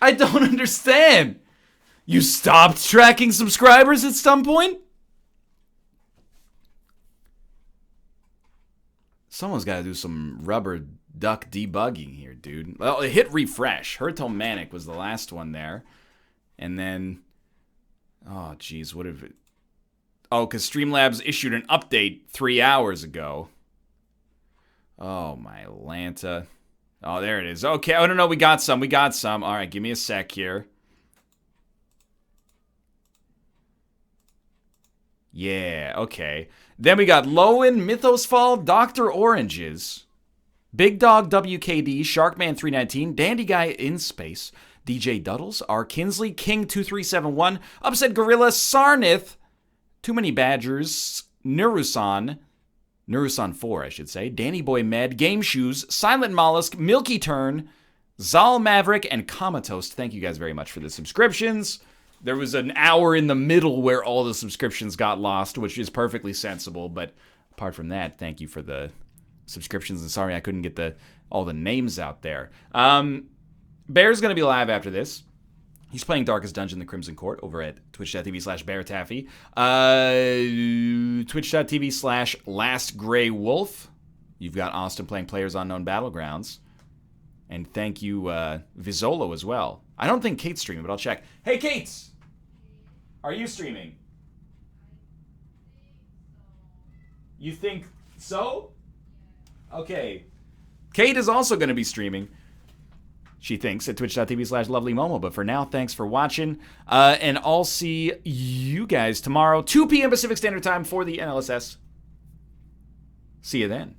S2: I don't understand. You stopped tracking subscribers at some point? Someone's got to do some rubber duck debugging here, dude. Well, hit refresh. Hertomanic was the last one there. And then... oh, geez, what if it... oh, because Streamlabs issued an update 3 hours ago. Oh, my Lanta. Oh, there it is. Okay, oh, no, we got some. All right, give me a sec here. Yeah, okay. Then we got Lowen, Mythosfall, Dr. Oranges, Big Dog WKD, Sharkman319, Dandy Guy in Space, DJ Duddles, R. Kinsley, King2371, Upset Gorilla, Sarnith, Too Many Badgers, Nerusan 4, I should say, Danny Boy Med, Game Shoes, Silent Mollusk, Milky Turn, Zal Maverick, and Comatose. Thank you guys very much for the subscriptions. There was an hour in the middle where all the subscriptions got lost, which is perfectly sensible. But apart from that, thank you for the subscriptions. And sorry I couldn't get all the names out there. Bear's going to be live after this. He's playing Darkest Dungeon, the Crimson Court, over at twitch.tv/BearTaffy. Twitch.tv/LastGrayWolf. You've got Austin playing Players Unknown Battlegrounds. And thank you, Vizolo, as well. I don't think Kate's streaming, but I'll check. Hey, Kate! Are you streaming? You think so? Okay. Kate is also going to be streaming. she thinks, at twitch.tv/lovelymomo. But for now, thanks for watching. And I'll see you guys tomorrow, 2 p.m. Pacific Standard Time for the NLSS. See you then.